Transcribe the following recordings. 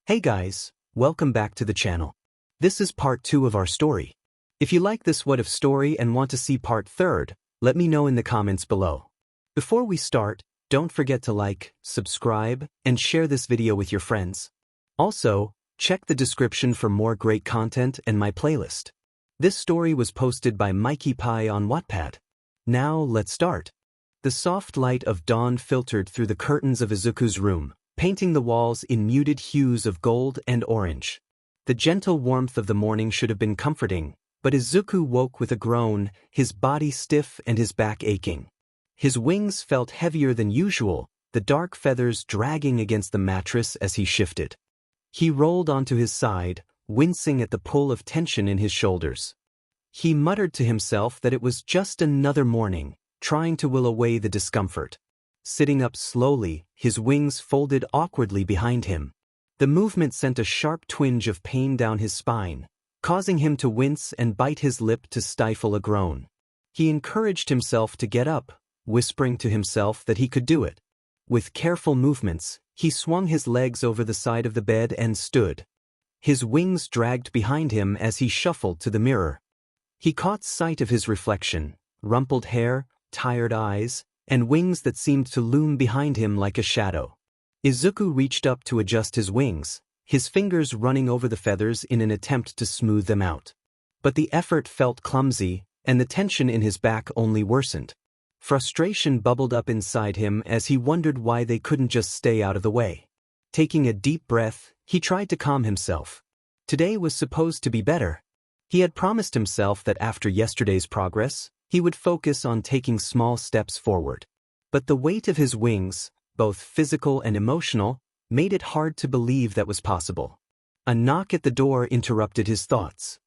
Hey guys, welcome back to the channel. This is part 2 of our story. If you like this What If story and want to see part 3, let me know in the comments below. Before we start, don't forget to like, subscribe, and share this video with your friends. Also, check the description for more great content and my playlist. This story was posted by MikeyPi on Wattpad. Now let's start. The soft light of dawn filtered through the curtains of Izuku's room, painting the walls in muted hues of gold and orange. The gentle warmth of the morning should have been comforting, but Izuku woke with a groan, his body stiff and his back aching. His wings felt heavier than usual, the dark feathers dragging against the mattress as he shifted. He rolled onto his side, wincing at the pull of tension in his shoulders. He muttered to himself that it was just another morning, trying to will away the discomfort. Sitting up slowly, his wings folded awkwardly behind him. The movement sent a sharp twinge of pain down his spine, causing him to wince and bite his lip to stifle a groan. He encouraged himself to get up, whispering to himself that he could do it. With careful movements, he swung his legs over the side of the bed and stood. His wings dragged behind him as he shuffled to the mirror. He caught sight of his reflection, rumpled hair, tired eyes, and wings that seemed to loom behind him like a shadow. Izuku reached up to adjust his wings, his fingers running over the feathers in an attempt to smooth them out. But the effort felt clumsy, and the tension in his back only worsened. Frustration bubbled up inside him as he wondered why they couldn't just stay out of the way. Taking a deep breath, he tried to calm himself. Today was supposed to be better. He had promised himself that after yesterday's progress, he would focus on taking small steps forward. But the weight of his wings, both physical and emotional, made it hard to believe that was possible. A knock at the door interrupted his thoughts.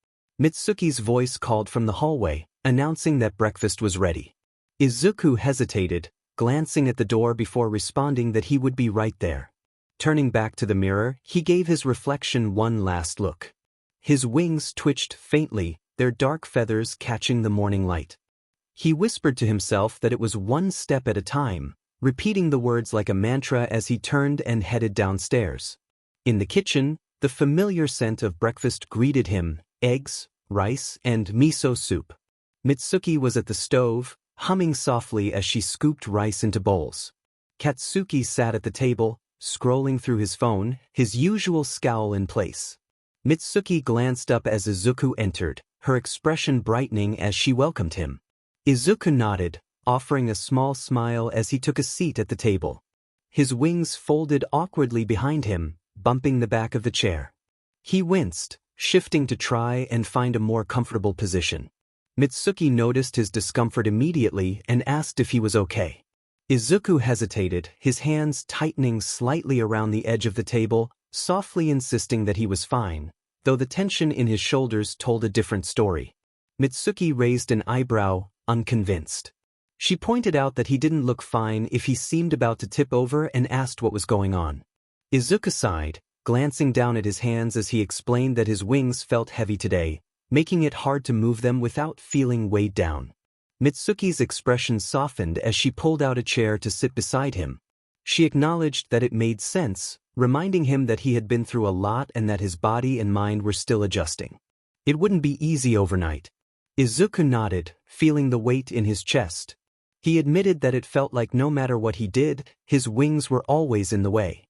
Mitsuki's voice called from the hallway, announcing that breakfast was ready. Izuku hesitated, glancing at the door before responding that he would be right there. Turning back to the mirror, he gave his reflection one last look. His wings twitched faintly, their dark feathers catching the morning light. He whispered to himself that it was one step at a time, repeating the words like a mantra as he turned and headed downstairs. In the kitchen, the familiar scent of breakfast greeted him: eggs, rice, and miso soup. Mitsuki was at the stove, humming softly as she scooped rice into bowls. Katsuki sat at the table, scrolling through his phone, his usual scowl in place. Mitsuki glanced up as Izuku entered, her expression brightening as she welcomed him. Izuku nodded, offering a small smile as he took a seat at the table. His wings folded awkwardly behind him, bumping the back of the chair. He winced, shifting to try and find a more comfortable position. Mitsuki noticed his discomfort immediately and asked if he was okay. Izuku hesitated, his hands tightening slightly around the edge of the table, softly insisting that he was fine, though the tension in his shoulders told a different story. Mitsuki raised an eyebrow, unconvinced. She pointed out that he didn't look fine if he seemed about to tip over, and asked what was going on. Izuku sighed, glancing down at his hands as he explained that his wings felt heavy today, making it hard to move them without feeling weighed down. Mitsuki's expression softened as she pulled out a chair to sit beside him. She acknowledged that it made sense, reminding him that he had been through a lot and that his body and mind were still adjusting. It wouldn't be easy overnight. Izuku nodded, feeling the weight in his chest. He admitted that it felt like no matter what he did, his wings were always in the way.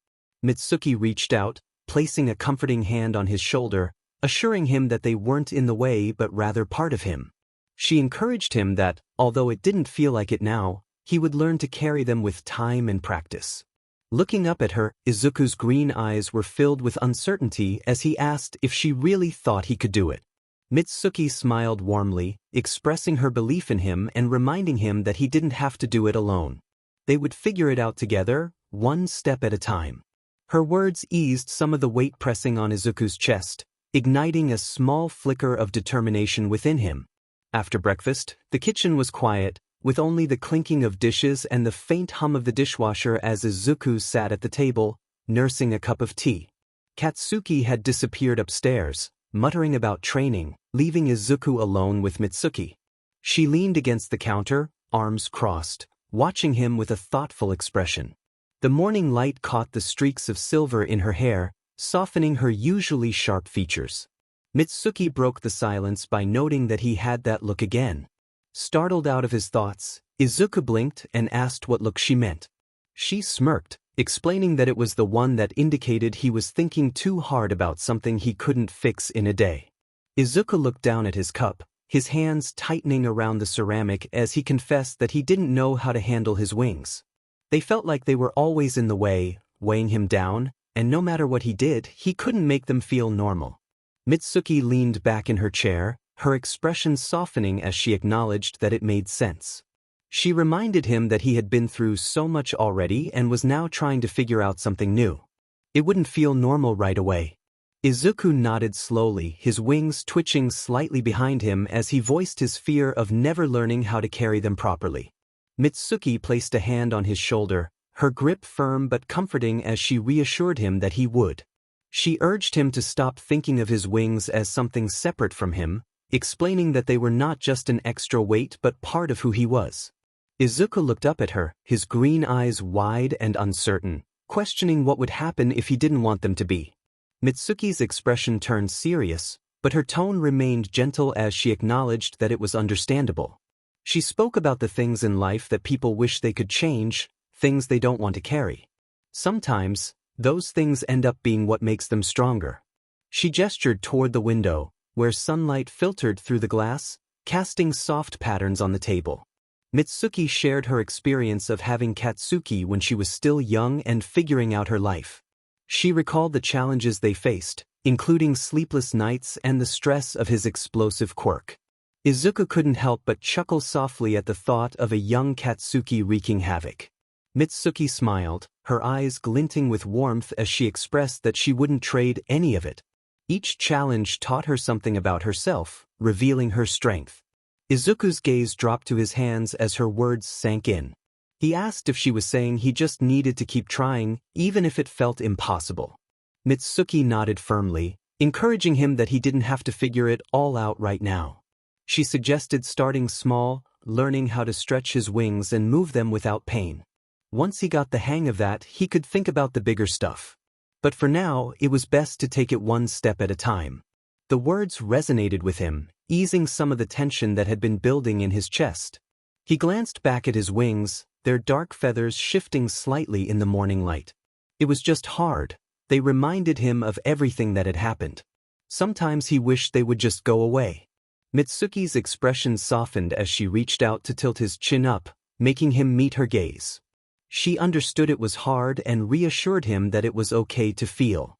Mitsuki reached out, placing a comforting hand on his shoulder, assuring him that they weren't in the way but rather part of him. She encouraged him that, although it didn't feel like it now, he would learn to carry them with time and practice. Looking up at her, Izuku's green eyes were filled with uncertainty as he asked if she really thought he could do it. Mitsuki smiled warmly, expressing her belief in him and reminding him that he didn't have to do it alone. They would figure it out together, one step at a time. Her words eased some of the weight pressing on Izuku's chest, igniting a small flicker of determination within him. After breakfast, the kitchen was quiet, with only the clinking of dishes and the faint hum of the dishwasher as Izuku sat at the table, nursing a cup of tea. Katsuki had disappeared upstairs, muttering about training, leaving Izuku alone with Mitsuki. She leaned against the counter, arms crossed, watching him with a thoughtful expression. The morning light caught the streaks of silver in her hair, softening her usually sharp features. Mitsuki broke the silence by noting that he had that look again. Startled out of his thoughts, Izuku blinked and asked what look she meant. She smirked, explaining that it was the one that indicated he was thinking too hard about something he couldn't fix in a day. Izuku looked down at his cup, his hands tightening around the ceramic as he confessed that he didn't know how to handle his wings. They felt like they were always in the way, weighing him down, and no matter what he did, he couldn't make them feel normal. Mitsuki leaned back in her chair, her expression softening as she acknowledged that it made sense. She reminded him that he had been through so much already and was now trying to figure out something new. It wouldn't feel normal right away. Izuku nodded slowly, his wings twitching slightly behind him as he voiced his fear of never learning how to carry them properly. Mitsuki placed a hand on his shoulder, her grip firm but comforting as she reassured him that he would. She urged him to stop thinking of his wings as something separate from him, explaining that they were not just an extra weight but part of who he was. Izuku looked up at her, his green eyes wide and uncertain, questioning what would happen if he didn't want them to be. Mitsuki's expression turned serious, but her tone remained gentle as she acknowledged that it was understandable. She spoke about the things in life that people wish they could change, things they don't want to carry. Sometimes, those things end up being what makes them stronger. She gestured toward the window, where sunlight filtered through the glass, casting soft patterns on the table. Mitsuki shared her experience of having Katsuki when she was still young and figuring out her life. She recalled the challenges they faced, including sleepless nights and the stress of his explosive quirk. Izuku couldn't help but chuckle softly at the thought of a young Katsuki wreaking havoc. Mitsuki smiled, her eyes glinting with warmth as she expressed that she wouldn't trade any of it. Each challenge taught her something about herself, revealing her strength. Izuku's gaze dropped to his hands as her words sank in. He asked if she was saying he just needed to keep trying, even if it felt impossible. Mitsuki nodded firmly, encouraging him that he didn't have to figure it all out right now. She suggested starting small, learning how to stretch his wings and move them without pain. Once he got the hang of that, he could think about the bigger stuff. But for now, it was best to take it one step at a time. The words resonated with him, easing some of the tension that had been building in his chest. He glanced back at his wings, their dark feathers shifting slightly in the morning light. It was just hard. They reminded him of everything that had happened. Sometimes he wished they would just go away. Mitsuki's expression softened as she reached out to tilt his chin up, making him meet her gaze. She understood it was hard and reassured him that it was okay to feel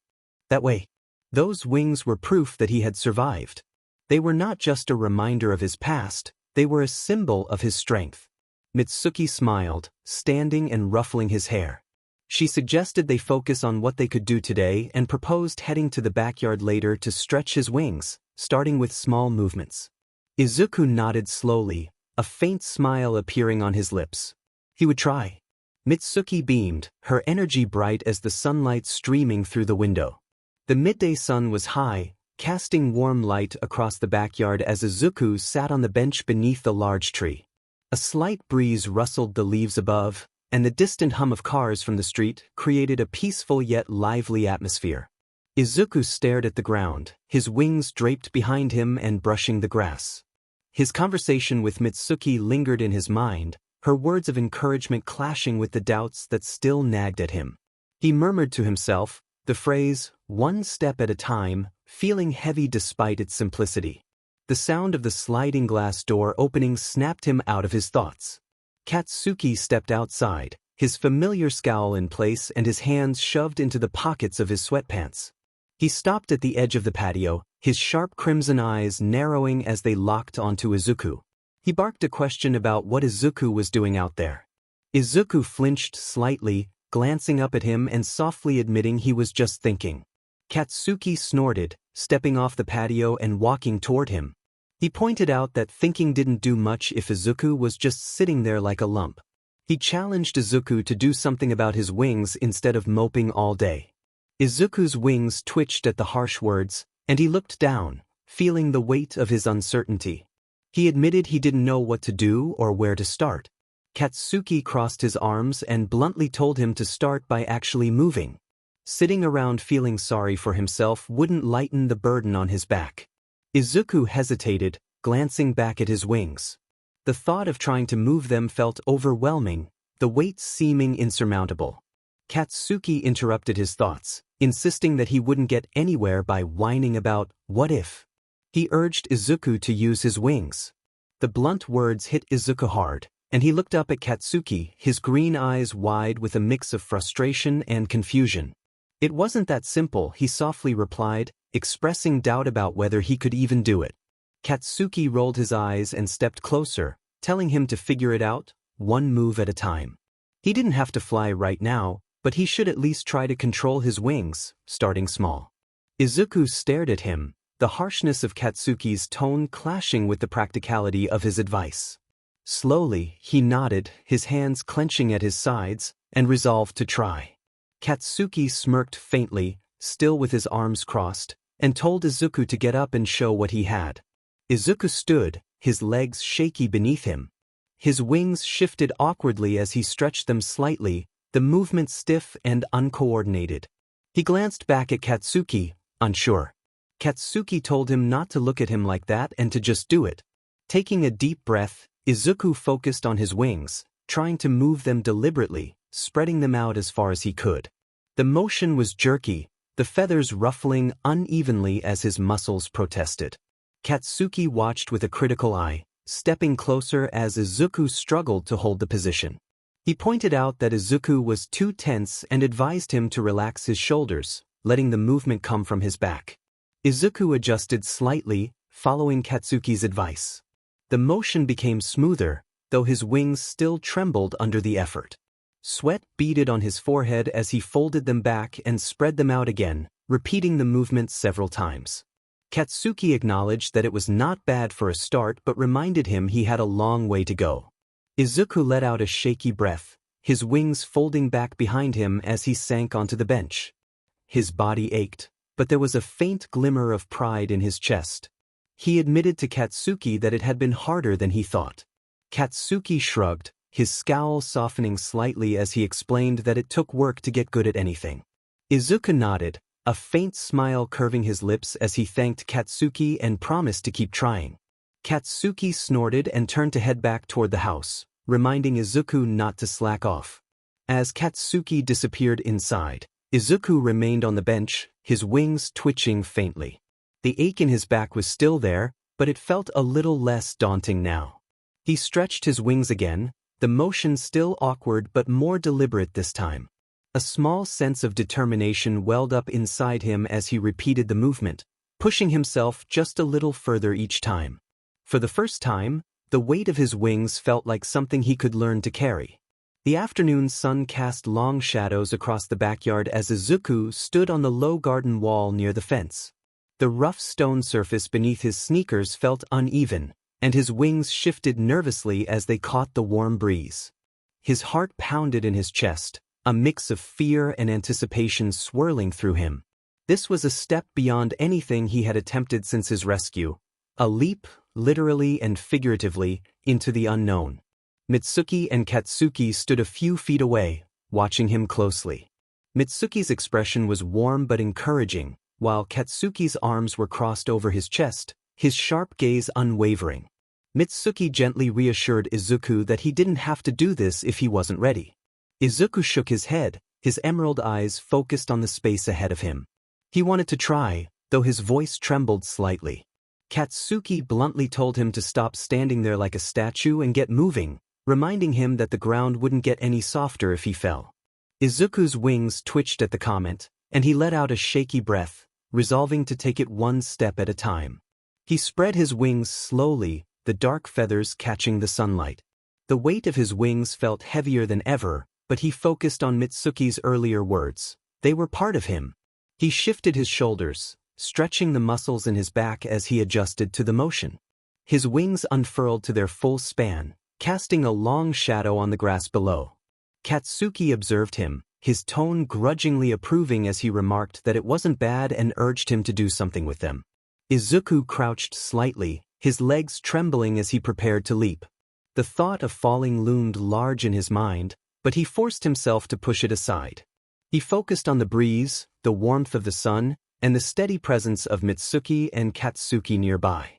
that way. Those wings were proof that he had survived. They were not just a reminder of his past, they were a symbol of his strength. Mitsuki smiled, standing and ruffling his hair. She suggested they focus on what they could do today and proposed heading to the backyard later to stretch his wings, starting with small movements. Izuku nodded slowly, a faint smile appearing on his lips. He would try. Mitsuki beamed, her energy bright as the sunlight streaming through the window. The midday sun was high, casting warm light across the backyard as Izuku sat on the bench beneath the large tree. A slight breeze rustled the leaves above, and the distant hum of cars from the street created a peaceful yet lively atmosphere. Izuku stared at the ground, his wings draped behind him and brushing the grass. His conversation with Mitsuki lingered in his mind, her words of encouragement clashing with the doubts that still nagged at him. He murmured to himself, the phrase, "one step at a time," feeling heavy despite its simplicity. The sound of the sliding glass door opening snapped him out of his thoughts. Katsuki stepped outside, his familiar scowl in place and his hands shoved into the pockets of his sweatpants. He stopped at the edge of the patio, his sharp crimson eyes narrowing as they locked onto Izuku. He barked a question about what Izuku was doing out there. Izuku flinched slightly, glancing up at him and softly admitting he was just thinking. Katsuki snorted, stepping off the patio and walking toward him. He pointed out that thinking didn't do much if Izuku was just sitting there like a lump. He challenged Izuku to do something about his wings instead of moping all day. Izuku's wings twitched at the harsh words, and he looked down, feeling the weight of his uncertainty. He admitted he didn't know what to do or where to start. Katsuki crossed his arms and bluntly told him to start by actually moving. Sitting around feeling sorry for himself wouldn't lighten the burden on his back. Izuku hesitated, glancing back at his wings. The thought of trying to move them felt overwhelming, the weight seeming insurmountable. 𝐾𝐿 interrupted his thoughts, insisting that he wouldn't get anywhere by whining about what if. He urged Izuku to use his wings. The blunt words hit Izuku hard, and he looked up at 𝐾𝐿, his green eyes wide with a mix of frustration and confusion. It wasn't that simple, he softly replied, expressing doubt about whether he could even do it. 𝐾𝐿 rolled his eyes and stepped closer, telling him to figure it out, one move at a time. He didn't have to fly right now, but he should at least try to control his wings, starting small. Izuku stared at him, the harshness of 𝐾𝐿's tone clashing with the practicality of his advice. Slowly, he nodded, his hands clenching at his sides, and resolved to try. 𝐾𝐿 smirked faintly, still with his arms crossed, and told Izuku to get up and show what he had. Izuku stood, his legs shaky beneath him. His wings shifted awkwardly as he stretched them slightly, the movement stiff and uncoordinated. He glanced back at 𝐾𝐿, unsure. 𝐾𝐿 told him not to look at him like that and to just do it. Taking a deep breath, Izuku focused on his wings, trying to move them deliberately, spreading them out as far as he could. The motion was jerky, the feathers ruffling unevenly as his muscles protested. 𝐾𝐿 watched with a critical eye, stepping closer as Izuku struggled to hold the position. He pointed out that Izuku was too tense and advised him to relax his shoulders, letting the movement come from his back. Izuku adjusted slightly, following 𝐾𝐿's advice. The motion became smoother, though his wings still trembled under the effort. Sweat beaded on his forehead as he folded them back and spread them out again, repeating the movement several times. 𝐾𝐿 acknowledged that it was not bad for a start but reminded him he had a long way to go. Izuku let out a shaky breath, his wings folding back behind him as he sank onto the bench. His body ached, but there was a faint glimmer of pride in his chest. He admitted to 𝐾𝐿 that it had been harder than he thought. 𝐾𝐿 shrugged, his scowl softening slightly as he explained that it took work to get good at anything. Izuku nodded, a faint smile curving his lips as he thanked 𝐾𝐿 and promised to keep trying. 𝐾𝐿 snorted and turned to head back toward the house, reminding Izuku not to slack off. As 𝐾𝐿 disappeared inside, Izuku remained on the bench, his wings twitching faintly. The ache in his back was still there, but it felt a little less daunting now. He stretched his wings again, the motion still awkward but more deliberate this time. A small sense of determination welled up inside him as he repeated the movement, pushing himself just a little further each time. For the first time, the weight of his wings felt like something he could learn to carry. The afternoon sun cast long shadows across the backyard as Izuku stood on the low garden wall near the fence. The rough stone surface beneath his sneakers felt uneven, and his wings shifted nervously as they caught the warm breeze. His heart pounded in his chest, a mix of fear and anticipation swirling through him. This was a step beyond anything he had attempted since his rescue, a leap, literally and figuratively, into the unknown. Mitsuki and 𝐾𝐿 stood a few feet away, watching him closely. Mitsuki's expression was warm but encouraging, while 𝐾𝐿's arms were crossed over his chest, his sharp gaze unwavering. Mitsuki gently reassured Izuku that he didn't have to do this if he wasn't ready. Izuku shook his head, his emerald eyes focused on the space ahead of him. He wanted to try, though his voice trembled slightly. 𝐾𝐿 bluntly told him to stop standing there like a statue and get moving, reminding him that the ground wouldn't get any softer if he fell. Izuku's wings twitched at the comment, and he let out a shaky breath, resolving to take it one step at a time. He spread his wings slowly, the dark feathers catching the sunlight. The weight of his wings felt heavier than ever, but he focused on Mitsuki's earlier words. They were part of him. He shifted his shoulders, stretching the muscles in his back as he adjusted to the motion. His wings unfurled to their full span, casting a long shadow on the grass below. 𝐾𝐿 observed him, his tone grudgingly approving as he remarked that it wasn't bad and urged him to do something with them. Izuku crouched slightly, his legs trembling as he prepared to leap. The thought of falling loomed large in his mind, but he forced himself to push it aside. He focused on the breeze, the warmth of the sun, and the steady presence of Mitsuki and Katsuki nearby.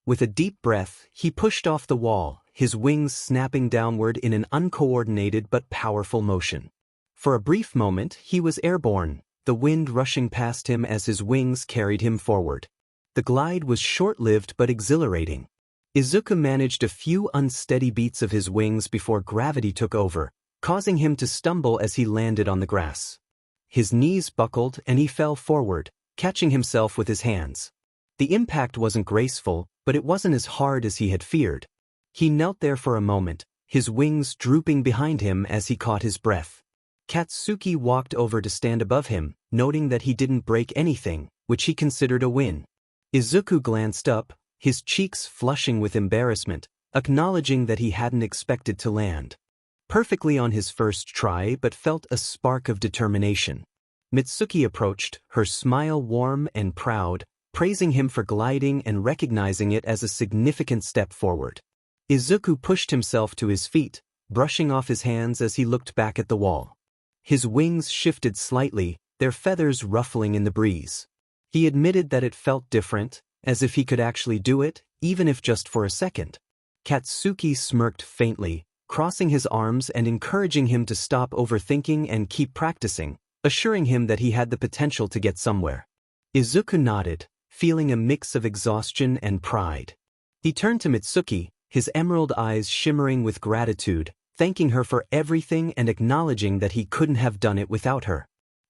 With a deep breath, he pushed off the wall, his wings snapping downward in an uncoordinated but powerful motion. For a brief moment, he was airborne, the wind rushing past him as his wings carried him forward. The glide was short-lived but exhilarating. Izuku managed a few unsteady beats of his wings before gravity took over, causing him to stumble as he landed on the grass. His knees buckled and he fell forward, catching himself with his hands. The impact wasn't graceful, but it wasn't as hard as he had feared. He knelt there for a moment, his wings drooping behind him as he caught his breath. Katsuki walked over to stand above him, noting that he didn't break anything, which he considered a win. Izuku glanced up, his cheeks flushing with embarrassment, acknowledging that he hadn't expected to land perfectly on his first try but felt a spark of determination. Mitsuki approached, her smile warm and proud, praising him for gliding and recognizing it as a significant step forward. Izuku pushed himself to his feet, brushing off his hands as he looked back at the wall. His wings shifted slightly, their feathers ruffling in the breeze. He admitted that it felt different, as if he could actually do it, even if just for a second. Katsuki smirked faintly, crossing his arms and encouraging him to stop overthinking and keep practicing, assuring him that he had the potential to get somewhere. Izuku nodded, feeling a mix of exhaustion and pride. He turned to Mitsuki, his emerald eyes shimmering with gratitude, thanking her for everything and acknowledging that he couldn't have done it without her.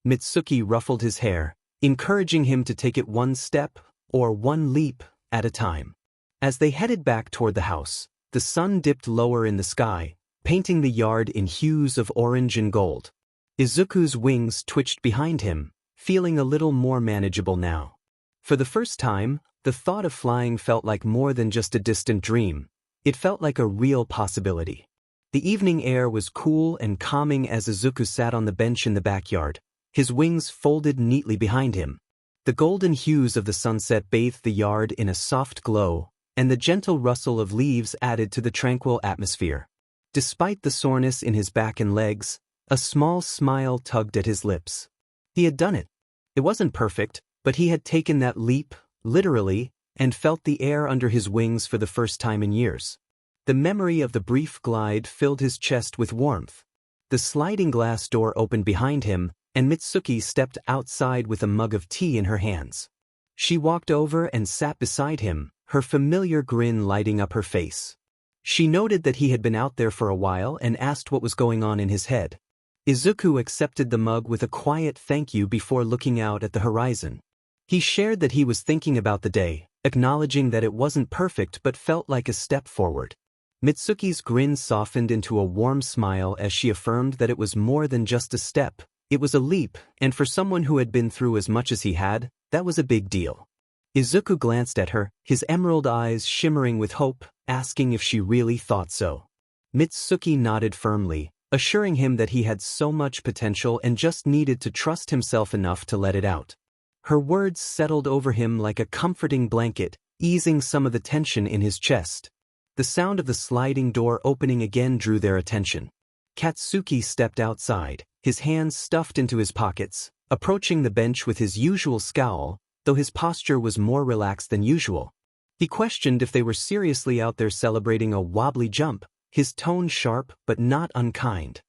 Mitsuki ruffled his hair, encouraging him to take it one step, or one leap, at a time. As they headed back toward the house, the sun dipped lower in the sky, painting the yard in hues of orange and gold. Izuku's wings twitched behind him, feeling a little more manageable now. For the first time, the thought of flying felt like more than just a distant dream. It felt like a real possibility. The evening air was cool and calming as Izuku sat on the bench in the backyard, his wings folded neatly behind him. The golden hues of the sunset bathed the yard in a soft glow, and the gentle rustle of leaves added to the tranquil atmosphere. Despite the soreness in his back and legs, a small smile tugged at his lips. He had done it. It wasn't perfect, but he had taken that leap, literally, and felt the air under his wings for the first time in years. The memory of the brief glide filled his chest with warmth. The sliding glass door opened behind him, and Mitsuki stepped outside with a mug of tea in her hands. She walked over and sat beside him, her familiar grin lighting up her face. She noted that he had been out there for a while and asked what was going on in his head. Izuku accepted the mug with a quiet thank you before looking out at the horizon. He shared that he was thinking about the day, acknowledging that it wasn't perfect but felt like a step forward. Mitsuki's grin softened into a warm smile as she affirmed that it was more than just a step, it was a leap, and for someone who had been through as much as he had, that was a big deal. Izuku glanced at her, his emerald eyes shimmering with hope, asking if she really thought so. Mitsuki nodded firmly, assuring him that he had so much potential and just needed to trust himself enough to let it out. Her words settled over him like a comforting blanket, easing some of the tension in his chest. The sound of the sliding door opening again drew their attention. Katsuki stepped outside, his hands stuffed into his pockets, approaching the bench with his usual scowl, though his posture was more relaxed than usual. He questioned if they were seriously out there celebrating a wobbly jump, his tone sharp but not unkind.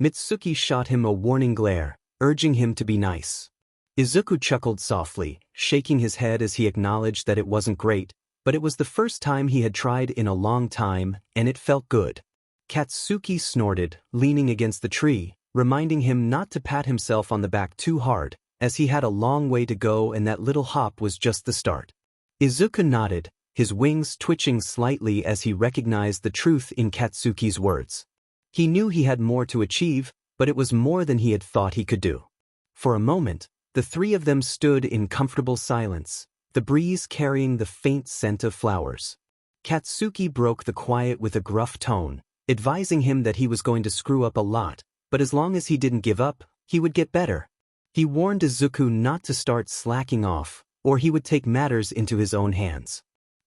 Mitsuki shot him a warning glare, urging him to be nice. Izuku chuckled softly, shaking his head as he acknowledged that it wasn't great, but it was the first time he had tried in a long time, and it felt good. Katsuki snorted, leaning against the tree, reminding him not to pat himself on the back too hard, as he had a long way to go and that little hop was just the start. Izuku nodded, his wings twitching slightly as he recognized the truth in Katsuki's words. He knew he had more to achieve, but it was more than he had thought he could do. For a moment, the three of them stood in comfortable silence, the breeze carrying the faint scent of flowers. Katsuki broke the quiet with a gruff tone, advising him that he was going to screw up a lot, but as long as he didn't give up, he would get better. He warned Izuku not to start slacking off, or he would take matters into his own hands.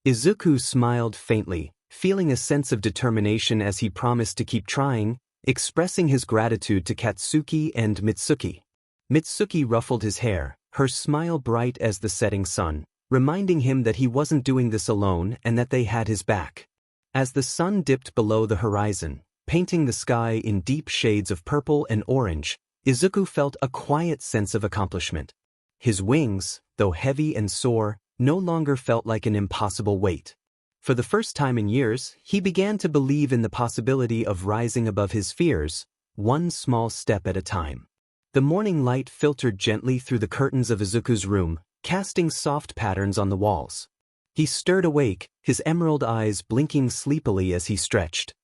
Izuku smiled faintly, feeling a sense of determination as he promised to keep trying, expressing his gratitude to Katsuki and Mitsuki. Mitsuki ruffled his hair, her smile bright as the setting sun, reminding him that he wasn't doing this alone and that they had his back. As the sun dipped below the horizon, painting the sky in deep shades of purple and orange, Izuku felt a quiet sense of accomplishment. His wings, though heavy and sore, no longer felt like an impossible weight. For the first time in years, he began to believe in the possibility of rising above his fears, one small step at a time. The morning light filtered gently through the curtains of Izuku's room, casting soft patterns on the walls. He stirred awake, his emerald eyes blinking sleepily as he stretched.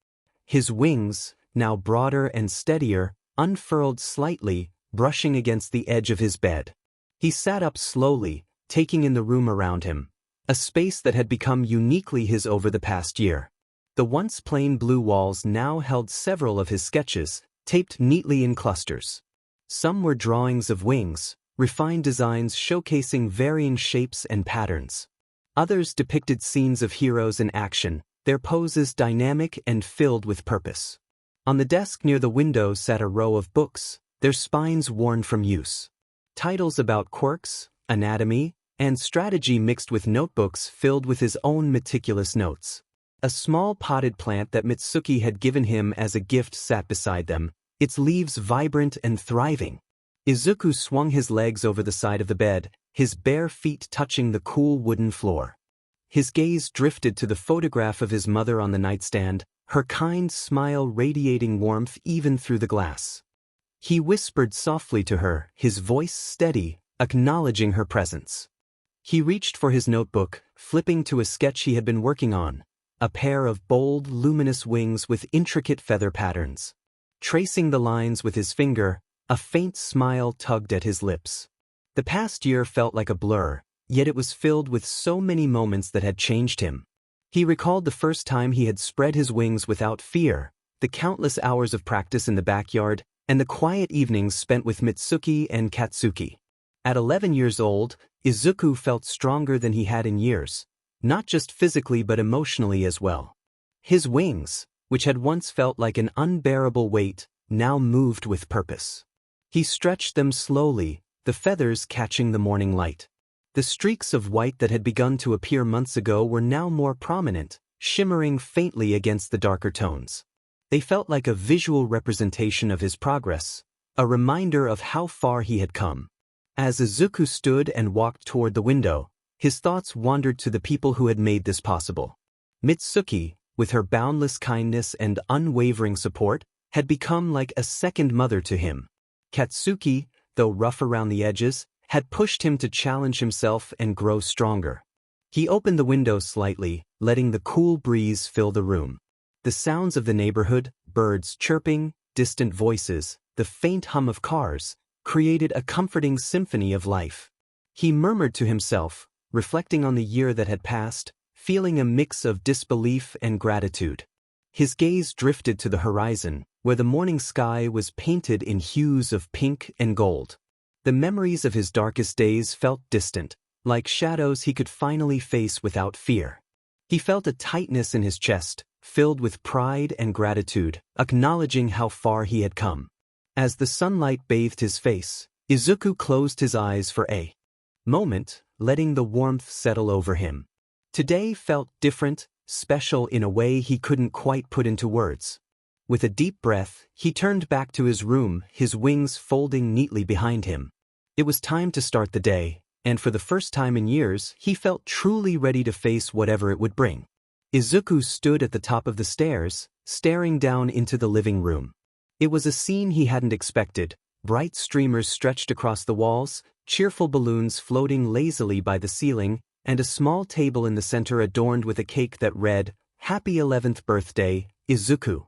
His wings, now broader and steadier, unfurled slightly, brushing against the edge of his bed. He sat up slowly, taking in the room around him, a space that had become uniquely his over the past year. The once plain blue walls now held several of his sketches, taped neatly in clusters. Some were drawings of wings, refined designs showcasing varying shapes and patterns. Others depicted scenes of heroes in action, their poses dynamic and filled with purpose. On the desk near the window sat a row of books, their spines worn from use. Titles about quirks, anatomy, and strategy mixed with notebooks filled with his own meticulous notes. A small potted plant that Mitsuki had given him as a gift sat beside them, its leaves vibrant and thriving. Izuku swung his legs over the side of the bed, his bare feet touching the cool wooden floor. His gaze drifted to the photograph of his mother on the nightstand, her kind smile radiating warmth even through the glass. He whispered softly to her, his voice steady, acknowledging her presence. He reached for his notebook, flipping to a sketch he had been working on, a pair of bold, luminous wings with intricate feather patterns. Tracing the lines with his finger, a faint smile tugged at his lips. The past year felt like a blur, yet it was filled with so many moments that had changed him. He recalled the first time he had spread his wings without fear, the countless hours of practice in the backyard, and the quiet evenings spent with Mitsuki and Katsuki. At 11 years old, Izuku felt stronger than he had in years, not just physically but emotionally as well. His wings, which had once felt like an unbearable weight, now moved with purpose. He stretched them slowly, the feathers catching the morning light. The streaks of white that had begun to appear months ago were now more prominent, shimmering faintly against the darker tones. They felt like a visual representation of his progress, a reminder of how far he had come. As Izuku stood and walked toward the window, his thoughts wandered to the people who had made this possible. Mitsuki, with her boundless kindness and unwavering support, had become like a second mother to him. Katsuki, though rough around the edges, had pushed him to challenge himself and grow stronger. He opened the window slightly, letting the cool breeze fill the room. The sounds of the neighborhood, birds chirping, distant voices, the faint hum of cars, created a comforting symphony of life. He murmured to himself, reflecting on the year that had passed, feeling a mix of disbelief and gratitude. His gaze drifted to the horizon, where the morning sky was painted in hues of pink and gold. The memories of his darkest days felt distant, like shadows he could finally face without fear. He felt a tightness in his chest, filled with pride and gratitude, acknowledging how far he had come. As the sunlight bathed his face, Izuku closed his eyes for a moment, letting the warmth settle over him. Today felt different, special in a way he couldn't quite put into words. With a deep breath, he turned back to his room, his wings folding neatly behind him. It was time to start the day, and for the first time in years, he felt truly ready to face whatever it would bring. Izuku stood at the top of the stairs, staring down into the living room. It was a scene he hadn't expected, bright streamers stretched across the walls, cheerful balloons floating lazily by the ceiling, and a small table in the center adorned with a cake that read, "Happy 11th birthday, Izuku."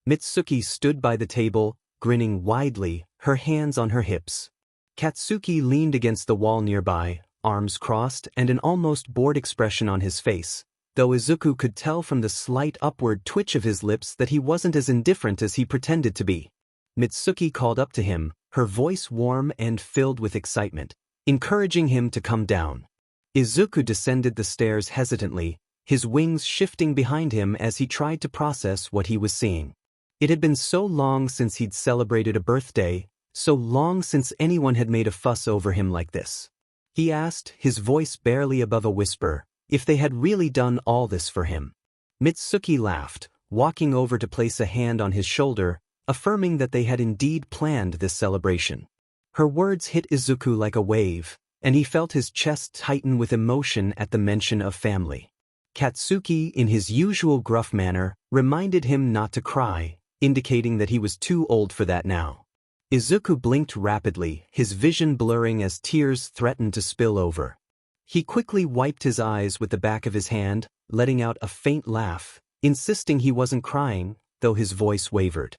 Mitsuki stood by the table, grinning widely, her hands on her hips. Katsuki leaned against the wall nearby, arms crossed and an almost bored expression on his face, though Izuku could tell from the slight upward twitch of his lips that he wasn't as indifferent as he pretended to be. Mitsuki called up to him, her voice warm and filled with excitement, encouraging him to come down. Izuku descended the stairs hesitantly, his wings shifting behind him as he tried to process what he was seeing. It had been so long since he'd celebrated a birthday, So long since anyone had made a fuss over him like this. He asked, his voice barely above a whisper, if they had really done all this for him. Mitsuki laughed, walking over to place a hand on his shoulder, affirming that they had indeed planned this celebration. Her words hit Izuku like a wave, and he felt his chest tighten with emotion at the mention of family. Katsuki, in his usual gruff manner, reminded him not to cry, indicating that he was too old for that now. Izuku blinked rapidly, his vision blurring as tears threatened to spill over. He quickly wiped his eyes with the back of his hand, letting out a faint laugh, insisting he wasn't crying, though his voice wavered.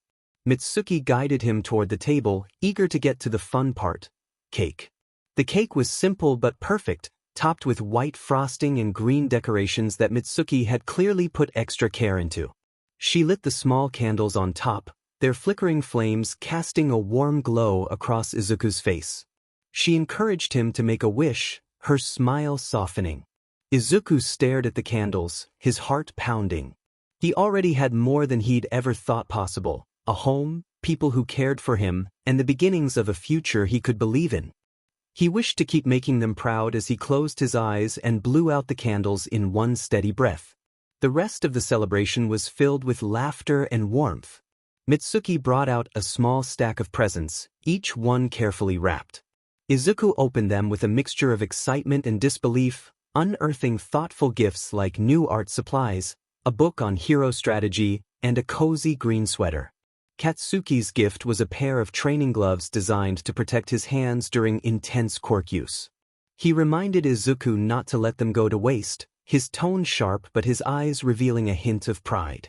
Mitsuki guided him toward the table, eager to get to the fun part: cake. The cake was simple but perfect, topped with white frosting and green decorations that Mitsuki had clearly put extra care into. She lit the small candles on top, their flickering flames casting a warm glow across Izuku's face. She encouraged him to make a wish, her smile softening. Izuku stared at the candles, his heart pounding. He already had more than he'd ever thought possible: a home, people who cared for him, and the beginnings of a future he could believe in. He wished to keep making them proud as he closed his eyes and blew out the candles in one steady breath. The rest of the celebration was filled with laughter and warmth. Mitsuki brought out a small stack of presents, each one carefully wrapped. Izuku opened them with a mixture of excitement and disbelief, unearthing thoughtful gifts like new art supplies, a book on hero strategy, and a cozy green sweater. Katsuki's gift was a pair of training gloves designed to protect his hands during intense quirk use. He reminded Izuku not to let them go to waste, his tone sharp but his eyes revealing a hint of pride.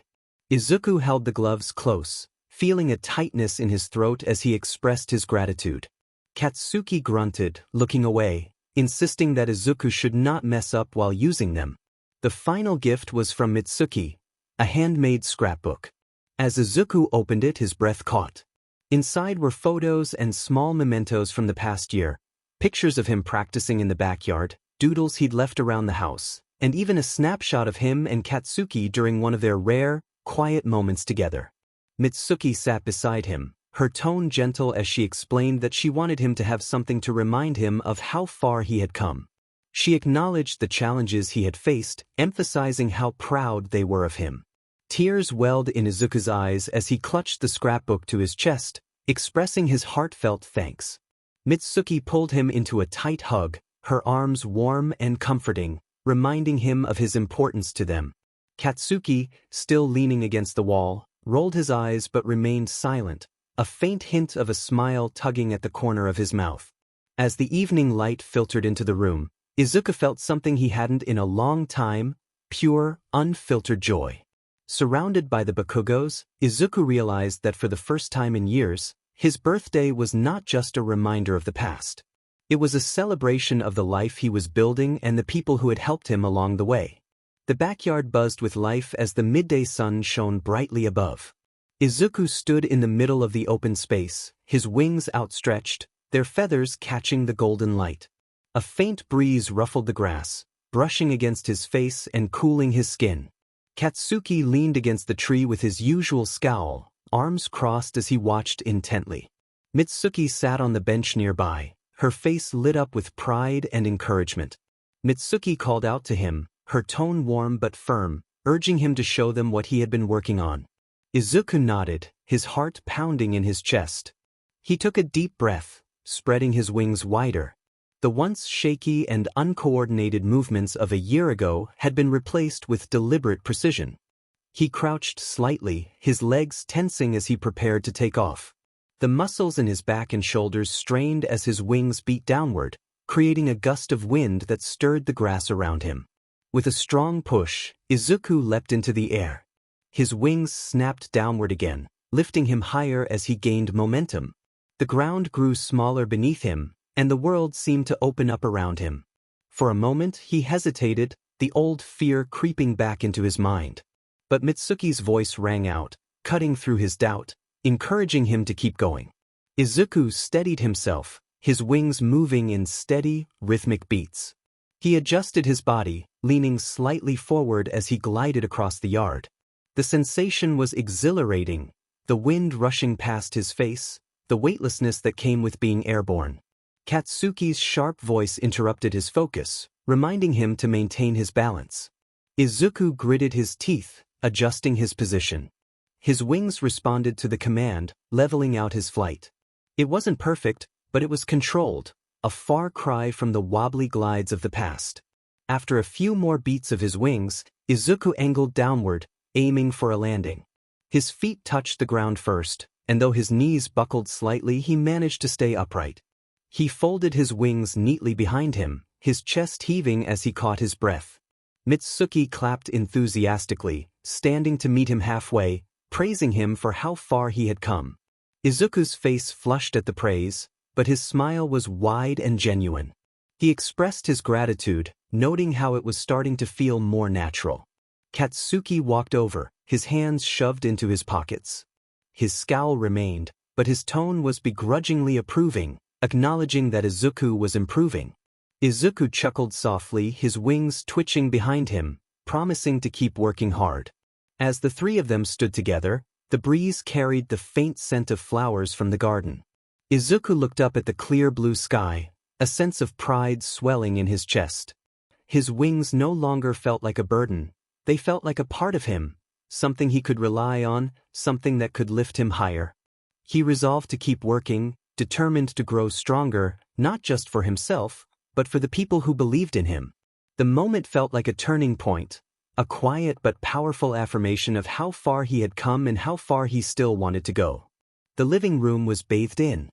Izuku held the gloves close, feeling a tightness in his throat as he expressed his gratitude. Katsuki grunted, looking away, insisting that Izuku should not mess up while using them. The final gift was from Mitsuki, a handmade scrapbook. As Izuku opened it, his breath caught. Inside were photos and small mementos from the past year, pictures of him practicing in the backyard, doodles he'd left around the house, and even a snapshot of him and Katsuki during one of their rare, quiet moments together. Mitsuki sat beside him, her tone gentle as she explained that she wanted him to have something to remind him of how far he had come. She acknowledged the challenges he had faced, emphasizing how proud they were of him. Tears welled in Izuku's eyes as he clutched the scrapbook to his chest, expressing his heartfelt thanks. Mitsuki pulled him into a tight hug, her arms warm and comforting, reminding him of his importance to them. Katsuki, still leaning against the wall, rolled his eyes but remained silent, a faint hint of a smile tugging at the corner of his mouth. As the evening light filtered into the room, Izuku felt something he hadn't in a long time: pure, unfiltered joy. Surrounded by the Bakugos, Izuku realized that for the first time in years, his birthday was not just a reminder of the past. It was a celebration of the life he was building and the people who had helped him along the way. The backyard buzzed with life as the midday sun shone brightly above. Izuku stood in the middle of the open space, his wings outstretched, their feathers catching the golden light. A faint breeze ruffled the grass, brushing against his face and cooling his skin. Katsuki leaned against the tree with his usual scowl, arms crossed as he watched intently. Mitsuki sat on the bench nearby, her face lit up with pride and encouragement. Mitsuki called out to him, her tone warm but firm, urging him to show them what he had been working on. Izuku nodded, his heart pounding in his chest. He took a deep breath, spreading his wings wider. The once shaky and uncoordinated movements of a year ago had been replaced with deliberate precision. He crouched slightly, his legs tensing as he prepared to take off. The muscles in his back and shoulders strained as his wings beat downward, creating a gust of wind that stirred the grass around him. With a strong push, Izuku leapt into the air. His wings snapped downward again, lifting him higher as he gained momentum. The ground grew smaller beneath him, and the world seemed to open up around him. For a moment he hesitated, the old fear creeping back into his mind. But Mitsuki's voice rang out, cutting through his doubt, encouraging him to keep going. Izuku steadied himself, his wings moving in steady, rhythmic beats. He adjusted his body, leaning slightly forward as he glided across the yard. The sensation was exhilarating, the wind rushing past his face, the weightlessness that came with being airborne. Katsuki's sharp voice interrupted his focus, reminding him to maintain his balance. Izuku gritted his teeth, adjusting his position. His wings responded to the command, leveling out his flight. It wasn't perfect, but it was controlled, a far cry from the wobbly glides of the past. After a few more beats of his wings, Izuku angled downward, aiming for a landing. His feet touched the ground first, and though his knees buckled slightly, he managed to stay upright. He folded his wings neatly behind him, his chest heaving as he caught his breath. Mitsuki clapped enthusiastically, standing to meet him halfway, praising him for how far he had come. Izuku's face flushed at the praise, but his smile was wide and genuine. He expressed his gratitude, noting how it was starting to feel more natural. Katsuki walked over, his hands shoved into his pockets. His scowl remained, but his tone was begrudgingly approving, acknowledging that Izuku was improving. Izuku chuckled softly, his wings twitching behind him, promising to keep working hard. As the three of them stood together, the breeze carried the faint scent of flowers from the garden. Izuku looked up at the clear blue sky, a sense of pride swelling in his chest. His wings no longer felt like a burden, they felt like a part of him, something he could rely on, something that could lift him higher. He resolved to keep working, determined to grow stronger, not just for himself, but for the people who believed in him. The moment felt like a turning point, a quiet but powerful affirmation of how far he had come and how far he still wanted to go. The living room was bathed in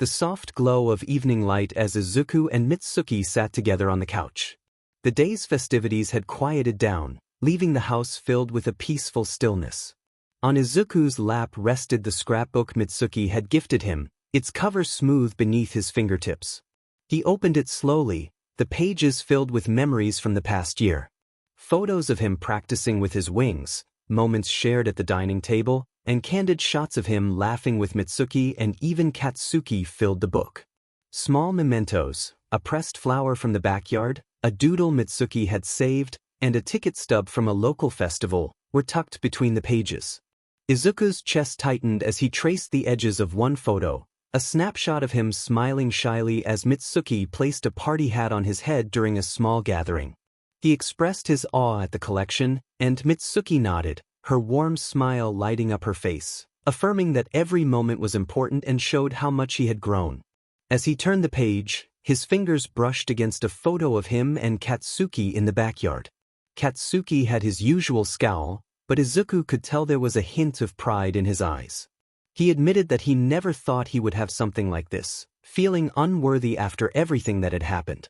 the soft glow of evening light as Izuku and Mitsuki sat together on the couch. The day's festivities had quieted down, leaving the house filled with a peaceful stillness. On Izuku's lap rested the scrapbook Mitsuki had gifted him, its cover smooth beneath his fingertips. He opened it slowly, the pages filled with memories from the past year. Photos of him practicing with his wings, moments shared at the dining table, and candid shots of him laughing with Mitsuki and even Katsuki filled the book. Small mementos, a pressed flower from the backyard, a doodle Mitsuki had saved, and a ticket stub from a local festival, were tucked between the pages. Izuku's chest tightened as he traced the edges of one photo, a snapshot of him smiling shyly as Mitsuki placed a party hat on his head during a small gathering. He expressed his awe at the collection, and Mitsuki nodded, her warm smile lighting up her face, affirming that every moment was important and showed how much he had grown. As he turned the page, his fingers brushed against a photo of him and Katsuki in the backyard. Katsuki had his usual scowl, but Izuku could tell there was a hint of pride in his eyes. He admitted that he never thought he would have something like this, feeling unworthy after everything that had happened.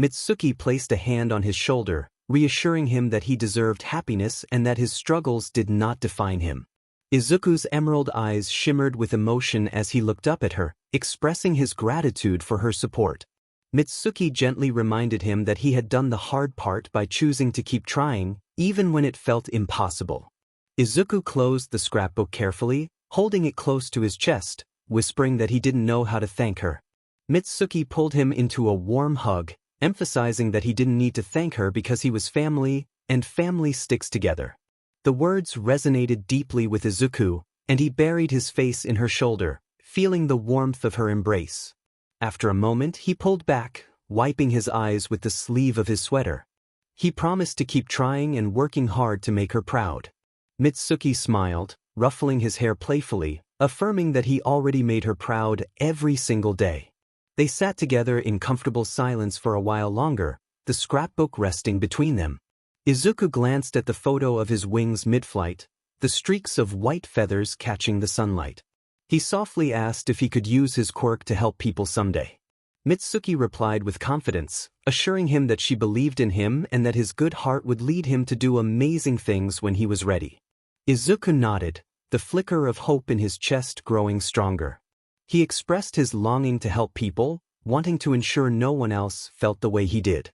Mitsuki placed a hand on his shoulder, reassuring him that he deserved happiness and that his struggles did not define him. Izuku's emerald eyes shimmered with emotion as he looked up at her, expressing his gratitude for her support. Mitsuki gently reminded him that he had done the hard part by choosing to keep trying, even when it felt impossible. Izuku closed the scrapbook carefully, holding it close to his chest, whispering that he didn't know how to thank her. Mitsuki pulled him into a warm hug, emphasizing that he didn't need to thank her because he was family, and family sticks together. The words resonated deeply with Izuku, and he buried his face in her shoulder, feeling the warmth of her embrace. After a moment, he pulled back, wiping his eyes with the sleeve of his sweater. He promised to keep trying and working hard to make her proud. Mitsuki smiled, ruffling his hair playfully, affirming that he already made her proud every single day. They sat together in comfortable silence for a while longer, the scrapbook resting between them. Izuku glanced at the photo of his wings mid-flight, the streaks of white feathers catching the sunlight. He softly asked if he could use his quirk to help people someday. Mitsuki replied with confidence, assuring him that she believed in him and that his good heart would lead him to do amazing things when he was ready. Izuku nodded, the flicker of hope in his chest growing stronger. He expressed his longing to help people, wanting to ensure no one else felt the way he did.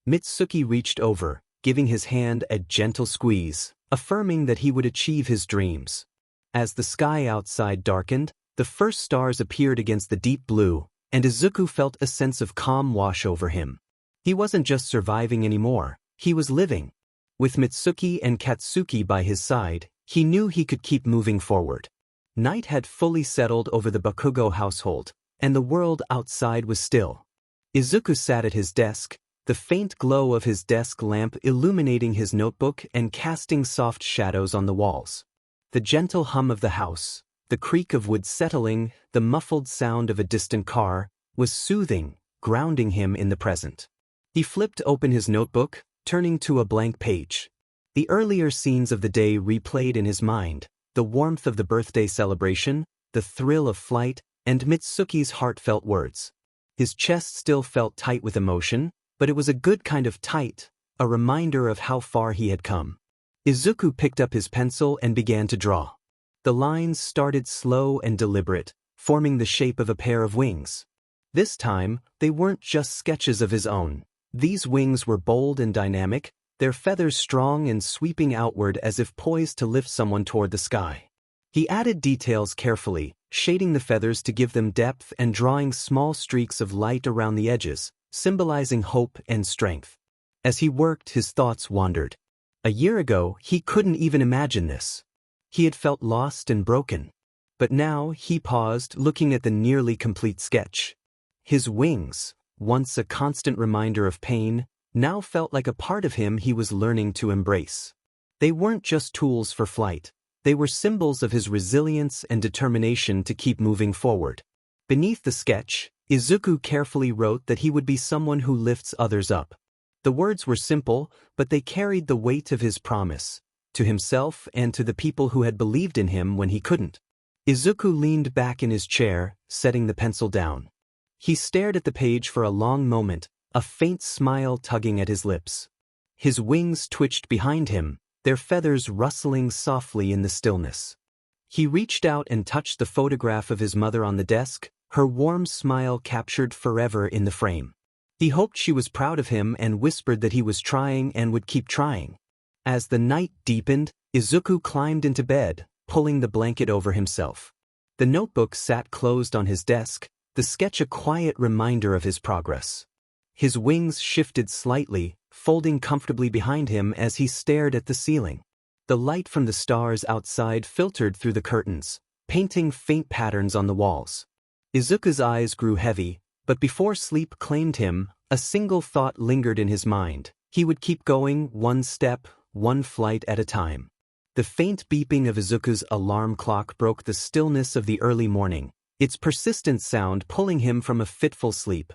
Mitsuki reached over, giving his hand a gentle squeeze, affirming that he would achieve his dreams. As the sky outside darkened, the first stars appeared against the deep blue, and Izuku felt a sense of calm wash over him. He wasn't just surviving anymore, he was living. With Mitsuki and Katsuki by his side, he knew he could keep moving forward. Night had fully settled over the Bakugo household, and the world outside was still. Izuku sat at his desk, the faint glow of his desk lamp illuminating his notebook and casting soft shadows on the walls. The gentle hum of the house, the creak of wood settling, the muffled sound of a distant car, was soothing, grounding him in the present. He flipped open his notebook, turning to a blank page. The earlier scenes of the day replayed in his mind, the warmth of the birthday celebration, the thrill of flight, and Mitsuki's heartfelt words. His chest still felt tight with emotion, but it was a good kind of tight, a reminder of how far he had come. Izuku picked up his pencil and began to draw. The lines started slow and deliberate, forming the shape of a pair of wings. This time, they weren't just sketches of his own. These wings were bold and dynamic, their feathers strong and sweeping outward as if poised to lift someone toward the sky. He added details carefully, shading the feathers to give them depth and drawing small streaks of light around the edges, symbolizing hope and strength. As he worked, his thoughts wandered. A year ago, he couldn't even imagine this. He had felt lost and broken. But now he paused, looking at the nearly complete sketch. His wings, once a constant reminder of pain, now felt like a part of him he was learning to embrace. They weren't just tools for flight. They were symbols of his resilience and determination to keep moving forward. Beneath the sketch, Izuku carefully wrote that he would be someone who lifts others up. The words were simple, but they carried the weight of his promise, to himself and to the people who had believed in him when he couldn't. Izuku leaned back in his chair, setting the pencil down. He stared at the page for a long moment, a faint smile tugging at his lips. His wings twitched behind him, their feathers rustling softly in the stillness. He reached out and touched the photograph of his mother on the desk, her warm smile captured forever in the frame. He hoped she was proud of him and whispered that he was trying and would keep trying. As the night deepened, Izuku climbed into bed, pulling the blanket over himself. The notebook sat closed on his desk, the sketch a quiet reminder of his progress. His wings shifted slightly, folding comfortably behind him as he stared at the ceiling. The light from the stars outside filtered through the curtains, painting faint patterns on the walls. Izuku's eyes grew heavy, but before sleep claimed him, a single thought lingered in his mind. He would keep going, one step, one flight at a time. The faint beeping of Izuku's alarm clock broke the stillness of the early morning, its persistent sound pulling him from a fitful sleep.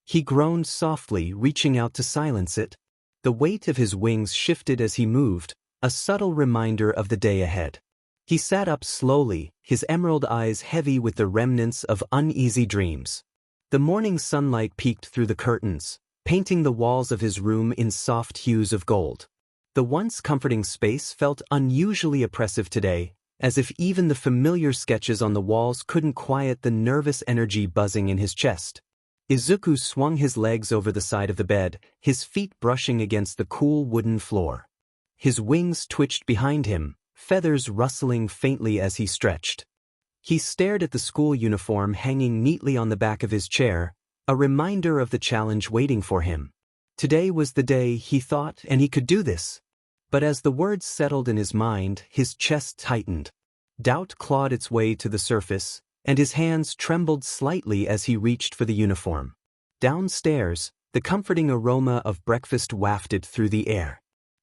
He groaned softly, reaching out to silence it. The weight of his wings shifted as he moved, a subtle reminder of the day ahead. He sat up slowly, his emerald eyes heavy with the remnants of uneasy dreams. The morning sunlight peeked through the curtains, painting the walls of his room in soft hues of gold. The once comforting space felt unusually oppressive today, as if even the familiar sketches on the walls couldn't quiet the nervous energy buzzing in his chest. Izuku swung his legs over the side of the bed, his feet brushing against the cool wooden floor. His wings twitched behind him, feathers rustling faintly as he stretched. He stared at the school uniform hanging neatly on the back of his chair, a reminder of the challenge waiting for him. Today was the day, he thought, and he could do this. But as the words settled in his mind, his chest tightened. Doubt clawed its way to the surface, and his hands trembled slightly as he reached for the uniform. Downstairs, the comforting aroma of breakfast wafted through the air.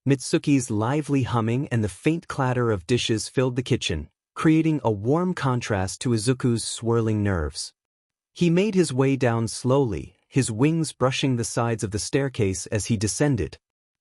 Mitsuki's lively humming and the faint clatter of dishes filled the kitchen, creating a warm contrast to Izuku's swirling nerves. He made his way down slowly, his wings brushing the sides of the staircase as he descended.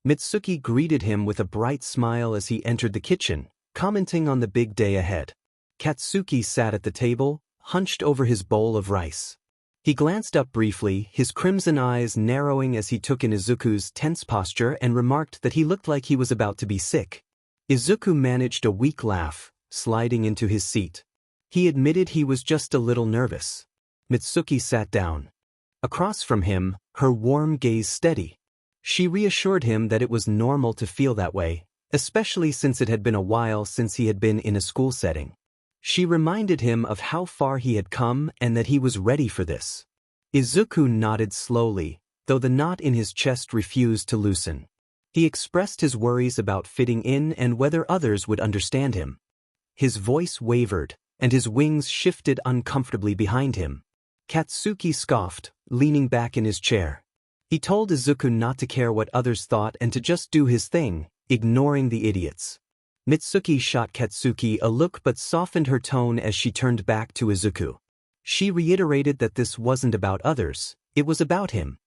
Mitsuki greeted him with a bright smile as he entered the kitchen, commenting on the big day ahead. Katsuki sat at the table, hunched over his bowl of rice. He glanced up briefly, his crimson eyes narrowing as he took in Izuku's tense posture and remarked that he looked like he was about to be sick. Izuku managed a weak laugh, sliding into his seat. He admitted he was just a little nervous. Mitsuki sat down. Across from him, her warm gaze steady. She reassured him that it was normal to feel that way, especially since it had been a while since he had been in a school setting. She reminded him of how far he had come and that he was ready for this. Izuku nodded slowly, though the knot in his chest refused to loosen. He expressed his worries about fitting in and whether others would understand him. His voice wavered, and his wings shifted uncomfortably behind him. 𝐾𝐞𝐭 scoffed, leaning back in his chair. He told Izuku not to care what others thought and to just do his thing, ignoring the idiots. Mitsuki shot 𝐾𝐶𝐭 a look but softened her tone as she turned back to Izuku. She reiterated that this wasn't about others, it was about him.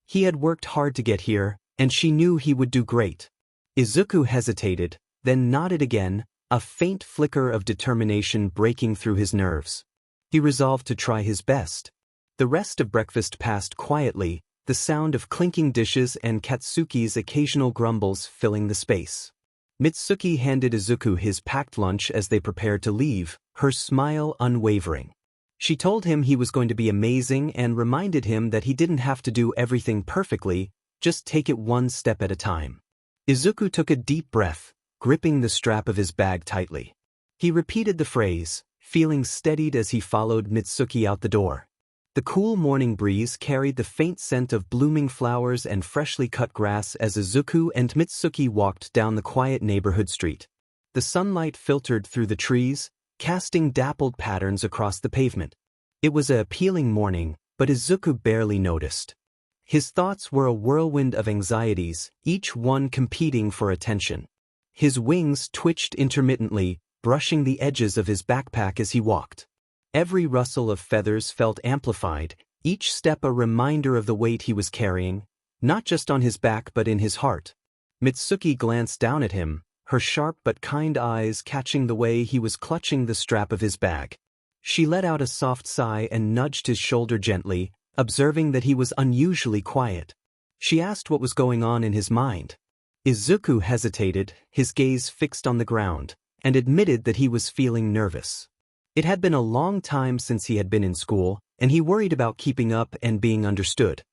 He had worked hard to get here, and she knew he would do great. Izuku hesitated, then nodded again, a faint flicker of determination breaking through his nerves. He resolved to try his best. The rest of breakfast passed quietly, the sound of clinking dishes and 𝐾𝐶𝐭's occasional grumbles filling the space. Mitsuki handed Izuku his packed lunch as they prepared to leave, her smile unwavering. She told him he was going to be amazing and reminded him that he didn't have to do everything perfectly, just take it one step at a time. Izuku took a deep breath, gripping the strap of his bag tightly. He repeated the phrase, feeling steadied as he followed Mitsuki out the door. The cool morning breeze carried the faint scent of blooming flowers and freshly cut grass as Izuku and Mitsuki walked down the quiet neighborhood street. The sunlight filtered through the trees, casting dappled patterns across the pavement. It was an appealing morning, but Izuku barely noticed. His thoughts were a whirlwind of anxieties, each one competing for attention. His wings twitched intermittently, brushing the edges of his backpack as he walked. Every rustle of feathers felt amplified, each step a reminder of the weight he was carrying, not just on his back but in his heart. Mitsuki glanced down at him, her sharp but kind eyes catching the way he was clutching the strap of his bag. She let out a soft sigh and nudged his shoulder gently, observing that he was unusually quiet. She asked what was going on in his mind. Izuku hesitated, his gaze fixed on the ground, and admitted that he was feeling nervous. It had been a long time since he had been in school, and he worried about keeping up and being understood.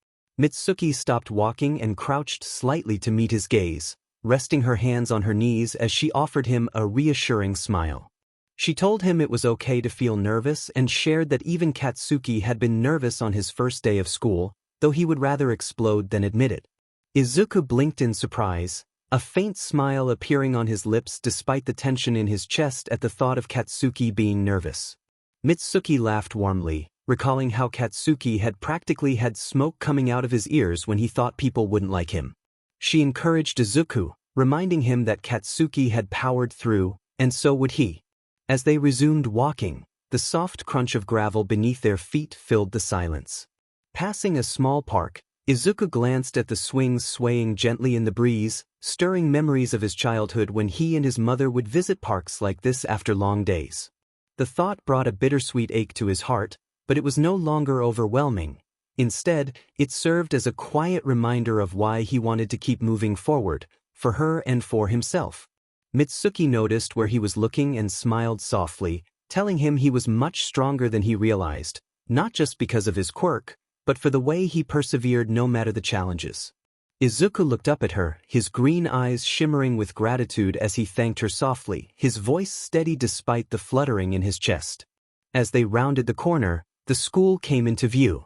Mitsuki stopped walking and crouched slightly to meet his gaze, resting her hands on her knees as she offered him a reassuring smile. She told him it was okay to feel nervous and shared that even 𝐾𝐶𝐭 had been nervous on his first day of school, though he would rather explode than admit it. Izuku blinked in surprise, a faint smile appearing on his lips despite the tension in his chest at the thought of 𝐾𝐶𝐭 being nervous. Mitsuki laughed warmly, recalling how 𝐾𝐶𝐭 had practically had smoke coming out of his ears when he thought people wouldn't like him. She encouraged Izuku, reminding him that 𝐾𝐶𝐭 had powered through, and so would he. As they resumed walking, the soft crunch of gravel beneath their feet filled the silence. Passing a small park, Izuku glanced at the swings swaying gently in the breeze, stirring memories of his childhood when he and his mother would visit parks like this after long days. The thought brought a bittersweet ache to his heart, but it was no longer overwhelming. Instead, it served as a quiet reminder of why he wanted to keep moving forward, for her and for himself. Mitsuki noticed where he was looking and smiled softly, telling him he was much stronger than he realized, not just because of his quirk, but for the way he persevered no matter the challenges. Izuku looked up at her, his green eyes shimmering with gratitude as he thanked her softly, his voice steady despite the fluttering in his chest. As they rounded the corner, the school came into view.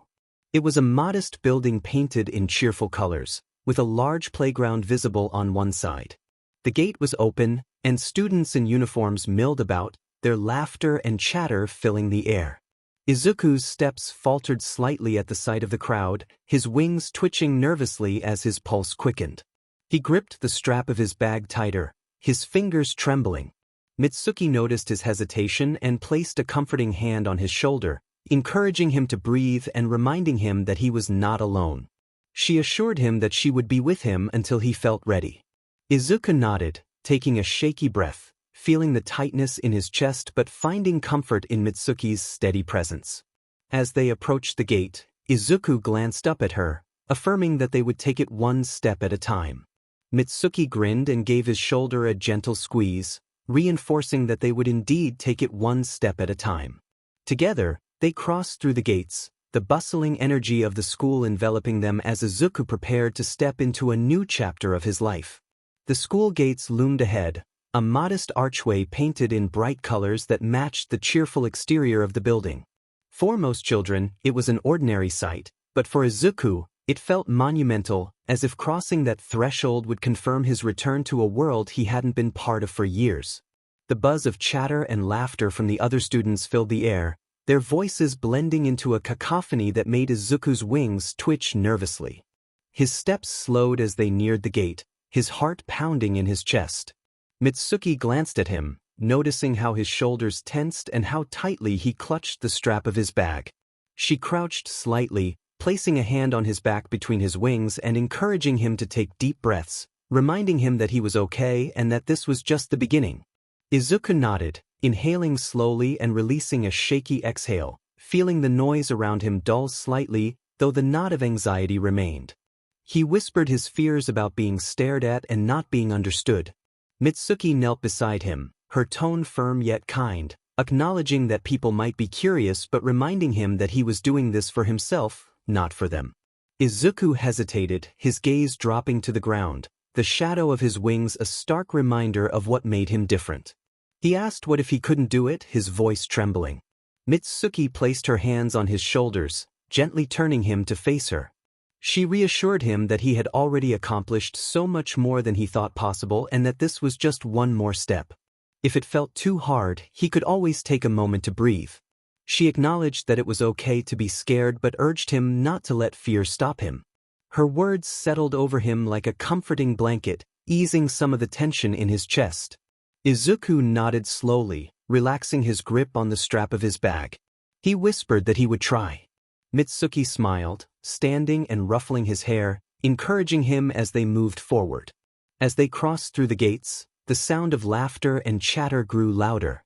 It was a modest building painted in cheerful colors, with a large playground visible on one side. The gate was open, and students in uniforms milled about, their laughter and chatter filling the air. Izuku's steps faltered slightly at the sight of the crowd, his wings twitching nervously as his pulse quickened. He gripped the strap of his bag tighter, his fingers trembling. Mitsuki noticed his hesitation and placed a comforting hand on his shoulder, encouraging him to breathe and reminding him that he was not alone. She assured him that she would be with him until he felt ready. Izuku nodded, taking a shaky breath, feeling the tightness in his chest but finding comfort in Mitsuki's steady presence. As they approached the gate, Izuku glanced up at her, affirming that they would take it one step at a time. Mitsuki grinned and gave his shoulder a gentle squeeze, reinforcing that they would indeed take it one step at a time. Together, they crossed through the gates, the bustling energy of the school enveloping them as Izuku prepared to step into a new chapter of his life. The school gates loomed ahead, a modest archway painted in bright colors that matched the cheerful exterior of the building. For most children, it was an ordinary sight, but for Izuku, it felt monumental, as if crossing that threshold would confirm his return to a world he hadn't been part of for years. The buzz of chatter and laughter from the other students filled the air, their voices blending into a cacophony that made Izuku's wings twitch nervously. His steps slowed as they neared the gate, his heart pounding in his chest. Mitsuki glanced at him, noticing how his shoulders tensed and how tightly he clutched the strap of his bag. She crouched slightly, placing a hand on his back between his wings and encouraging him to take deep breaths, reminding him that he was okay and that this was just the beginning. Izuku nodded, inhaling slowly and releasing a shaky exhale, feeling the noise around him dull slightly, though the knot of anxiety remained. He whispered his fears about being stared at and not being understood. Mitsuki knelt beside him, her tone firm yet kind, acknowledging that people might be curious but reminding him that he was doing this for himself, not for them. Izuku hesitated, his gaze dropping to the ground, the shadow of his wings a stark reminder of what made him different. He asked what if he couldn't do it, his voice trembling. Mitsuki placed her hands on his shoulders, gently turning him to face her. She reassured him that he had already accomplished so much more than he thought possible and that this was just one more step. If it felt too hard, he could always take a moment to breathe. She acknowledged that it was okay to be scared but urged him not to let fear stop him. Her words settled over him like a comforting blanket, easing some of the tension in his chest. Izuku nodded slowly, relaxing his grip on the strap of his bag. He whispered that he would try. Mitsuki smiled, standing and ruffling his hair, encouraging him as they moved forward. As they crossed through the gates, the sound of laughter and chatter grew louder.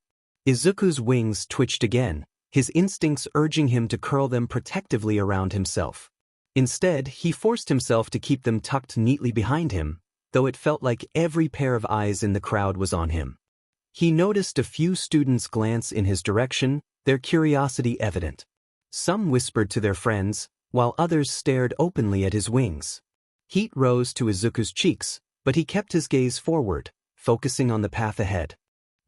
Izuku's wings twitched again, his instincts urging him to curl them protectively around himself. Instead, he forced himself to keep them tucked neatly behind him, though it felt like every pair of eyes in the crowd was on him. He noticed a few students glance in his direction, their curiosity evident. Some whispered to their friends, while others stared openly at his wings. Heat rose to Izuku's cheeks, but he kept his gaze forward, focusing on the path ahead.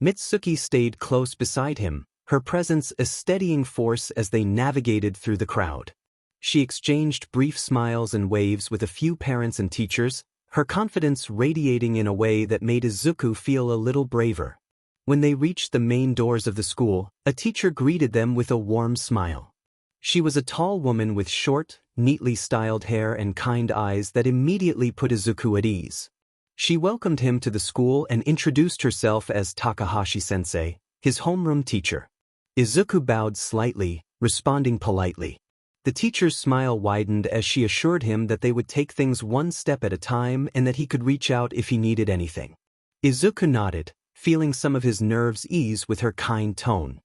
Mitsuki stayed close beside him, her presence a steadying force as they navigated through the crowd. She exchanged brief smiles and waves with a few parents and teachers, her confidence radiating in a way that made Izuku feel a little braver. When they reached the main doors of the school, a teacher greeted them with a warm smile. She was a tall woman with short, neatly styled hair and kind eyes that immediately put Izuku at ease. She welcomed him to the school and introduced herself as Takahashi-sensei, his homeroom teacher. Izuku bowed slightly, responding politely. The teacher's smile widened as she assured him that they would take things one step at a time and that he could reach out if he needed anything. Izuku nodded, feeling some of his nerves ease with her kind tone.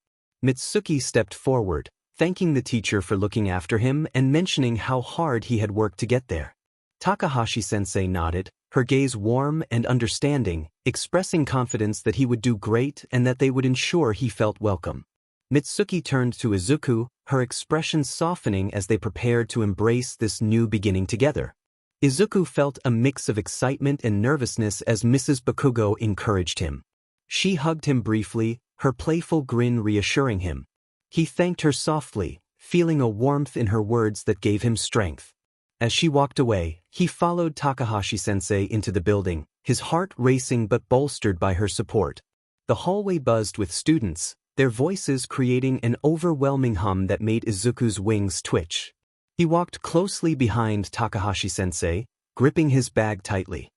Mitsuki stepped forward, thanking the teacher for looking after him and mentioning how hard he had worked to get there. Takahashi-sensei nodded, her gaze warm and understanding, expressing confidence that he would do great and that they would ensure he felt welcome. Mitsuki turned to Izuku, her expression softening as they prepared to embrace this new beginning together. Izuku felt a mix of excitement and nervousness as Mrs. Bakugo encouraged him. She hugged him briefly, her playful grin reassuring him. He thanked her softly, feeling a warmth in her words that gave him strength. As she walked away, he followed Takahashi-sensei into the building, his heart racing but bolstered by her support. The hallway buzzed with students, their voices creating an overwhelming hum that made Izuku's wings twitch. He walked closely behind Takahashi-sensei, gripping his bag tightly.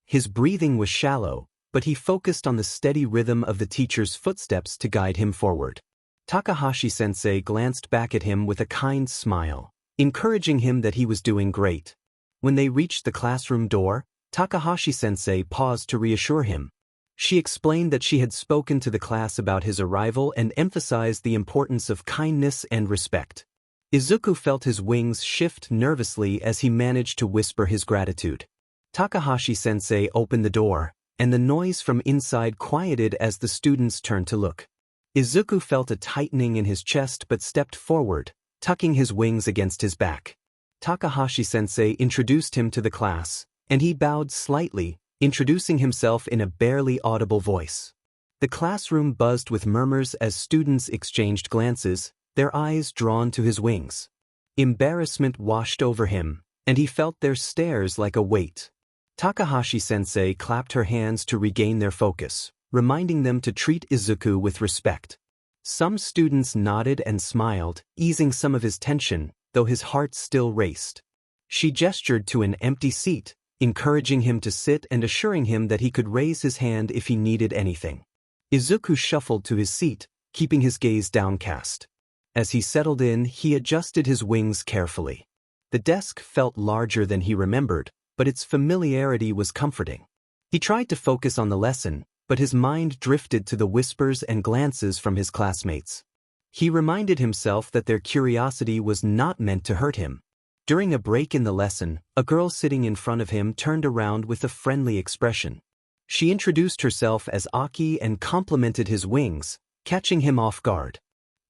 His breathing was shallow, but he focused on the steady rhythm of the teacher's footsteps to guide him forward. Takahashi-sensei glanced back at him with a kind smile, encouraging him that he was doing great. When they reached the classroom door, Takahashi-sensei paused to reassure him. She explained that she had spoken to the class about his arrival and emphasized the importance of kindness and respect. Izuku felt his wings shift nervously as he managed to whisper his gratitude. Takahashi-sensei opened the door, and the noise from inside quieted as the students turned to look. Izuku felt a tightening in his chest but stepped forward, tucking his wings against his back. Takahashi-sensei introduced him to the class, and he bowed slightly, introducing himself in a barely audible voice. The classroom buzzed with murmurs as students exchanged glances, their eyes drawn to his wings. Embarrassment washed over him, and he felt their stares like a weight. Takahashi-sensei clapped her hands to regain their focus, reminding them to treat Izuku with respect. Some students nodded and smiled, easing some of his tension, though his heart still raced. She gestured to an empty seat, encouraging him to sit and assuring him that he could raise his hand if he needed anything. Izuku shuffled to his seat, keeping his gaze downcast. As he settled in, he adjusted his wings carefully. The desk felt larger than he remembered, but its familiarity was comforting. He tried to focus on the lesson, but his mind drifted to the whispers and glances from his classmates. He reminded himself that their curiosity was not meant to hurt him. During a break in the lesson, a girl sitting in front of him turned around with a friendly expression. She introduced herself as Aki and complimented his wings, catching him off guard.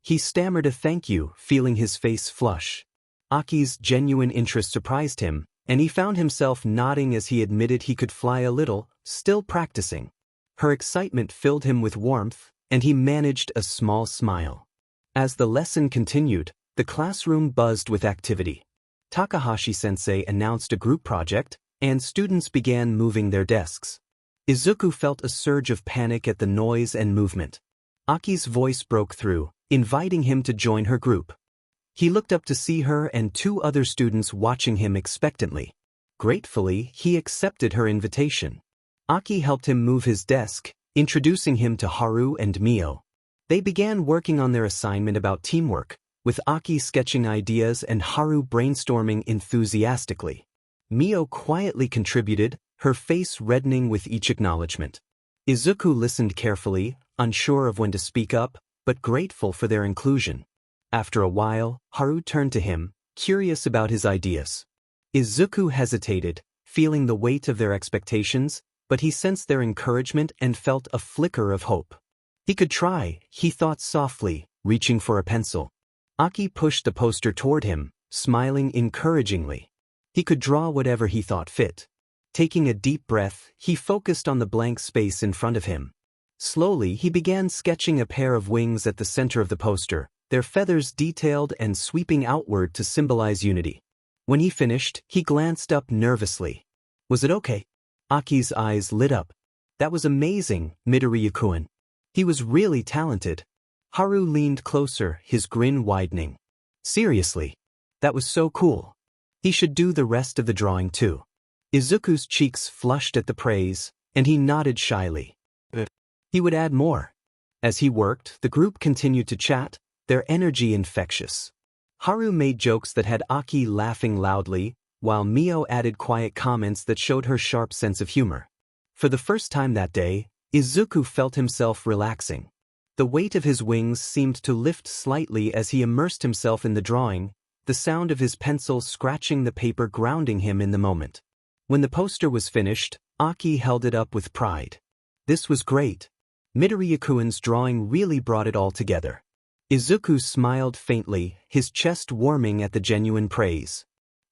He stammered a thank you, feeling his face flush. Aki's genuine interest surprised him, and he found himself nodding as he admitted he could fly a little, still practicing. Her excitement filled him with warmth, and he managed a small smile. As the lesson continued, the classroom buzzed with activity. Takahashi-sensei announced a group project, and students began moving their desks. Izuku felt a surge of panic at the noise and movement. Aki's voice broke through, inviting him to join her group. He looked up to see her and two other students watching him expectantly. Gratefully, he accepted her invitation. Aki helped him move his desk, introducing him to Haru and Mio. They began working on their assignment about teamwork, with Aki sketching ideas and Haru brainstorming enthusiastically. Mio quietly contributed, her face reddening with each acknowledgement. Izuku listened carefully, unsure of when to speak up, but grateful for their inclusion. After a while, Haru turned to him, curious about his ideas. Izuku hesitated, feeling the weight of their expectations, but he sensed their encouragement and felt a flicker of hope. He could try, he thought softly, reaching for a pencil. Aki pushed the poster toward him, smiling encouragingly. He could draw whatever he thought fit. Taking a deep breath, he focused on the blank space in front of him. Slowly, he began sketching a pair of wings at the center of the poster, their feathers detailed and sweeping outward to symbolize unity. When he finished, he glanced up nervously. Was it okay? Aki's eyes lit up. That was amazing, Midoriya-kun. He was really talented. Haru leaned closer, his grin widening. Seriously? That was so cool. He should do the rest of the drawing too. Izuku's cheeks flushed at the praise, and he nodded shyly. He would add more. As he worked, the group continued to chat, their energy infectious. Haru made jokes that had Aki laughing loudly, while Mio added quiet comments that showed her sharp sense of humor. For the first time that day, Izuku felt himself relaxing. The weight of his wings seemed to lift slightly as he immersed himself in the drawing, the sound of his pencil scratching the paper grounding him in the moment. When the poster was finished, Aki held it up with pride. This was great. Midoriya-kun's drawing really brought it all together. Izuku smiled faintly, his chest warming at the genuine praise.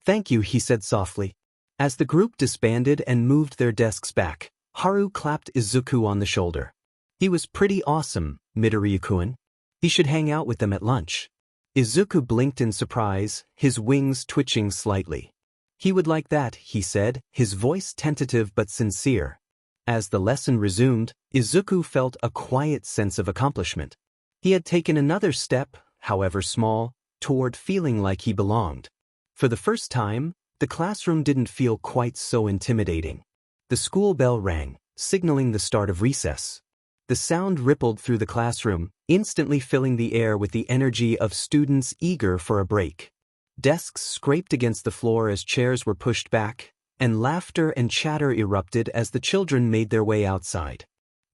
Thank you, he said softly. As the group disbanded and moved their desks back, Haru clapped Izuku on the shoulder. He was pretty awesome, Midoriya-kun. He should hang out with them at lunch. Izuku blinked in surprise, his wings twitching slightly. He would like that, he said, his voice tentative but sincere. As the lesson resumed, Izuku felt a quiet sense of accomplishment. He had taken another step, however small, toward feeling like he belonged. For the first time, the classroom didn't feel quite so intimidating. The school bell rang, signaling the start of recess. The sound rippled through the classroom, instantly filling the air with the energy of students eager for a break. Desks scraped against the floor as chairs were pushed back, and laughter and chatter erupted as the children made their way outside.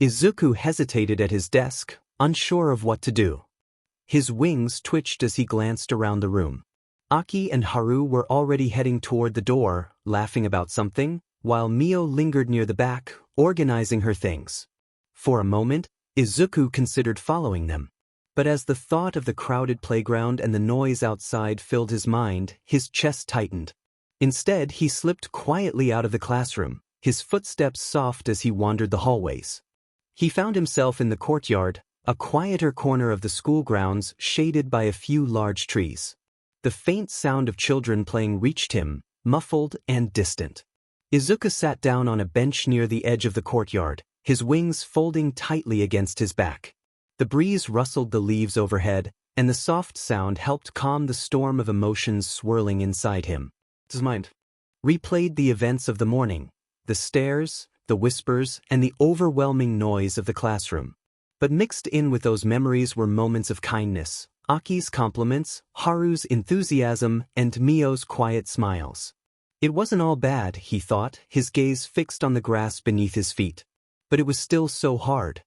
Izuku hesitated at his desk, unsure of what to do. His wings twitched as he glanced around the room. Aki and Haru were already heading toward the door, laughing about something, while Mio lingered near the back, organizing her things. For a moment, Izuku considered following them. But as the thought of the crowded playground and the noise outside filled his mind, his chest tightened. Instead, he slipped quietly out of the classroom, his footsteps soft as he wandered the hallways. He found himself in the courtyard, a quieter corner of the school grounds shaded by a few large trees. The faint sound of children playing reached him, muffled and distant. Izuku sat down on a bench near the edge of the courtyard, his wings folding tightly against his back. The breeze rustled the leaves overhead, and the soft sound helped calm the storm of emotions swirling inside him. His mind replayed the events of the morning, the stares, the whispers, and the overwhelming noise of the classroom. But mixed in with those memories were moments of kindness, Aki's compliments, Haru's enthusiasm, and Mio's quiet smiles. It wasn't all bad, he thought, his gaze fixed on the grass beneath his feet. But it was still so hard.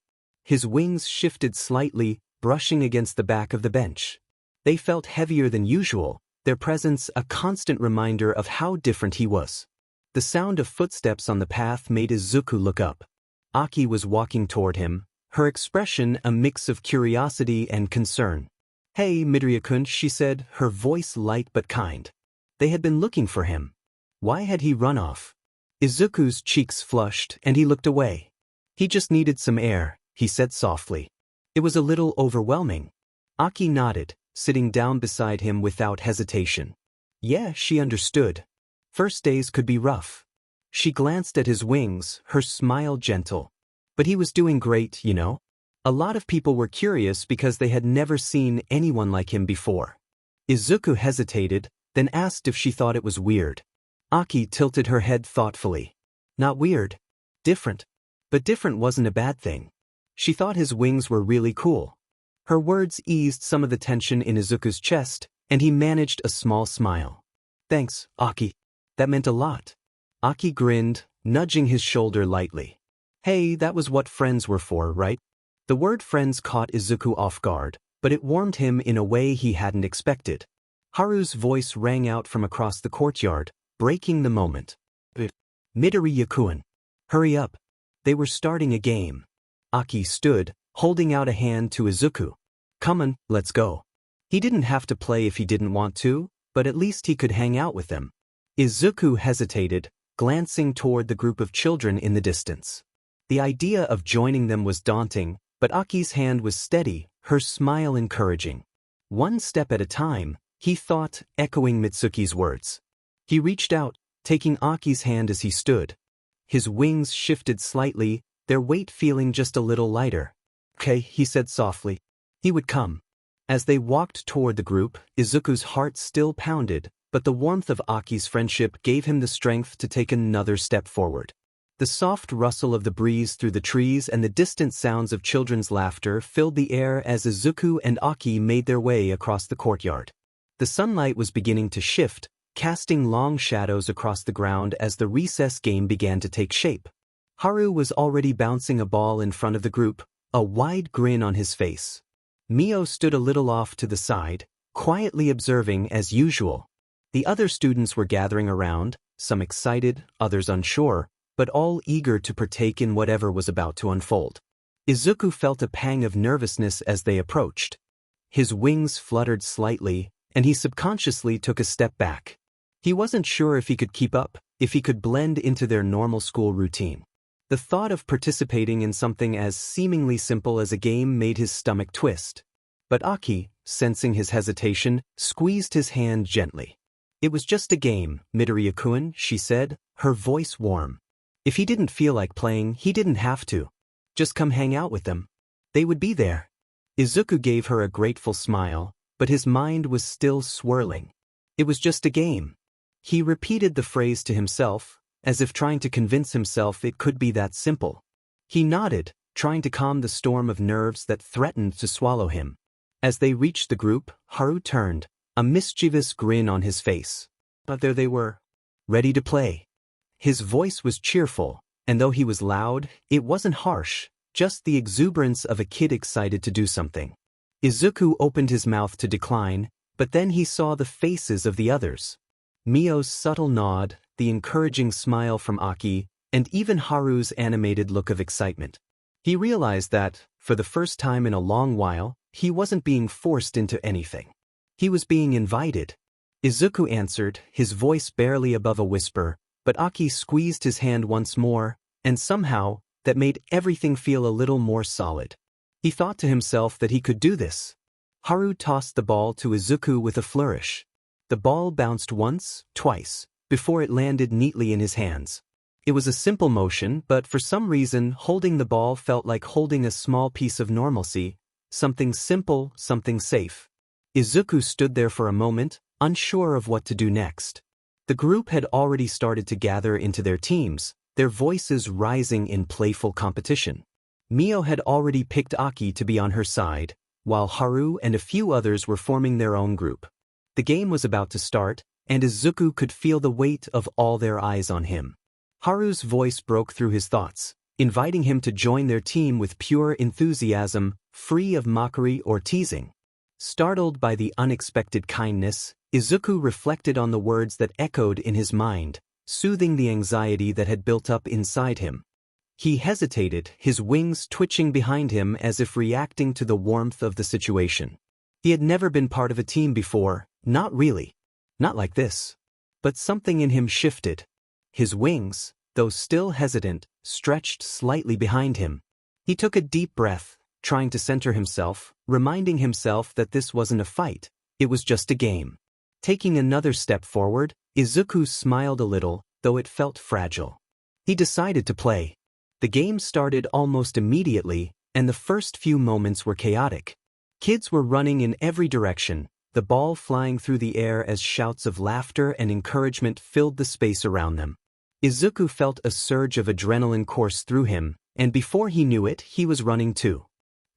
His wings shifted slightly, brushing against the back of the bench. They felt heavier than usual, their presence a constant reminder of how different he was. The sound of footsteps on the path made Izuku look up. Aki was walking toward him, her expression a mix of curiosity and concern. "Hey, Midoriya-kun," she said, her voice light but kind. They had been looking for him. Why had he run off? Izuku's cheeks flushed, and he looked away. "He just needed some air," he said softly. It was a little overwhelming. Aki nodded, sitting down beside him without hesitation. Yeah, she understood. First days could be rough. She glanced at his wings, her smile gentle. But he was doing great, you know? A lot of people were curious because they had never seen anyone like him before. Izuku hesitated, then asked if she thought it was weird. Aki tilted her head thoughtfully. Not weird. Different. But different wasn't a bad thing. She thought his wings were really cool. Her words eased some of the tension in Izuku's chest, and he managed a small smile. Thanks, Aki. That meant a lot. Aki grinned, nudging his shoulder lightly. Hey, that was what friends were for, right? The word friends caught Izuku off guard, but it warmed him in a way he hadn't expected. Haru's voice rang out from across the courtyard, breaking the moment. Midoriya-kun. Hurry up. They were starting a game. Aki stood, holding out a hand to Izuku. Come on, let's go. He didn't have to play if he didn't want to, but at least he could hang out with them. Izuku hesitated, glancing toward the group of children in the distance. The idea of joining them was daunting, but Aki's hand was steady, her smile encouraging. One step at a time, he thought, echoing Mitsuki's words. He reached out, taking Aki's hand as he stood. His wings shifted slightly, their weight feeling just a little lighter. Okay, he said softly. He would come. As they walked toward the group, Izuku's heart still pounded, but the warmth of Aki's friendship gave him the strength to take another step forward. The soft rustle of the breeze through the trees and the distant sounds of children's laughter filled the air as Izuku and Aki made their way across the courtyard. The sunlight was beginning to shift, casting long shadows across the ground as the recess game began to take shape. Haru was already bouncing a ball in front of the group, a wide grin on his face. Mio stood a little off to the side, quietly observing as usual. The other students were gathering around, some excited, others unsure, but all eager to partake in whatever was about to unfold. Izuku felt a pang of nervousness as they approached. His wings fluttered slightly, and he subconsciously took a step back. He wasn't sure if he could keep up, if he could blend into their normal school routine. The thought of participating in something as seemingly simple as a game made his stomach twist. But Aki, sensing his hesitation, squeezed his hand gently. It was just a game, Midoriya-kun, she said, her voice warm. If he didn't feel like playing, he didn't have to. Just come hang out with them. They would be there. Izuku gave her a grateful smile, but his mind was still swirling. It was just a game. He repeated the phrase to himself, as if trying to convince himself it could be that simple. He nodded, trying to calm the storm of nerves that threatened to swallow him. As they reached the group, Haru turned, a mischievous grin on his face. But there they were, ready to play. His voice was cheerful, and though he was loud, it wasn't harsh, just the exuberance of a kid excited to do something. Izuku opened his mouth to decline, but then he saw the faces of the others. Mio's subtle nod, the encouraging smile from Aki, and even Haru's animated look of excitement. He realized that, for the first time in a long while, he wasn't being forced into anything. He was being invited. Izuku answered, his voice barely above a whisper, but Aki squeezed his hand once more, and somehow, that made everything feel a little more solid. He thought to himself that he could do this. Haru tossed the ball to Izuku with a flourish. The ball bounced once, twice, before it landed neatly in his hands. It was a simple motion, but for some reason, holding the ball felt like holding a small piece of normalcy, something simple, something safe. Izuku stood there for a moment, unsure of what to do next. The group had already started to gather into their teams, their voices rising in playful competition. Mio had already picked Aki to be on her side, while Haru and a few others were forming their own group. The game was about to start, and Izuku could feel the weight of all their eyes on him. Haru's voice broke through his thoughts, inviting him to join their team with pure enthusiasm, free of mockery or teasing. Startled by the unexpected kindness, Izuku reflected on the words that echoed in his mind, soothing the anxiety that had built up inside him. He hesitated, his wings twitching behind him as if reacting to the warmth of the situation. He had never been part of a team before, not really. Not like this. But something in him shifted. His wings, though still hesitant, stretched slightly behind him. He took a deep breath, trying to center himself, reminding himself that this wasn't a fight, it was just a game. Taking another step forward, Izuku smiled a little, though it felt fragile. He decided to play. The game started almost immediately, and the first few moments were chaotic. Kids were running in every direction, the ball flying through the air as shouts of laughter and encouragement filled the space around them. Izuku felt a surge of adrenaline course through him, and before he knew it, he was running too.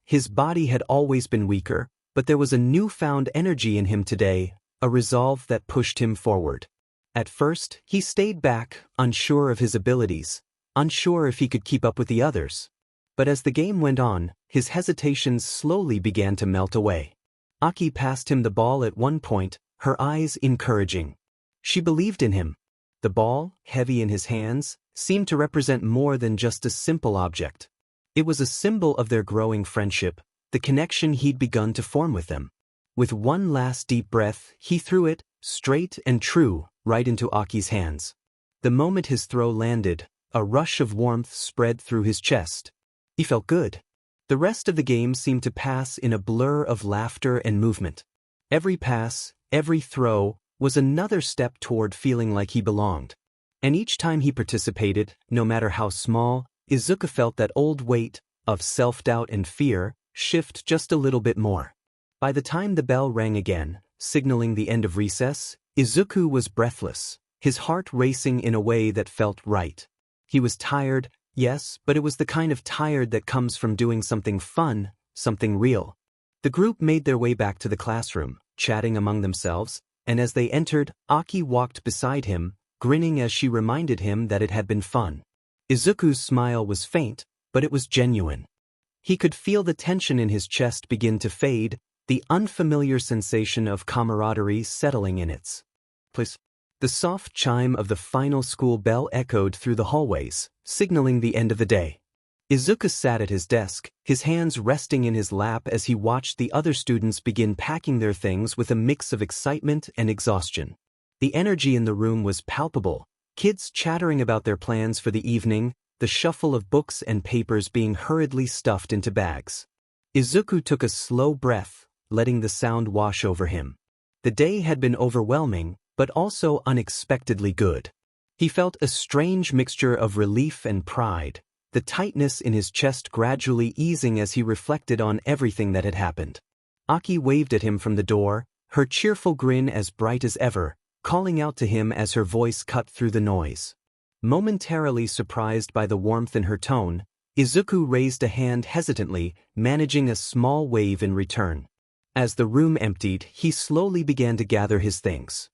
His body had always been weaker, but there was a newfound energy in him today, a resolve that pushed him forward. At first, he stayed back, unsure of his abilities, unsure if he could keep up with the others. But as the game went on, his hesitations slowly began to melt away. Aki passed him the ball at one point, her eyes encouraging. She believed in him. The ball, heavy in his hands, seemed to represent more than just a simple object. It was a symbol of their growing friendship, the connection he'd begun to form with them. With one last deep breath, he threw it, straight and true, right into Aki's hands. The moment his throw landed, a rush of warmth spread through his chest. He felt good. The rest of the game seemed to pass in a blur of laughter and movement. Every pass, every throw, was another step toward feeling like he belonged. And each time he participated, no matter how small, Izuku felt that old weight, of self-doubt and fear, shift just a little bit more. By the time the bell rang again, signaling the end of recess, Izuku was breathless, his heart racing in a way that felt right. He was tired, yes, but it was the kind of tired that comes from doing something fun, something real. The group made their way back to the classroom, chatting among themselves, and as they entered, Aki walked beside him, grinning as she reminded him that it had been fun. Izuku's smile was faint, but it was genuine. He could feel the tension in his chest begin to fade, the unfamiliar sensation of camaraderie settling in its place. The soft chime of the final school bell echoed through the hallways, signaling the end of the day. Izuku sat at his desk, his hands resting in his lap as he watched the other students begin packing their things with a mix of excitement and exhaustion. The energy in the room was palpable, kids chattering about their plans for the evening, the shuffle of books and papers being hurriedly stuffed into bags. Izuku took a slow breath, letting the sound wash over him. The day had been overwhelming, but also unexpectedly good. He felt a strange mixture of relief and pride, the tightness in his chest gradually easing as he reflected on everything that had happened. Aki waved at him from the door, her cheerful grin as bright as ever, calling out to him as her voice cut through the noise. Momentarily surprised by the warmth in her tone, Izuku raised a hand hesitantly, managing a small wave in return. As the room emptied, he slowly began to gather his things.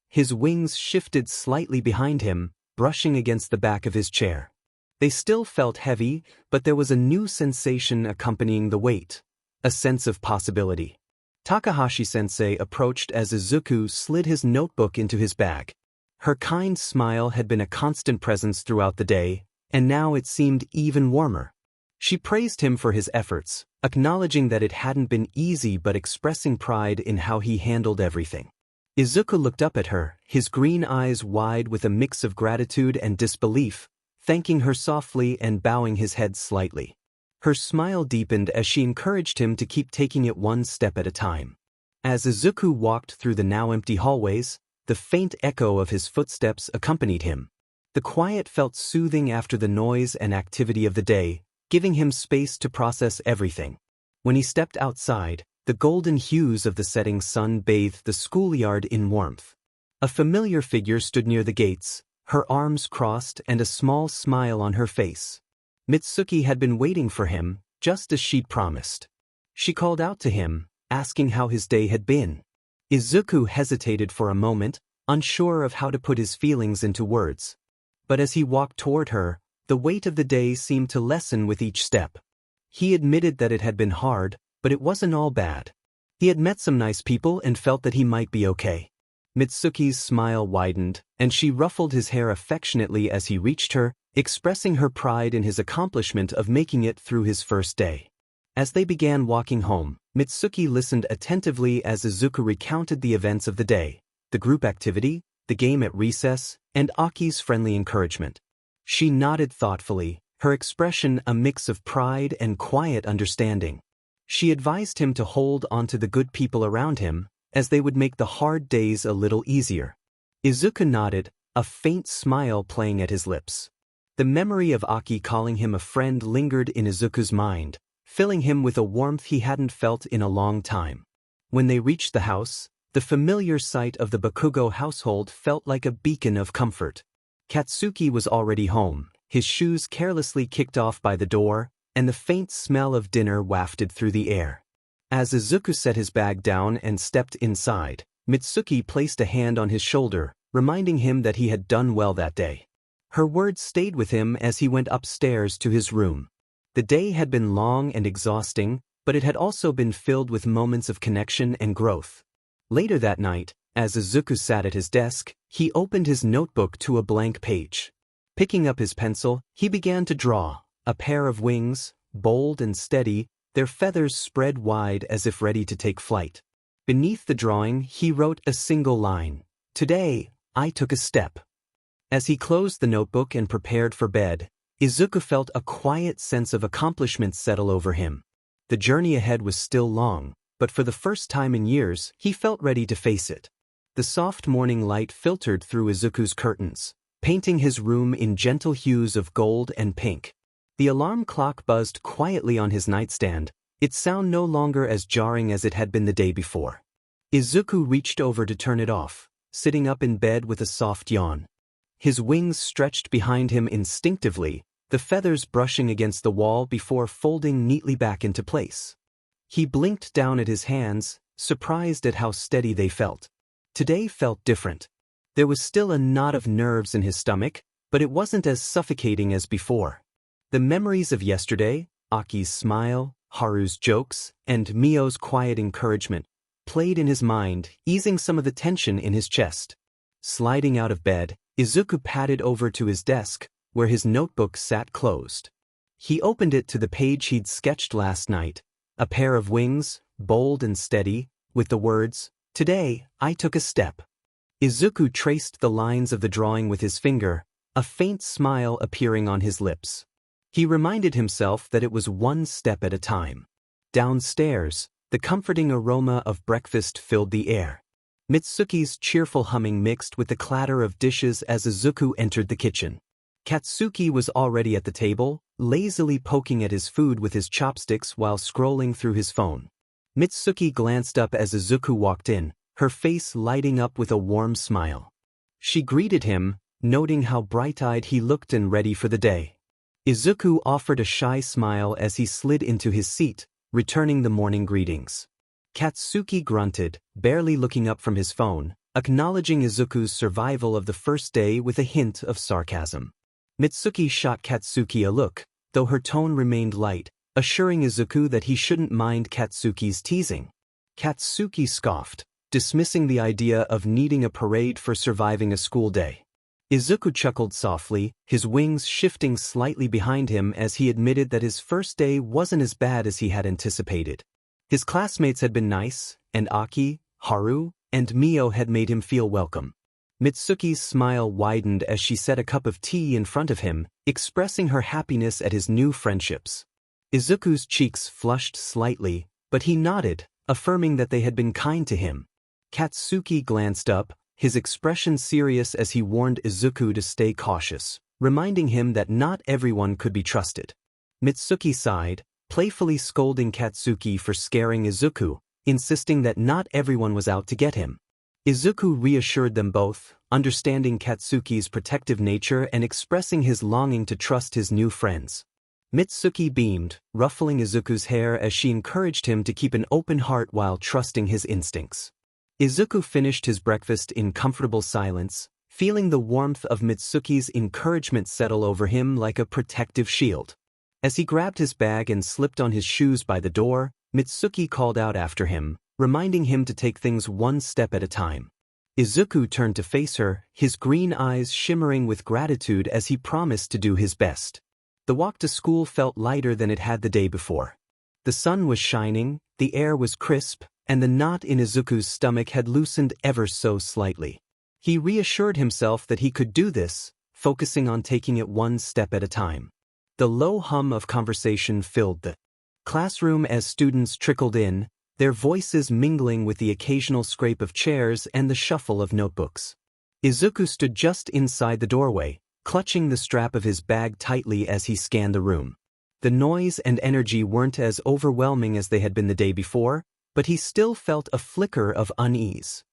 His wings shifted slightly behind him, brushing against the back of his chair. They still felt heavy, but there was a new sensation accompanying the weight, a sense of possibility. Takahashi-sensei approached as Izuku slid his notebook into his bag. Her kind smile had been a constant presence throughout the day, and now it seemed even warmer. She praised him for his efforts, acknowledging that it hadn't been easy but expressing pride in how he handled everything. Izuku looked up at her, his green eyes wide with a mix of gratitude and disbelief, thanking her softly and bowing his head slightly. Her smile deepened as she encouraged him to keep taking it one step at a time. As Izuku walked through the now empty hallways, the faint echo of his footsteps accompanied him. The quiet felt soothing after the noise and activity of the day, giving him space to process everything. When he stepped outside, the golden hues of the setting sun bathed the schoolyard in warmth. A familiar figure stood near the gates, her arms crossed and a small smile on her face. Mitsuki had been waiting for him, just as she'd promised. She called out to him, asking how his day had been. Izuku hesitated for a moment, unsure of how to put his feelings into words. But as he walked toward her, the weight of the day seemed to lessen with each step. He admitted that it had been hard, but it wasn't all bad. He had met some nice people and felt that he might be okay. Mitsuki's smile widened, and she ruffled his hair affectionately as he reached her, expressing her pride in his accomplishment of making it through his first day. As they began walking home, Mitsuki listened attentively as Izuku recounted the events of the day, the group activity, the game at recess, and Aki's friendly encouragement. She nodded thoughtfully, her expression a mix of pride and quiet understanding. She advised him to hold on to the good people around him, as they would make the hard days a little easier. Izuku nodded, a faint smile playing at his lips. The memory of Aki calling him a friend lingered in Izuku's mind, filling him with a warmth he hadn't felt in a long time. When they reached the house, the familiar sight of the Bakugo household felt like a beacon of comfort. Katsuki was already home, his shoes carelessly kicked off by the door, and the faint smell of dinner wafted through the air. As Izuku set his bag down and stepped inside, Mitsuki placed a hand on his shoulder, reminding him that he had done well that day. Her words stayed with him as he went upstairs to his room. The day had been long and exhausting, but it had also been filled with moments of connection and growth. Later that night, as Izuku sat at his desk, he opened his notebook to a blank page. Picking up his pencil, he began to draw, a pair of wings, bold and steady, their feathers spread wide as if ready to take flight. Beneath the drawing, he wrote a single line, "Today, I took a step." As he closed the notebook and prepared for bed, Izuku felt a quiet sense of accomplishment settle over him. The journey ahead was still long, but for the first time in years, he felt ready to face it. The soft morning light filtered through Izuku's curtains, painting his room in gentle hues of gold and pink. The alarm clock buzzed quietly on his nightstand, its sound no longer as jarring as it had been the day before. Izuku reached over to turn it off, sitting up in bed with a soft yawn. His wings stretched behind him instinctively, the feathers brushing against the wall before folding neatly back into place. He blinked down at his hands, surprised at how steady they felt. Today felt different. There was still a knot of nerves in his stomach, but it wasn't as suffocating as before. The memories of yesterday, Aki's smile, Haru's jokes, and Mio's quiet encouragement, played in his mind, easing some of the tension in his chest. Sliding out of bed, Izuku padded over to his desk, where his notebook sat closed. He opened it to the page he'd sketched last night, a pair of wings, bold and steady, with the words, "Today, I took a step." Izuku traced the lines of the drawing with his finger, a faint smile appearing on his lips. He reminded himself that it was one step at a time. Downstairs, the comforting aroma of breakfast filled the air. Mitsuki's cheerful humming mixed with the clatter of dishes as Izuku entered the kitchen. Katsuki was already at the table, lazily poking at his food with his chopsticks while scrolling through his phone. Mitsuki glanced up as Izuku walked in, her face lighting up with a warm smile. She greeted him, noting how bright-eyed he looked and ready for the day. Izuku offered a shy smile as he slid into his seat, returning the morning greetings. Katsuki grunted, barely looking up from his phone, acknowledging Izuku's survival of the first day with a hint of sarcasm. Mitsuki shot Katsuki a look, though her tone remained light, assuring Izuku that he shouldn't mind Katsuki's teasing. Katsuki scoffed, dismissing the idea of needing a parade for surviving a school day. Izuku chuckled softly, his wings shifting slightly behind him as he admitted that his first day wasn't as bad as he had anticipated. His classmates had been nice, and Aki, Haru, and Mio had made him feel welcome. Mitsuki's smile widened as she set a cup of tea in front of him, expressing her happiness at his new friendships. Izuku's cheeks flushed slightly, but he nodded, affirming that they had been kind to him. Katsuki glanced up, his expression serious as he warned Izuku to stay cautious, reminding him that not everyone could be trusted. Mitsuki sighed, playfully scolding Katsuki for scaring Izuku, insisting that not everyone was out to get him. Izuku reassured them both, understanding Katsuki's protective nature and expressing his longing to trust his new friends. Mitsuki beamed, ruffling Izuku's hair as she encouraged him to keep an open heart while trusting his instincts. Izuku finished his breakfast in comfortable silence, feeling the warmth of Mitsuki's encouragement settle over him like a protective shield. As he grabbed his bag and slipped on his shoes by the door, Mitsuki called out after him, reminding him to take things one step at a time. Izuku turned to face her, his green eyes shimmering with gratitude as he promised to do his best. The walk to school felt lighter than it had the day before. The sun was shining, the air was crisp, and the knot in Izuku's stomach had loosened ever so slightly. He reassured himself that he could do this, focusing on taking it one step at a time. The low hum of conversation filled the classroom as students trickled in, their voices mingling with the occasional scrape of chairs and the shuffle of notebooks. Izuku stood just inside the doorway, clutching the strap of his bag tightly as he scanned the room. The noise and energy weren't as overwhelming as they had been the day before, but he still felt a flicker of unease.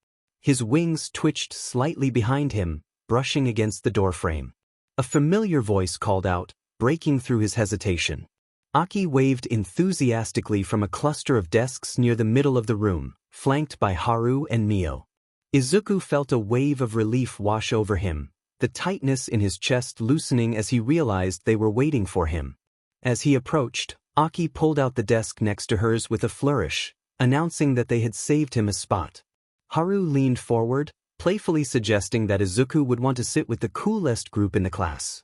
His wings twitched slightly behind him, brushing against the doorframe. A familiar voice called out, breaking through his hesitation. Aki waved enthusiastically from a cluster of desks near the middle of the room, flanked by Haru and Mio. Izuku felt a wave of relief wash over him, the tightness in his chest loosening as he realized they were waiting for him. As he approached, Aki pulled out the desk next to hers with a flourish, announcing that they had saved him a spot. Haru leaned forward, playfully suggesting that Izuku would want to sit with the coolest group in the class.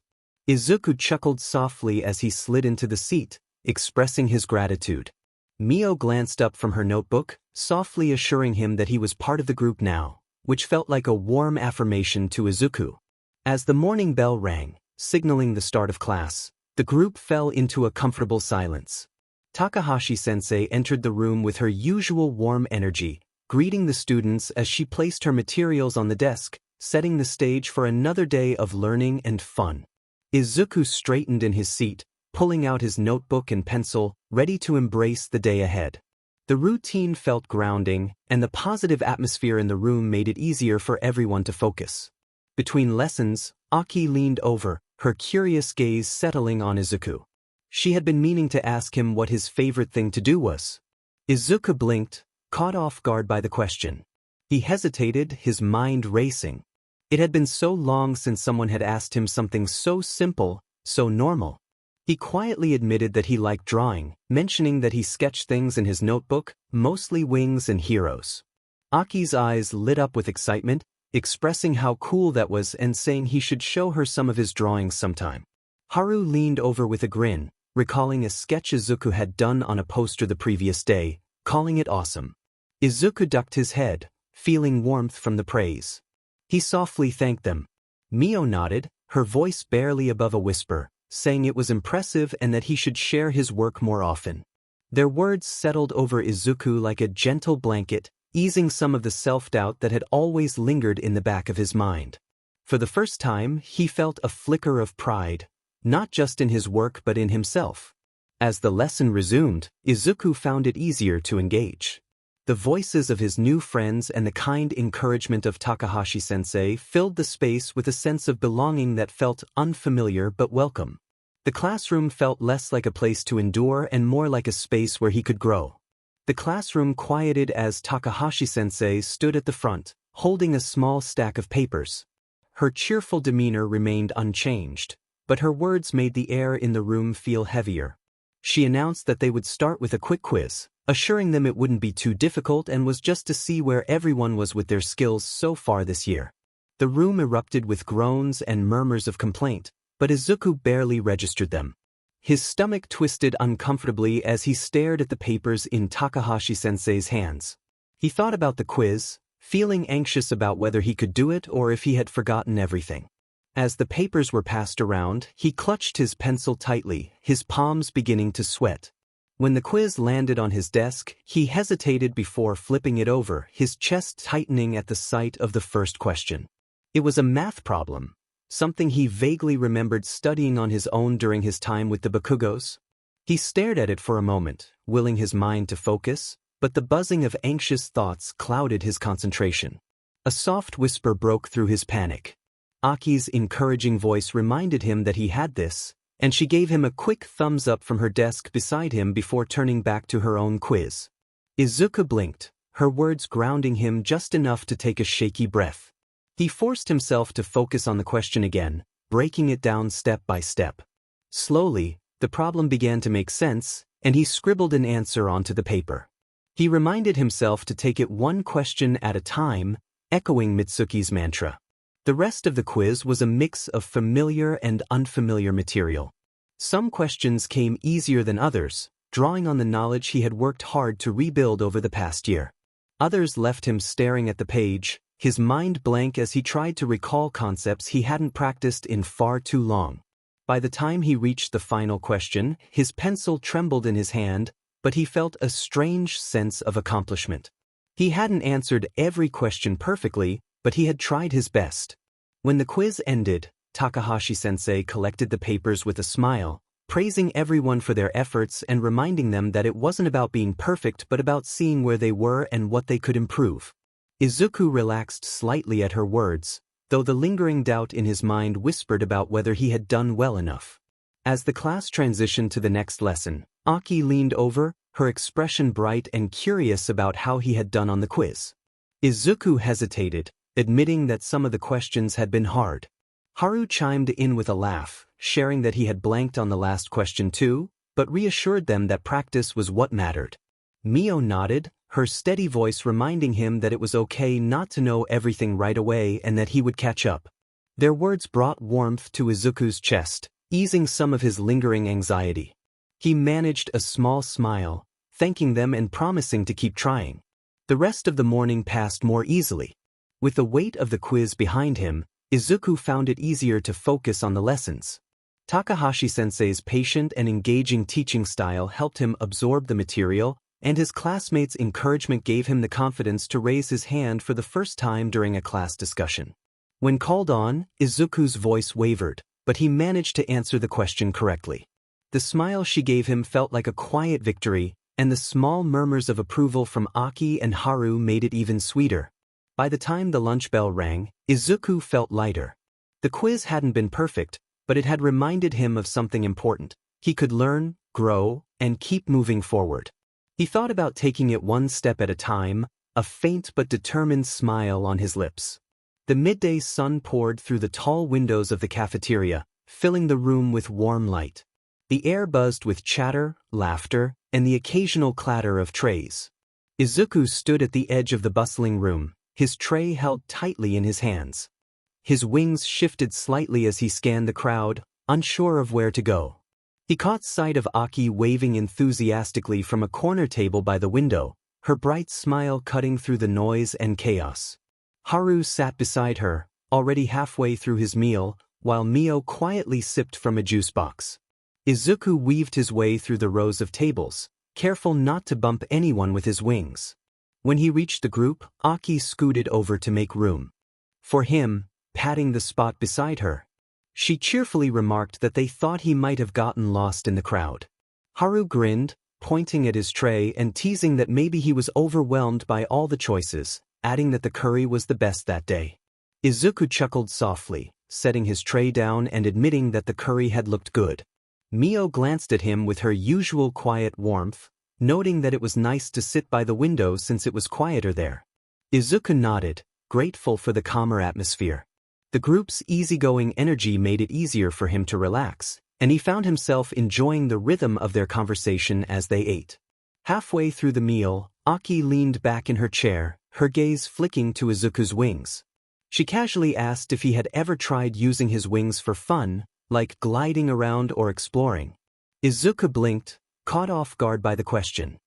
Izuku chuckled softly as he slid into the seat, expressing his gratitude. Mio glanced up from her notebook, softly assuring him that he was part of the group now, which felt like a warm affirmation to Izuku. As the morning bell rang, signaling the start of class, the group fell into a comfortable silence. Takahashi-sensei entered the room with her usual warm energy, greeting the students as she placed her materials on the desk, setting the stage for another day of learning and fun. Izuku straightened in his seat, pulling out his notebook and pencil, ready to embrace the day ahead. The routine felt grounding, and the positive atmosphere in the room made it easier for everyone to focus. Between lessons, Aki leaned over, her curious gaze settling on Izuku. She had been meaning to ask him what his favorite thing to do was. Izuku blinked, caught off guard by the question. He hesitated, his mind racing. It had been so long since someone had asked him something so simple, so normal. He quietly admitted that he liked drawing, mentioning that he sketched things in his notebook, mostly wings and heroes. Aki's eyes lit up with excitement, expressing how cool that was and saying he should show her some of his drawings sometime. Haru leaned over with a grin, recalling a sketch Izuku had done on a poster the previous day, calling it awesome. Izuku ducked his head, feeling warmth from the praise. He softly thanked them. Mio nodded, her voice barely above a whisper, saying it was impressive and that he should share his work more often. Their words settled over Izuku like a gentle blanket, easing some of the self-doubt that had always lingered in the back of his mind. For the first time, he felt a flicker of pride, not just in his work but in himself. As the lesson resumed, Izuku found it easier to engage. The voices of his new friends and the kind encouragement of Takahashi-sensei filled the space with a sense of belonging that felt unfamiliar but welcome. The classroom felt less like a place to endure and more like a space where he could grow. The classroom quieted as Takahashi-sensei stood at the front, holding a small stack of papers. Her cheerful demeanor remained unchanged, but her words made the air in the room feel heavier. She announced that they would start with a quick quiz, assuring them it wouldn't be too difficult and was just to see where everyone was with their skills so far this year. The room erupted with groans and murmurs of complaint, but Izuku barely registered them. His stomach twisted uncomfortably as he stared at the papers in Takahashi-sensei's hands. He thought about the quiz, feeling anxious about whether he could do it or if he had forgotten everything. As the papers were passed around, he clutched his pencil tightly, his palms beginning to sweat. When the quiz landed on his desk, he hesitated before flipping it over, his chest tightening at the sight of the first question. It was a math problem, something he vaguely remembered studying on his own during his time with the 𝐒𝐿𝐬𝐲. He stared at it for a moment, willing his mind to focus, but the buzzing of anxious thoughts clouded his concentration. A soft whisper broke through his panic. Aki's encouraging voice reminded him that he had this, and she gave him a quick thumbs up from her desk beside him before turning back to her own quiz. Izuku blinked, her words grounding him just enough to take a shaky breath. He forced himself to focus on the question again, breaking it down step by step. Slowly, the problem began to make sense, and he scribbled an answer onto the paper. He reminded himself to take it one question at a time, echoing Mitsuki's mantra. The rest of the quiz was a mix of familiar and unfamiliar material. Some questions came easier than others, drawing on the knowledge he had worked hard to rebuild over the past year. Others left him staring at the page, his mind blank as he tried to recall concepts he hadn't practiced in far too long. By the time he reached the final question, his pencil trembled in his hand, but he felt a strange sense of accomplishment. He hadn't answered every question perfectly, but he had tried his best. When the quiz ended, Takahashi-sensei collected the papers with a smile, praising everyone for their efforts and reminding them that it wasn't about being perfect but about seeing where they were and what they could improve. Izuku relaxed slightly at her words, though the lingering doubt in his mind whispered about whether he had done well enough. As the class transitioned to the next lesson, Aki leaned over, her expression bright and curious about how he had done on the quiz. Izuku hesitated, admitting that some of the questions had been hard. Haru chimed in with a laugh, sharing that he had blanked on the last question too, but reassured them that practice was what mattered. Mio nodded, her steady voice reminding him that it was okay not to know everything right away and that he would catch up. Their words brought warmth to Izuku's chest, easing some of his lingering anxiety. He managed a small smile, thanking them and promising to keep trying. The rest of the morning passed more easily. With the weight of the quiz behind him, Izuku found it easier to focus on the lessons. Takahashi-sensei's patient and engaging teaching style helped him absorb the material, and his classmates' encouragement gave him the confidence to raise his hand for the first time during a class discussion. When called on, Izuku's voice wavered, but he managed to answer the question correctly. The smile she gave him felt like a quiet victory, and the small murmurs of approval from Aki and Haru made it even sweeter. By the time the lunch bell rang, Izuku felt lighter. The quiz hadn't been perfect, but it had reminded him of something important. He could learn, grow, and keep moving forward. He thought about taking it one step at a time, a faint but determined smile on his lips. The midday sun poured through the tall windows of the cafeteria, filling the room with warm light. The air buzzed with chatter, laughter, and the occasional clatter of trays. Izuku stood at the edge of the bustling room, his tray held tightly in his hands. His wings shifted slightly as he scanned the crowd, unsure of where to go. He caught sight of Aki waving enthusiastically from a corner table by the window, her bright smile cutting through the noise and chaos. Haru sat beside her, already halfway through his meal, while Mio quietly sipped from a juice box. Izuku weaved his way through the rows of tables, careful not to bump anyone with his wings. When he reached the group, Aki scooted over to make room for him, patting the spot beside her. She cheerfully remarked that they thought he might have gotten lost in the crowd. Haru grinned, pointing at his tray and teasing that maybe he was overwhelmed by all the choices, adding that the curry was the best that day. Izuku chuckled softly, setting his tray down and admitting that the curry had looked good. Mio glanced at him with her usual quiet warmth, noting that it was nice to sit by the window since it was quieter there. Izuku nodded, grateful for the calmer atmosphere. The group's easygoing energy made it easier for him to relax, and he found himself enjoying the rhythm of their conversation as they ate. Halfway through the meal, Aki leaned back in her chair, her gaze flicking to Izuku's wings. She casually asked if he had ever tried using his wings for fun, like gliding around or exploring. Izuku blinked, caught off guard by the question.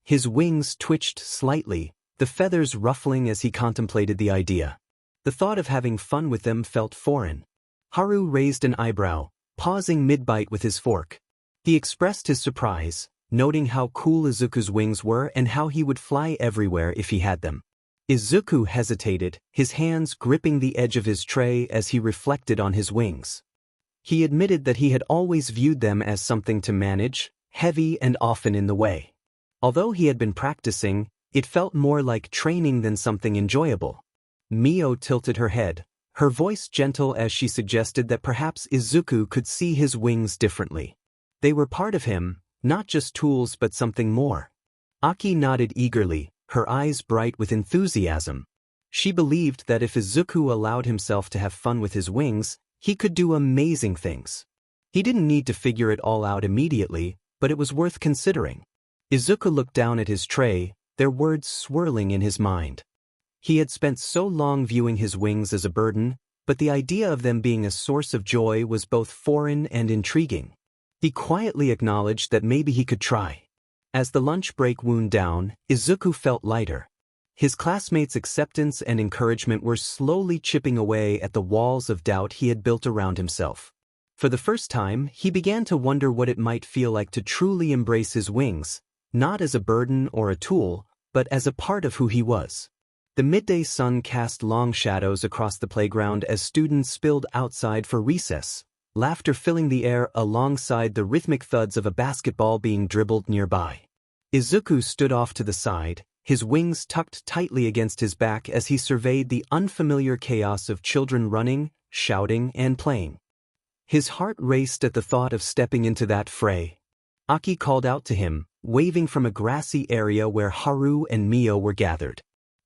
His wings twitched slightly, the feathers ruffling as he contemplated the idea. The thought of having fun with them felt foreign. Haru raised an eyebrow, pausing mid-bite with his fork. He expressed his surprise, noting how cool Izuku's wings were and how he would fly everywhere if he had them. Izuku hesitated, his hands gripping the edge of his tray as he reflected on his wings. He admitted that he had always viewed them as something to manage, heavy and often in the way. Although he had been practicing, it felt more like training than something enjoyable. Mio tilted her head, her voice gentle as she suggested that perhaps Izuku could see his wings differently. They were part of him, not just tools but something more. Aki nodded eagerly, her eyes bright with enthusiasm. She believed that if Izuku allowed himself to have fun with his wings, he could do amazing things. He didn't need to figure it all out immediately, but it was worth considering. Izuku looked down at his tray, their words swirling in his mind. He had spent so long viewing his wings as a burden, but the idea of them being a source of joy was both foreign and intriguing. He quietly acknowledged that maybe he could try. As the lunch break wound down, Izuku felt lighter. His classmates' acceptance and encouragement were slowly chipping away at the walls of doubt he had built around himself. For the first time, he began to wonder what it might feel like to truly embrace his wings, not as a burden or a tool, but as a part of who he was. The midday sun cast long shadows across the playground as students spilled outside for recess, laughter filling the air alongside the rhythmic thuds of a basketball being dribbled nearby. Izuku stood off to the side, his wings tucked tightly against his back as he surveyed the unfamiliar chaos of children running, shouting, and playing. His heart raced at the thought of stepping into that fray. Aki called out to him, waving from a grassy area where Haru and Mio were gathered.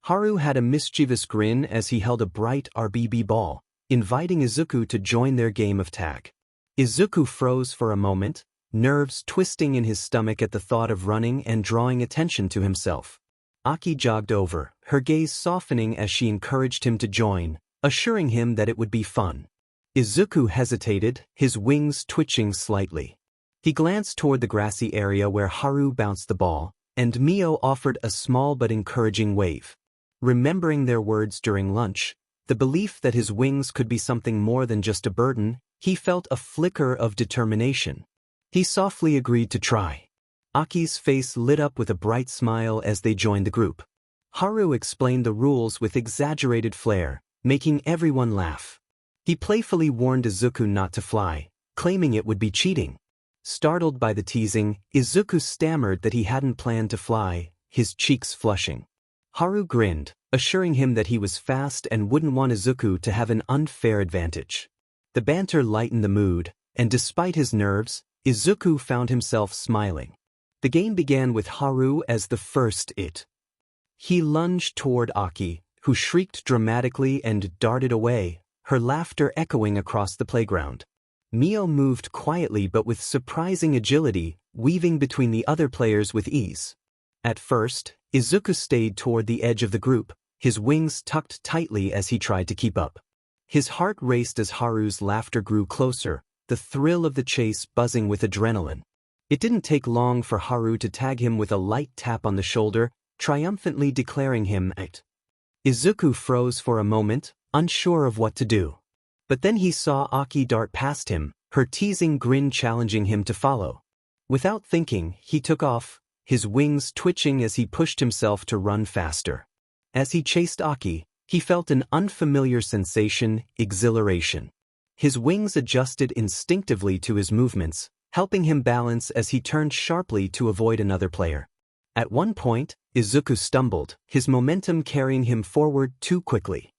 Haru had a mischievous grin as he held a bright 𝗟𝗶𝗸 ball, inviting Izuku to join their game of tag. Izuku froze for a moment, nerves twisting in his stomach at the thought of running and drawing attention to himself. Aki jogged over, her gaze softening as she encouraged him to join, assuring him that it would be fun. Izuku hesitated, his wings twitching slightly. He glanced toward the grassy area where Haru bounced the ball, and Mio offered a small but encouraging wave. Remembering their words during lunch, the belief that his wings could be something more than just a burden, he felt a flicker of determination. He softly agreed to try. Aki's face lit up with a bright smile as they joined the group. Haru explained the rules with exaggerated flair, making everyone laugh. He playfully warned Izuku not to fly, claiming it would be cheating. Startled by the teasing, Izuku stammered that he hadn't planned to fly, his cheeks flushing. Haru grinned, assuring him that he was fast and wouldn't want Izuku to have an unfair advantage. The banter lightened the mood, and despite his nerves, Izuku found himself smiling. The game began with Haru as the first it. He lunged toward Aki, who shrieked dramatically and darted away, her laughter echoing across the playground. Mio moved quietly but with surprising agility, weaving between the other players with ease. At first, Izuku stayed toward the edge of the group, his wings tucked tightly as he tried to keep up. His heart raced as Haru's laughter grew closer, the thrill of the chase buzzing with adrenaline. It didn't take long for Haru to tag him with a light tap on the shoulder, triumphantly declaring him out. Izuku froze for a moment, unsure of what to do. But then he saw Aki dart past him, her teasing grin challenging him to follow. Without thinking, he took off, his wings twitching as he pushed himself to run faster. As he chased Aki, he felt an unfamiliar sensation, exhilaration. His wings adjusted instinctively to his movements, helping him balance as he turned sharply to avoid another player. At one point, Izuku stumbled, his momentum carrying him forward too quickly.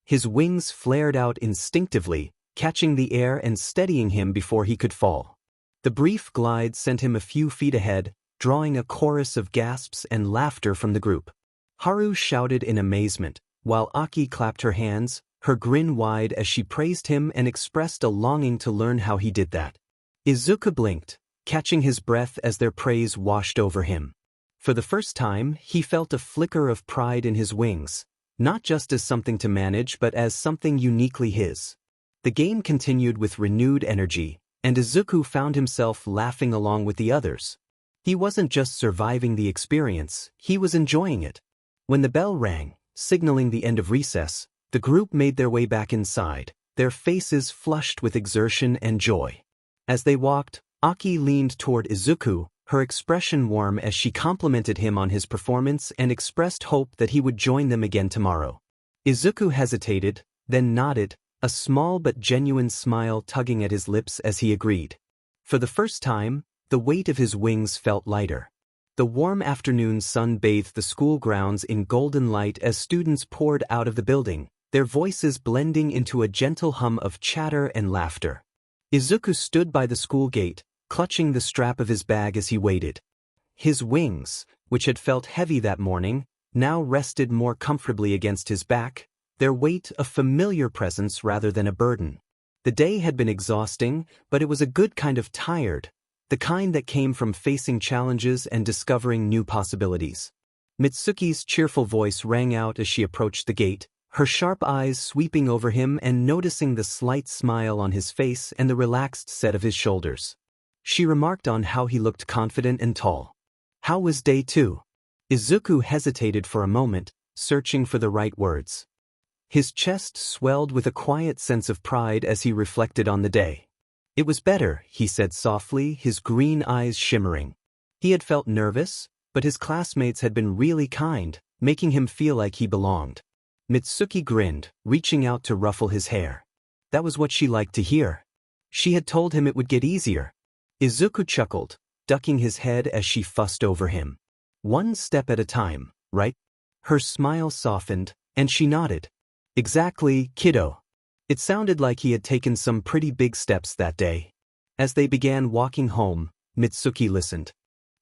His wings flared out instinctively, catching the air and steadying him before he could fall. The brief glide sent him a few feet ahead, drawing a chorus of gasps and laughter from the group. Haru shouted in amazement, while Aki clapped her hands, her grin wide as she praised him and expressed a longing to learn how he did that. Izuku blinked, catching his breath as their praise washed over him. For the first time, he felt a flicker of pride in his wings, not just as something to manage but as something uniquely his. The game continued with renewed energy, and Izuku found himself laughing along with the others. He wasn't just surviving the experience, he was enjoying it. When the bell rang, signaling the end of recess, the group made their way back inside, their faces flushed with exertion and joy. As they walked, Aki leaned toward Izuku, her expression warm as she complimented him on his performance and expressed hope that he would join them again tomorrow. Izuku hesitated, then nodded, a small but genuine smile tugging at his lips as he agreed. For the first time, the weight of his wings felt lighter. The warm afternoon sun bathed the school grounds in golden light as students poured out of the building, their voices blending into a gentle hum of chatter and laughter. Izuku stood by the school gate, clutching the strap of his bag as he waited. His wings, which had felt heavy that morning, now rested more comfortably against his back, their weight a familiar presence rather than a burden. The day had been exhausting, but it was a good kind of tired, the kind that came from facing challenges and discovering new possibilities. Mitsuki's cheerful voice rang out as she approached the gate, her sharp eyes sweeping over him and noticing the slight smile on his face and the relaxed set of his shoulders. She remarked on how he looked confident and tall. How was day 2? Izuku hesitated for a moment, searching for the right words. His chest swelled with a quiet sense of pride as he reflected on the day. It was better, he said softly, his green eyes shimmering. He had felt nervous, but his classmates had been really kind, making him feel like he belonged. Mitsuki grinned, reaching out to ruffle his hair. That was what she liked to hear. She had told him it would get easier. Izuku chuckled, ducking his head as she fussed over him. One step at a time, right? Her smile softened, and she nodded. Exactly, kiddo. It sounded like he had taken some pretty big steps that day. As they began walking home, Mitsuki listened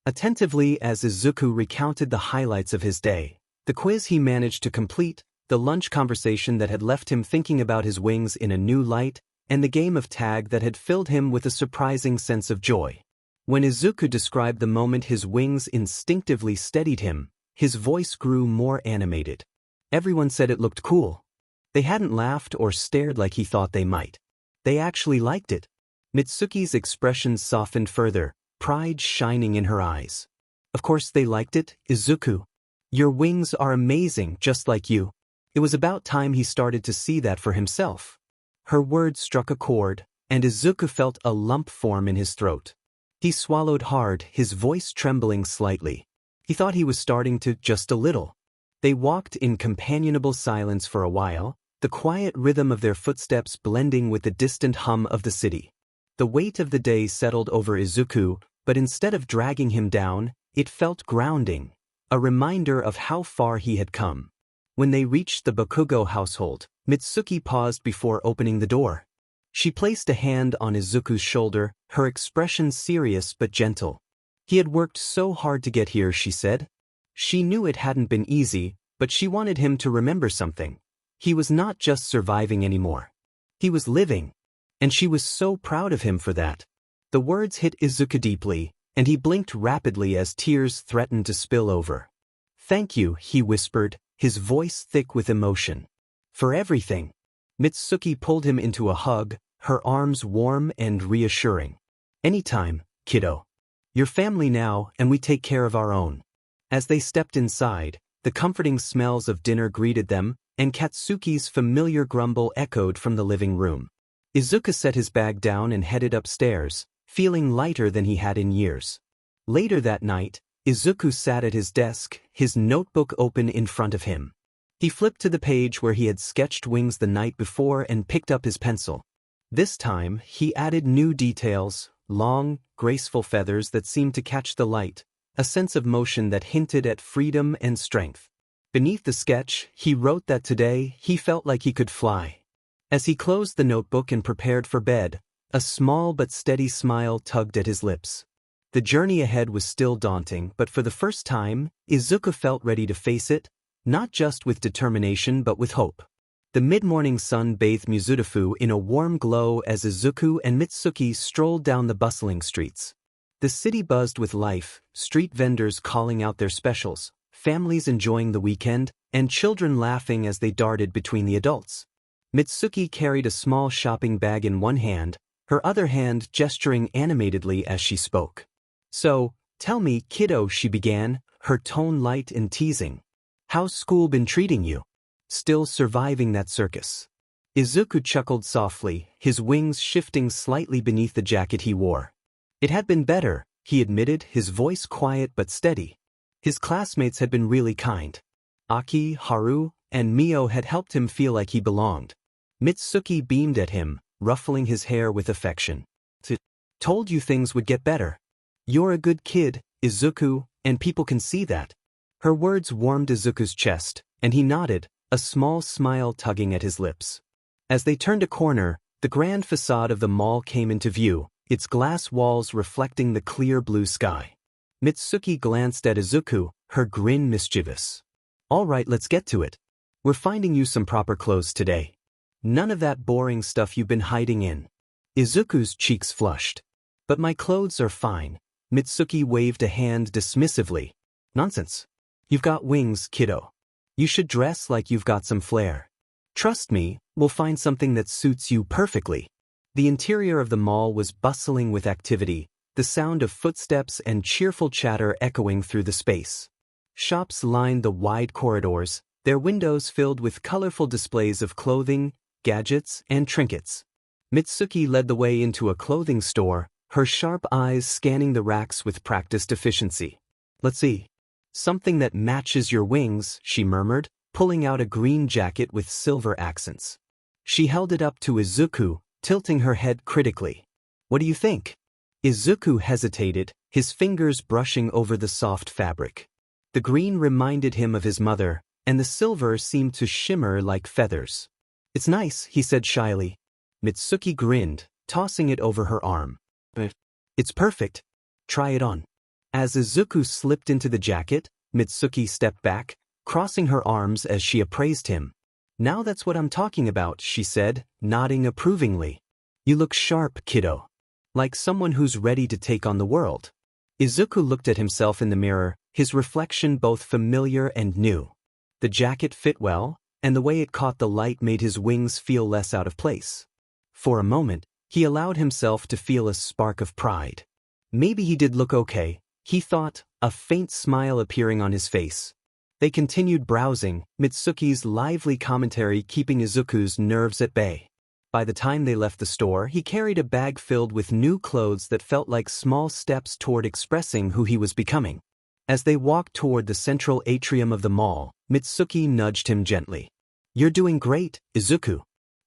attentively as Izuku recounted the highlights of his day, the quiz he managed to complete, the lunch conversation that had left him thinking about his wings in a new light, and the game of tag that had filled him with a surprising sense of joy. When Izuku described the moment his wings instinctively steadied him, his voice grew more animated. Everyone said it looked cool. They hadn't laughed or stared like he thought they might. They actually liked it. Mitsuki's expression softened further, pride shining in her eyes. Of course they liked it, Izuku. Your wings are amazing, just like you. It was about time he started to see that for himself. Her words struck a chord, and Izuku felt a lump form in his throat. He swallowed hard, his voice trembling slightly. He thought he was starting to, just a little. They walked in companionable silence for a while, the quiet rhythm of their footsteps blending with the distant hum of the city. The weight of the day settled over Izuku, but instead of dragging him down, it felt grounding, a reminder of how far he had come. When they reached the Bakugo household, Mitsuki paused before opening the door. She placed a hand on Izuku's shoulder, her expression serious but gentle. He had worked so hard to get here, she said. She knew it hadn't been easy, but she wanted him to remember something. He was not just surviving anymore. He was living. And she was so proud of him for that. The words hit Izuku deeply, and he blinked rapidly as tears threatened to spill over. Thank you, he whispered, his voice thick with emotion. For everything. Mitsuki pulled him into a hug, her arms warm and reassuring. Anytime, kiddo. You're family now, and we take care of our own. As they stepped inside, the comforting smells of dinner greeted them, and Katsuki's familiar grumble echoed from the living room. Izuku set his bag down and headed upstairs, feeling lighter than he had in years. Later that night, Izuku sat at his desk, his notebook open in front of him. He flipped to the page where he had sketched wings the night before and picked up his pencil. This time, he added new details, long, graceful feathers that seemed to catch the light, a sense of motion that hinted at freedom and strength. Beneath the sketch, he wrote that today he felt like he could fly. As he closed the notebook and prepared for bed, a small but steady smile tugged at his lips. The journey ahead was still daunting, but for the first time, Izuku felt ready to face it, not just with determination but with hope. The mid-morning sun bathed 𝐒𝐮𝐬 in a warm glow as Izuku and Mitsuki strolled down the bustling streets. The city buzzed with life, street vendors calling out their specials, families enjoying the weekend, and children laughing as they darted between the adults. Mitsuki carried a small shopping bag in one hand, her other hand gesturing animatedly as she spoke. So, tell me, kiddo, she began, her tone light and teasing. How's school been treating you? Still surviving that circus? Izuku chuckled softly, his wings shifting slightly beneath the jacket he wore. It had been better, he admitted, his voice quiet but steady. His classmates had been really kind. Aki, Haru, and Mio had helped him feel like he belonged. Mitsuki beamed at him, ruffling his hair with affection. Told you things would get better. You're a good kid, Izuku, and people can see that. Her words warmed Izuku's chest, and he nodded, a small smile tugging at his lips. As they turned a corner, the grand facade of the mall came into view, its glass walls reflecting the clear blue sky. Mitsuki glanced at Izuku, her grin mischievous. All right, let's get to it. We're finding you some proper clothes today. None of that boring stuff you've been hiding in. Izuku's cheeks flushed. But my clothes are fine. Mitsuki waved a hand dismissively. Nonsense. You've got wings, kiddo. You should dress like you've got some flair. Trust me, we'll find something that suits you perfectly. The interior of the mall was bustling with activity, the sound of footsteps and cheerful chatter echoing through the space. Shops lined the wide corridors, their windows filled with colorful displays of clothing, gadgets, and trinkets. Mitsuki led the way into a clothing store, her sharp eyes scanning the racks with practiced efficiency. Let's see. Something that matches your wings, she murmured, pulling out a green jacket with silver accents. She held it up to Izuku, tilting her head critically. What do you think? Izuku hesitated, his fingers brushing over the soft fabric. The green reminded him of his mother, and the silver seemed to shimmer like feathers. It's nice, he said shyly. Mitsuki grinned, tossing it over her arm. It's perfect. Try it on. As Izuku slipped into the jacket, Mitsuki stepped back, crossing her arms as she appraised him. Now that's what I'm talking about, she said, nodding approvingly. You look sharp, kiddo. Like someone who's ready to take on the world. Izuku looked at himself in the mirror, his reflection both familiar and new. The jacket fit well, and the way it caught the light made his wings feel less out of place. For a moment, he allowed himself to feel a spark of pride. Maybe he did look okay, he thought, a faint smile appearing on his face. They continued browsing, Mitsuki's lively commentary keeping Izuku's nerves at bay. By the time they left the store, he carried a bag filled with new clothes that felt like small steps toward expressing who he was becoming. As they walked toward the central atrium of the mall, Mitsuki nudged him gently. You're doing great, Izuku.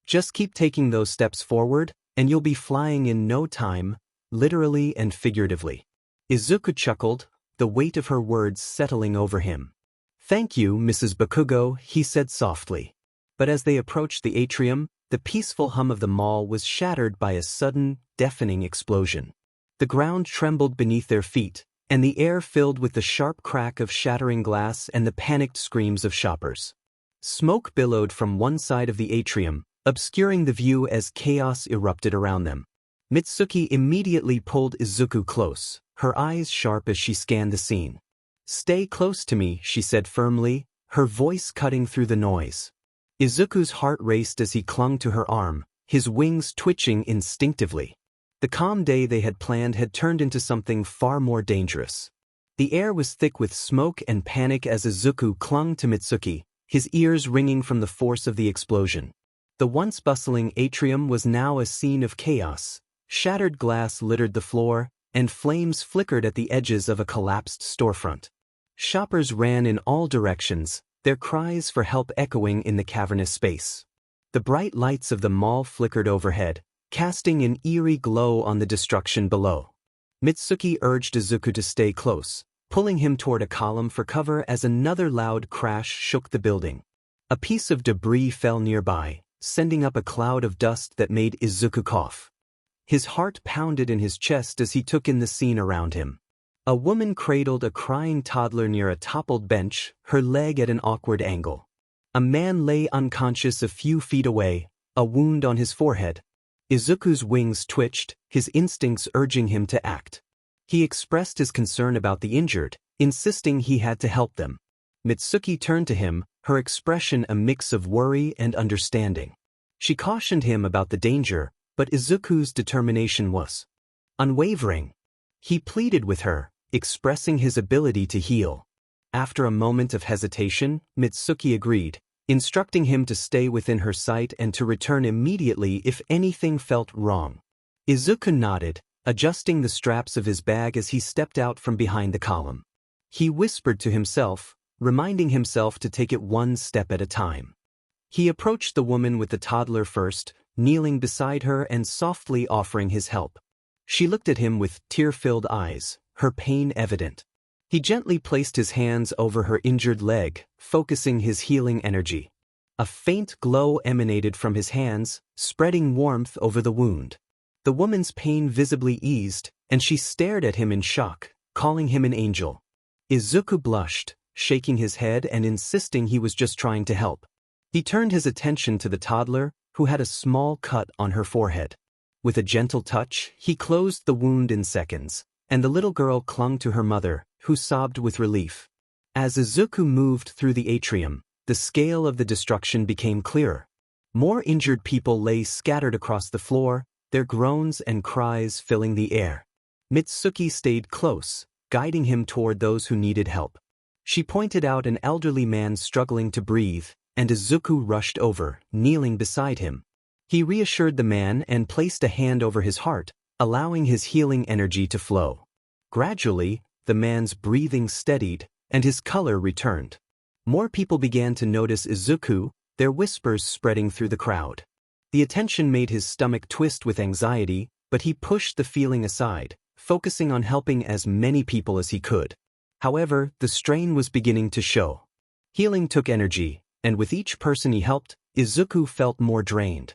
Just keep taking those steps forward, and you'll be flying in no time, literally and figuratively. Izuku chuckled, the weight of her words settling over him. Thank you, Mrs. Bakugo, he said softly. But as they approached the atrium, the peaceful hum of the mall was shattered by a sudden, deafening explosion. The ground trembled beneath their feet, and the air filled with the sharp crack of shattering glass and the panicked screams of shoppers. Smoke billowed from one side of the atrium, obscuring the view as chaos erupted around them. Mitsuki immediately pulled Izuku close, her eyes sharp as she scanned the scene. Stay close to me, she said firmly, her voice cutting through the noise. Izuku's heart raced as he clung to her arm, his wings twitching instinctively. The calm day they had planned had turned into something far more dangerous. The air was thick with smoke and panic as Izuku clung to Mitsuki, his ears ringing from the force of the explosion. The once bustling atrium was now a scene of chaos. Shattered glass littered the floor, and flames flickered at the edges of a collapsed storefront. Shoppers ran in all directions, their cries for help echoing in the cavernous space. The bright lights of the mall flickered overhead, casting an eerie glow on the destruction below. Mitsuki urged Izuku to stay close, pulling him toward a column for cover as another loud crash shook the building. A piece of debris fell nearby, sending up a cloud of dust that made Izuku cough. His heart pounded in his chest as he took in the scene around him. A woman cradled a crying toddler near a toppled bench, her leg at an awkward angle. A man lay unconscious a few feet away, a wound on his forehead. Izuku's wings twitched, his instincts urging him to act. He expressed his concern about the injured, insisting he had to help them. Mitsuki turned to him, her expression a mix of worry and understanding. She cautioned him about the danger, but Izuku's determination was unwavering. He pleaded with her, expressing his ability to heal. After a moment of hesitation, Mitsuki agreed, instructing him to stay within her sight and to return immediately if anything felt wrong. Izuku nodded, adjusting the straps of his bag as he stepped out from behind the column. He whispered to himself, reminding himself to take it one step at a time. He approached the woman with the toddler first, kneeling beside her and softly offering his help. She looked at him with tear-filled eyes, her pain evident. He gently placed his hands over her injured leg, focusing his healing energy. A faint glow emanated from his hands, spreading warmth over the wound. The woman's pain visibly eased, and she stared at him in shock, calling him an angel. Izuku blushed, shaking his head and insisting he was just trying to help. He turned his attention to the toddler, who had a small cut on her forehead. With a gentle touch, he closed the wound in seconds, and the little girl clung to her mother, who sobbed with relief. As Izuku moved through the atrium, the scale of the destruction became clearer. More injured people lay scattered across the floor, their groans and cries filling the air. Mitsuki stayed close, guiding him toward those who needed help. She pointed out an elderly man struggling to breathe, and Izuku rushed over, kneeling beside him. He reassured the man and placed a hand over his heart, allowing his healing energy to flow. Gradually, the man's breathing steadied, and his color returned. More people began to notice Izuku, their whispers spreading through the crowd. The attention made his stomach twist with anxiety, but he pushed the feeling aside, focusing on helping as many people as he could. However, the strain was beginning to show. Healing took energy, and with each person he helped, Izuku felt more drained.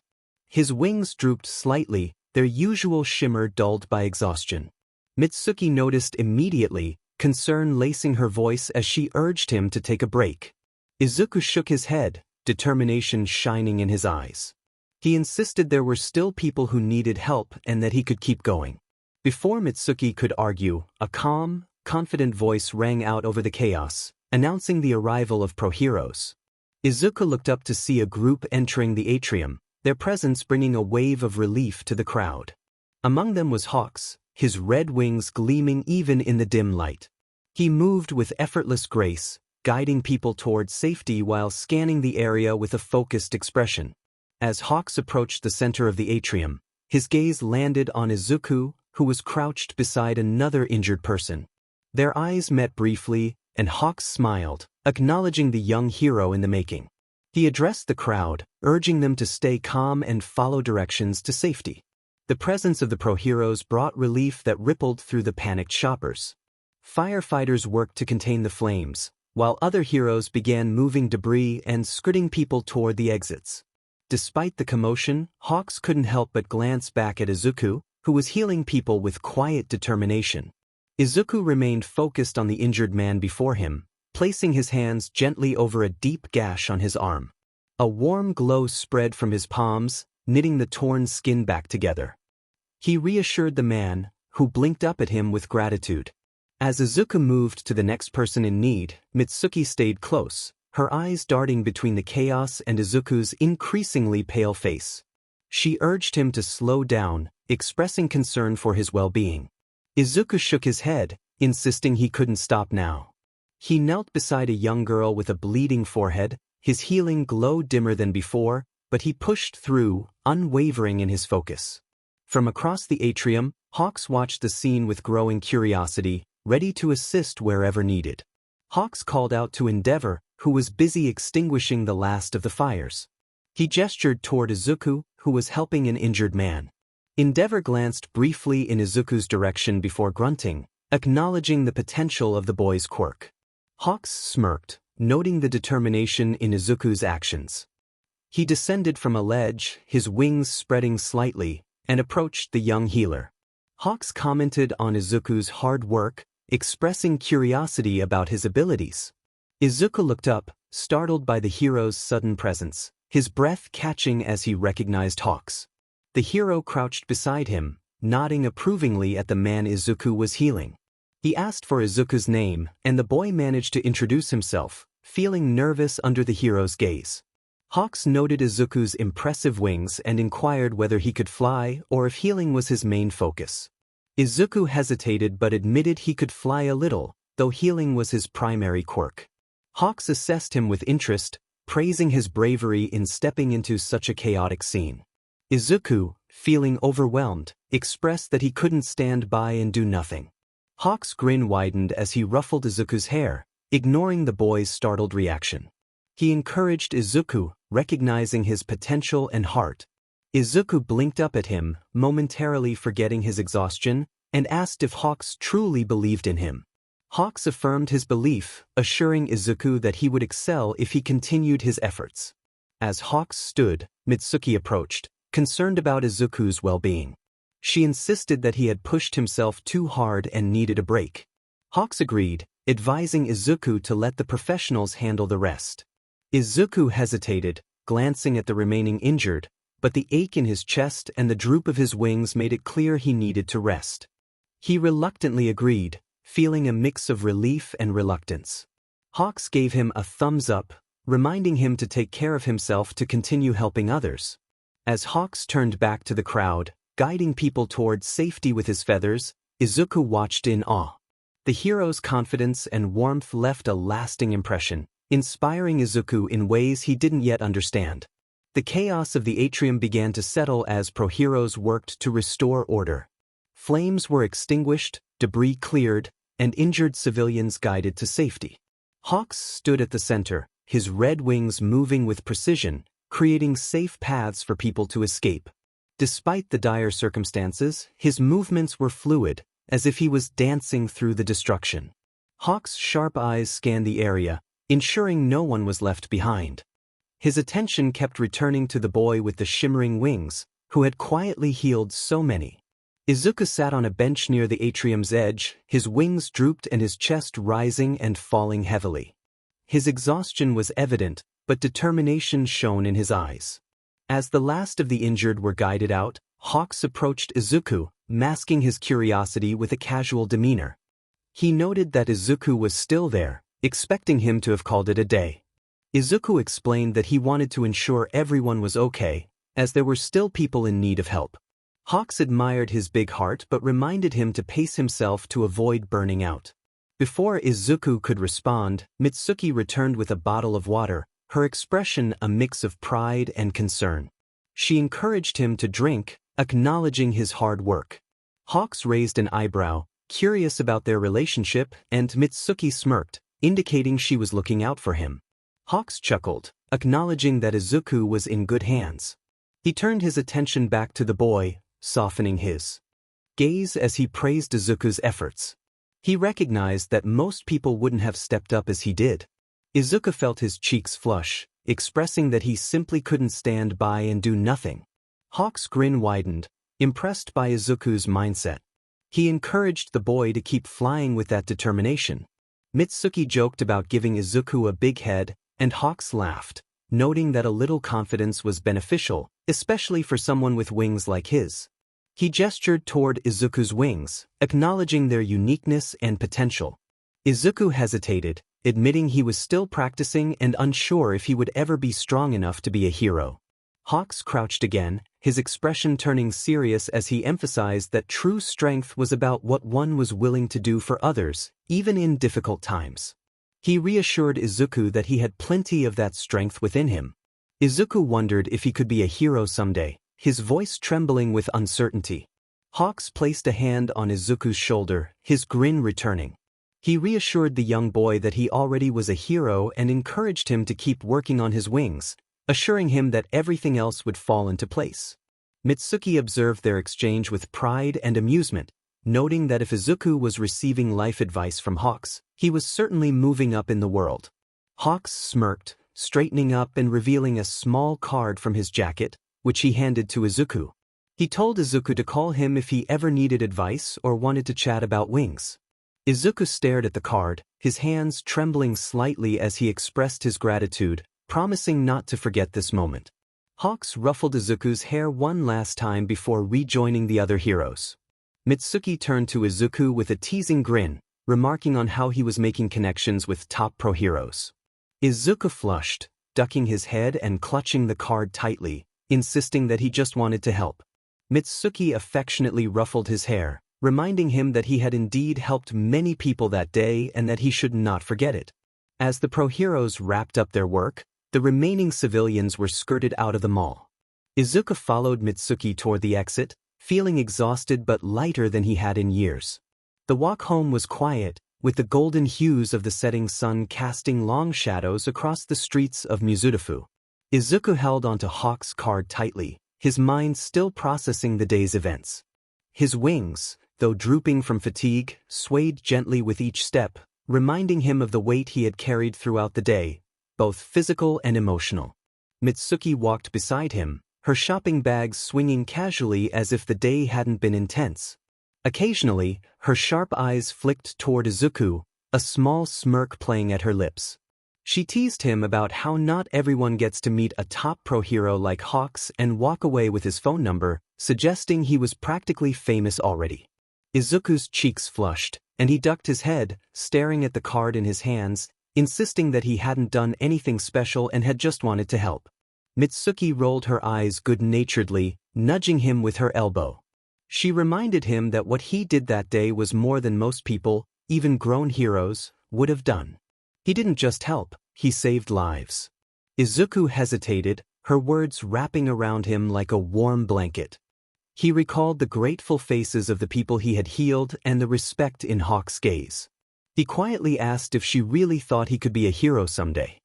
His wings drooped slightly, their usual shimmer dulled by exhaustion. Mitsuki noticed immediately, concern lacing her voice as she urged him to take a break. Izuku shook his head, determination shining in his eyes. He insisted there were still people who needed help and that he could keep going. Before Mitsuki could argue, a calm, confident voice rang out over the chaos, announcing the arrival of pro-heroes. Izuku looked up to see a group entering the atrium, their presence bringing a wave of relief to the crowd. Among them was Hawks, his red wings gleaming even in the dim light. He moved with effortless grace, guiding people towards safety while scanning the area with a focused expression. As Hawks approached the center of the atrium, his gaze landed on Izuku, who was crouched beside another injured person. Their eyes met briefly, and Hawks smiled, acknowledging the young hero in the making. He addressed the crowd, urging them to stay calm and follow directions to safety. The presence of the pro-heroes brought relief that rippled through the panicked shoppers. Firefighters worked to contain the flames, while other heroes began moving debris and scooting people toward the exits. Despite the commotion, Hawks couldn't help but glance back at Izuku, who was healing people with quiet determination. Izuku remained focused on the injured man before him, placing his hands gently over a deep gash on his arm. A warm glow spread from his palms, knitting the torn skin back together. He reassured the man, who blinked up at him with gratitude. As Izuku moved to the next person in need, Mitsuki stayed close, her eyes darting between the chaos and Izuku's increasingly pale face. She urged him to slow down, expressing concern for his well-being. Izuku shook his head, insisting he couldn't stop now. He knelt beside a young girl with a bleeding forehead, his healing glow dimmer than before, but he pushed through, unwavering in his focus. From across the atrium, Hawks watched the scene with growing curiosity, ready to assist wherever needed. Hawks called out to 𝗟𝗏, who was busy extinguishing the last of the fires. He gestured toward Izuku, who was helping an injured man. 𝗟𝗏 glanced briefly in Izuku's direction before grunting, acknowledging the potential of the boy's quirk. Hawks smirked, noting the determination in Izuku's actions. He descended from a ledge, his wings spreading slightly, and approached the young healer. Hawks commented on Izuku's hard work, expressing curiosity about his abilities. Izuku looked up, startled by the hero's sudden presence, his breath catching as he recognized Hawks. The hero crouched beside him, nodding approvingly at the man Izuku was healing. He asked for Izuku's name, and the boy managed to introduce himself, feeling nervous under the hero's gaze. Hawks noted Izuku's impressive wings and inquired whether he could fly or if healing was his main focus. Izuku hesitated but admitted he could fly a little, though healing was his primary quirk. Hawks assessed him with interest, praising his bravery in stepping into such a chaotic scene. Izuku, feeling overwhelmed, expressed that he couldn't stand by and do nothing. Hawk's grin widened as he ruffled Izuku's hair, ignoring the boy's startled reaction. He encouraged Izuku, recognizing his potential and heart. Izuku blinked up at him, momentarily forgetting his exhaustion, and asked if Hawks truly believed in him. Hawks affirmed his belief, assuring Izuku that he would excel if he continued his efforts. As Hawks stood, Mitsuki approached, concerned about Izuku's well-being. She insisted that he had pushed himself too hard and needed a break. Hawks agreed, advising Izuku to let the professionals handle the rest. Izuku hesitated, glancing at the remaining injured, but the ache in his chest and the droop of his wings made it clear he needed to rest. He reluctantly agreed, feeling a mix of relief and reluctance. Hawks gave him a thumbs up, reminding him to take care of himself to continue helping others. As Hawks turned back to the crowd, guiding people toward safety with his feathers, Izuku watched in awe. The hero's confidence and warmth left a lasting impression, inspiring Izuku in ways he didn't yet understand. The chaos of the atrium began to settle as pro-heroes worked to restore order. Flames were extinguished, debris cleared, and injured civilians guided to safety. Hawks stood at the center, his red wings moving with precision, creating safe paths for people to escape. Despite the dire circumstances, his movements were fluid, as if he was dancing through the destruction. Hawks' sharp eyes scanned the area, ensuring no one was left behind. His attention kept returning to the boy with the shimmering wings, who had quietly healed so many. Izuku sat on a bench near the atrium's edge, his wings drooped and his chest rising and falling heavily. His exhaustion was evident, but determination shone in his eyes. As the last of the injured were guided out, Hawks approached Izuku, masking his curiosity with a casual demeanor. He noted that Izuku was still there, expecting him to have called it a day. Izuku explained that he wanted to ensure everyone was okay, as there were still people in need of help. Hawks admired his big heart but reminded him to pace himself to avoid burning out. Before Izuku could respond, Mitsuki returned with a bottle of water, her expression a mix of pride and concern. She encouraged him to drink, acknowledging his hard work. Hawks raised an eyebrow, curious about their relationship, and Mitsuki smirked, indicating she was looking out for him. Hawks chuckled, acknowledging that Izuku was in good hands. He turned his attention back to the boy, softening his gaze as he praised Izuku's efforts. He recognized that most people wouldn't have stepped up as he did. Izuku felt his cheeks flush, expressing that he simply couldn't stand by and do nothing. Hawk's grin widened, impressed by Izuku's mindset. He encouraged the boy to keep flying with that determination. Mitsuki joked about giving Izuku a big head, and Hawks laughed, noting that a little confidence was beneficial, especially for someone with wings like his. He gestured toward Izuku's wings, acknowledging their uniqueness and potential. Izuku hesitated, admitting he was still practicing and unsure if he would ever be strong enough to be a hero. Hawks crouched again, his expression turning serious as he emphasized that true strength was about what one was willing to do for others, even in difficult times. He reassured Izuku that he had plenty of that strength within him. Izuku wondered if he could be a hero someday, his voice trembling with uncertainty. Hawks placed a hand on Izuku's shoulder, his grin returning. He reassured the young boy that he already was a hero and encouraged him to keep working on his wings, assuring him that everything else would fall into place. Mitsuki observed their exchange with pride and amusement, noting that if Izuku was receiving life advice from Hawks, he was certainly moving up in the world. Hawks smirked, straightening up and revealing a small card from his jacket, which he handed to Izuku. He told Izuku to call him if he ever needed advice or wanted to chat about wings. Izuku stared at the card, his hands trembling slightly as he expressed his gratitude, promising not to forget this moment. Hawks ruffled Izuku's hair one last time before rejoining the other heroes. Mitsuki turned to Izuku with a teasing grin, remarking on how he was making connections with top pro heroes. Izuku flushed, ducking his head and clutching the card tightly, insisting that he just wanted to help. Mitsuki affectionately ruffled his hair, reminding him that he had indeed helped many people that day and that he should not forget it. As the pro heroes wrapped up their work, the remaining civilians were skirted out of the mall. Izuku followed Mitsuki toward the exit, feeling exhausted but lighter than he had in years. The walk home was quiet, with the golden hues of the setting sun casting long shadows across the streets of 𝐒𝐮𝐬𝐽. Izuku held onto Hawk's card tightly, his mind still processing the day's events. His wings, though drooping from fatigue, swayed gently with each step, reminding him of the weight he had carried throughout the day, both physical and emotional. Mitsuki walked beside him, her shopping bags swinging casually as if the day hadn't been intense. Occasionally, her sharp eyes flicked toward Izuku, a small smirk playing at her lips. She teased him about how not everyone gets to meet a top pro hero like Hawks and walk away with his phone number, suggesting he was practically famous already. Izuku's cheeks flushed, and he ducked his head, staring at the card in his hands, insisting that he hadn't done anything special and had just wanted to help. Mitsuki rolled her eyes good-naturedly, nudging him with her elbow. She reminded him that what he did that day was more than most people, even grown heroes, would have done. He didn't just help, he saved lives. Izuku hesitated, her words wrapping around him like a warm blanket. He recalled the grateful faces of the people he had healed and the respect in Hawk's gaze. He quietly asked if she really thought he could be a hero someday.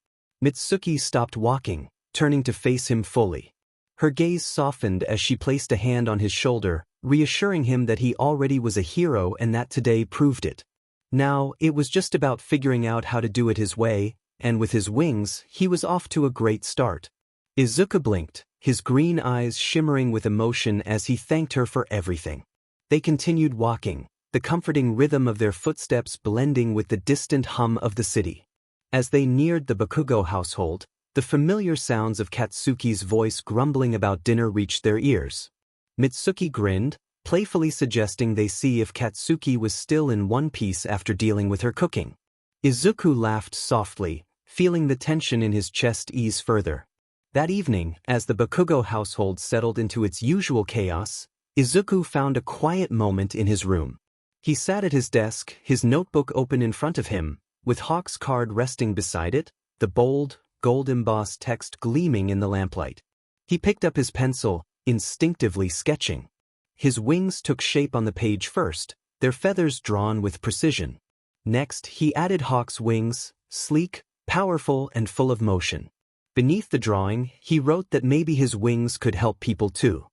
Mitsuki stopped walking, turning to face him fully. Her gaze softened as she placed a hand on his shoulder, reassuring him that he already was a hero and that today proved it. Now, it was just about figuring out how to do it his way, and with his wings, he was off to a great start. Izuku blinked, his green eyes shimmering with emotion as he thanked her for everything. They continued walking, the comforting rhythm of their footsteps blending with the distant hum of the city. As they neared the Bakugo household, the familiar sounds of Katsuki's voice grumbling about dinner reached their ears. Mitsuki grinned, playfully suggesting they see if Katsuki was still in one piece after dealing with her cooking. Izuku laughed softly, feeling the tension in his chest ease further. That evening, as the Bakugo household settled into its usual chaos, Izuku found a quiet moment in his room. He sat at his desk, his notebook open in front of him, with Hawk's card resting beside it, the bold, gold-embossed text gleaming in the lamplight. He picked up his pencil, instinctively sketching. His wings took shape on the page first, their feathers drawn with precision. Next, he added Hawk's wings, sleek, powerful, and full of motion. Beneath the drawing, he wrote that maybe his wings could help people too.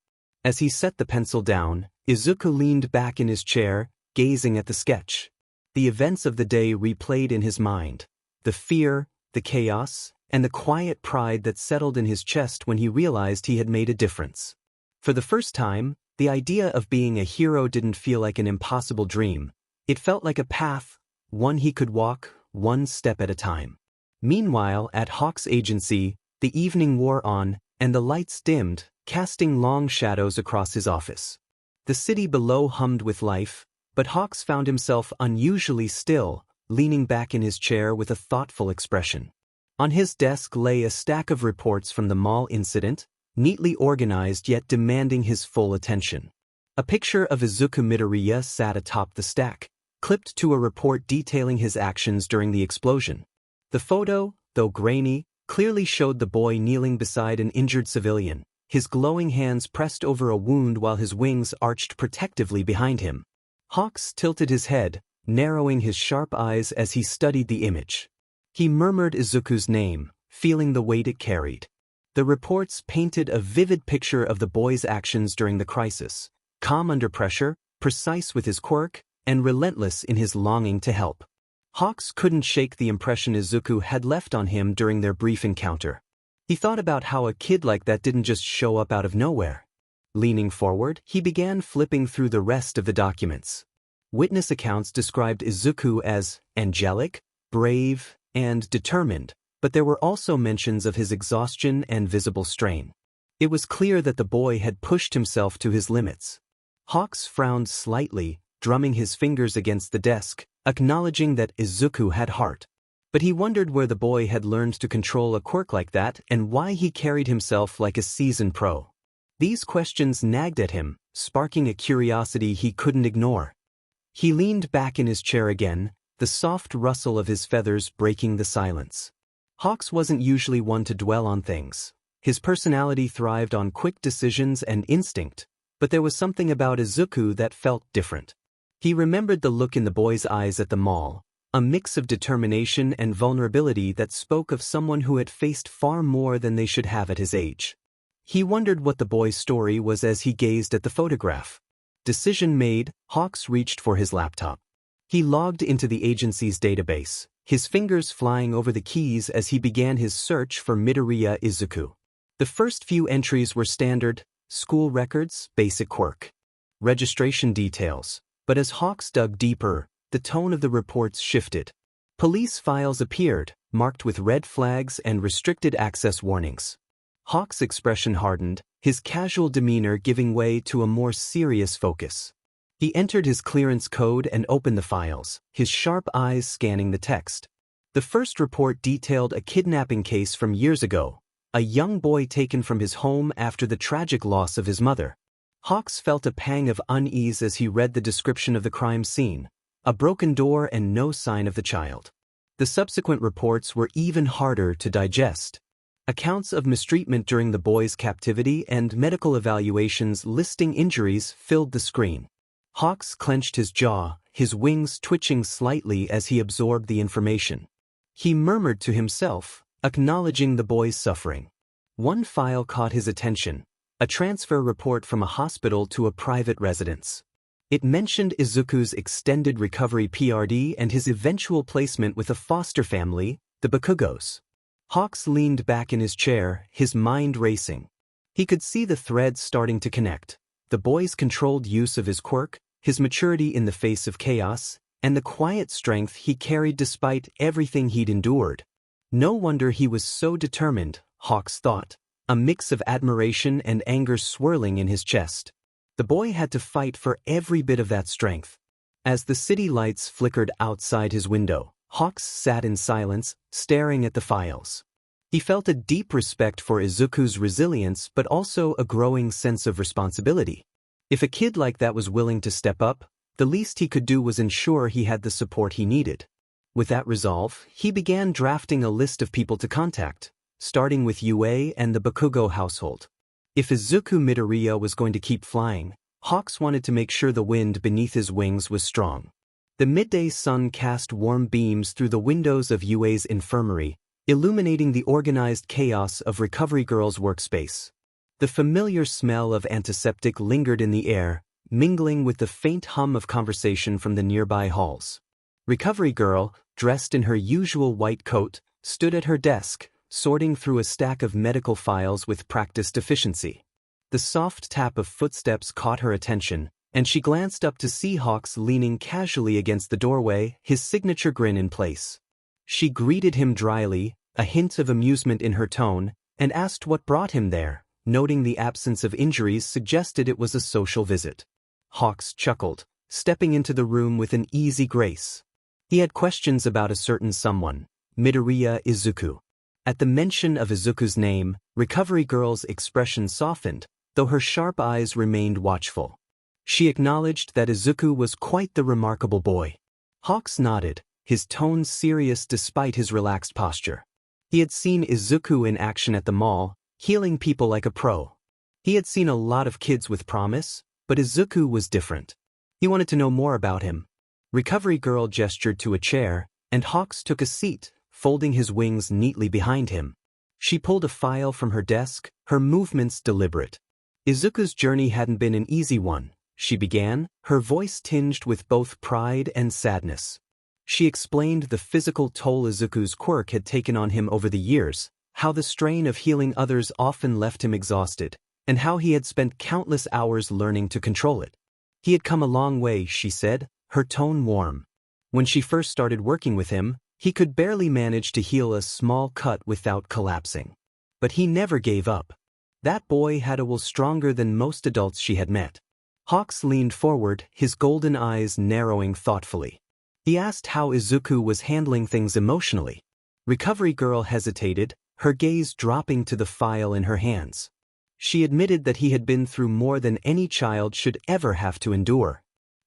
As he set the pencil down, Izuku leaned back in his chair, gazing at the sketch. The events of the day replayed in his mind. The fear, the chaos, and the quiet pride that settled in his chest when he realized he had made a difference. For the first time, the idea of being a hero didn't feel like an impossible dream. It felt like a path, one he could walk, one step at a time. Meanwhile, at Hawk's agency, the evening wore on, and the lights dimmed, casting long shadows across his office. The city below hummed with life, but Hawks found himself unusually still, leaning back in his chair with a thoughtful expression. On his desk lay a stack of reports from the mall incident, neatly organized yet demanding his full attention. A picture of Izuku Midoriya sat atop the stack, clipped to a report detailing his actions during the explosion. The photo, though grainy, clearly showed the boy kneeling beside an injured civilian, his glowing hands pressed over a wound while his wings arched protectively behind him. Hawks tilted his head, narrowing his sharp eyes as he studied the image. He murmured Izuku's name, feeling the weight it carried. The reports painted a vivid picture of the boy's actions during the crisis, calm under pressure, precise with his quirk, and relentless in his longing to help. Hawks couldn't shake the impression Izuku had left on him during their brief encounter. He thought about how a kid like that didn't just show up out of nowhere. Leaning forward, he began flipping through the rest of the documents. Witness accounts described Izuku as angelic, brave, and determined, but there were also mentions of his exhaustion and visible strain. It was clear that the boy had pushed himself to his limits. Hawks frowned slightly, drumming his fingers against the desk, acknowledging that Izuku had heart. But he wondered where the boy had learned to control a quirk like that and why he carried himself like a seasoned pro. These questions nagged at him, sparking a curiosity he couldn't ignore. He leaned back in his chair again, the soft rustle of his feathers breaking the silence. Hawks wasn't usually one to dwell on things. His personality thrived on quick decisions and instinct, but there was something about Izuku that felt different. He remembered the look in the boy's eyes at the mall, a mix of determination and vulnerability that spoke of someone who had faced far more than they should have at his age. He wondered what the boy's story was as he gazed at the photograph. Decision made, Hawks reached for his laptop. He logged into the agency's database, his fingers flying over the keys as he began his search for Midoriya Izuku. The first few entries were standard: school records, basic Quirk, registration details. But as Hawks dug deeper, the tone of the reports shifted. Police files appeared, marked with red flags and restricted access warnings. Hawks' expression hardened, his casual demeanor giving way to a more serious focus. He entered his clearance code and opened the files, his sharp eyes scanning the text. The first report detailed a kidnapping case from years ago, a young boy taken from his home after the tragic loss of his mother. Hawks felt a pang of unease as he read the description of the crime scene: a broken door and no sign of the child. The subsequent reports were even harder to digest. Accounts of mistreatment during the boy's captivity and medical evaluations listing injuries filled the screen. Hawks clenched his jaw, his wings twitching slightly as he absorbed the information. He murmured to himself, acknowledging the boy's suffering. One file caught his attention: a transfer report from a hospital to a private residence. It mentioned Izuku's extended recovery period and his eventual placement with a foster family, the 𝐒𝐮𝐽𝐸. Hawks leaned back in his chair, his mind racing. He could see the threads starting to connect: the boy's controlled use of his quirk, his maturity in the face of chaos, and the quiet strength he carried despite everything he'd endured. No wonder he was so determined, Hawks thought, a mix of admiration and anger swirling in his chest. The boy had to fight for every bit of that strength. As the city lights flickered outside his window, Hawks sat in silence, staring at the files. He felt a deep respect for Izuku's resilience but also a growing sense of responsibility. If a kid like that was willing to step up, the least he could do was ensure he had the support he needed. With that resolve, he began drafting a list of people to contact, starting with Yue and the Bakugo household. If Izuku Midoriya was going to keep flying, Hawks wanted to make sure the wind beneath his wings was strong. The midday sun cast warm beams through the windows of Yue's infirmary, illuminating the organized chaos of Recovery Girl's workspace. The familiar smell of antiseptic lingered in the air, mingling with the faint hum of conversation from the nearby halls. Recovery Girl, dressed in her usual white coat, stood at her desk, sorting through a stack of medical files with practiced efficiency. The soft tap of footsteps caught her attention, and she glanced up to see Hawks leaning casually against the doorway, his signature grin in place. She greeted him dryly, a hint of amusement in her tone, and asked what brought him there, noting the absence of injuries suggested it was a social visit. Hawks chuckled, stepping into the room with an easy grace. He had questions about a certain someone, Midoriya Izuku. At the mention of Izuku's name, Recovery Girl's expression softened, though her sharp eyes remained watchful. She acknowledged that Izuku was quite the remarkable boy. Hawks nodded, his tone serious despite his relaxed posture. He had seen Izuku in action at the mall, healing people like a pro. He had seen a lot of kids with promise, but Izuku was different. He wanted to know more about him. Recovery Girl gestured to a chair, and Hawks took a seat, folding his wings neatly behind him. She pulled a file from her desk, her movements deliberate. Izuku's journey hadn't been an easy one, she began, her voice tinged with both pride and sadness. She explained the physical toll Izuku's quirk had taken on him over the years, how the strain of healing others often left him exhausted, and how he had spent countless hours learning to control it. He had come a long way, she said, her tone warm. When she first started working with him, he could barely manage to heal a small cut without collapsing. But he never gave up. That boy had a will stronger than most adults she had met. Hawks leaned forward, his golden eyes narrowing thoughtfully. He asked how Izuku was handling things emotionally. Recovery Girl hesitated, her gaze dropping to the file in her hands. She admitted that he had been through more than any child should ever have to endure.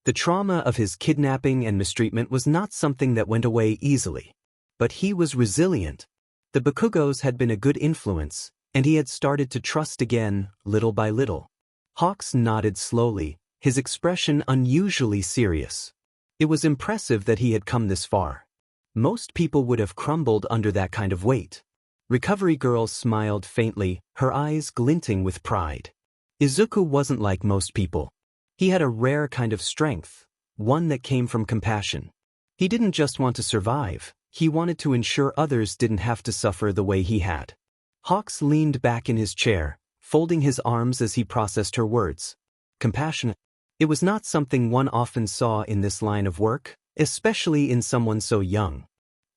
The trauma of his kidnapping and mistreatment was not something that went away easily. But he was resilient. The 𝐒𝐮𝐽𝐸 had been a good influence, and he had started to trust again, little by little. Hawks nodded slowly, his expression unusually serious. It was impressive that he had come this far. Most people would have crumbled under that kind of weight. Recovery Girl smiled faintly, her eyes glinting with pride. Izuku wasn't like most people. He had a rare kind of strength, one that came from compassion. He didn't just want to survive, he wanted to ensure others didn't have to suffer the way he had. Hawks leaned back in his chair, folding his arms as he processed her words. Compassionate. It was not something one often saw in this line of work, especially in someone so young.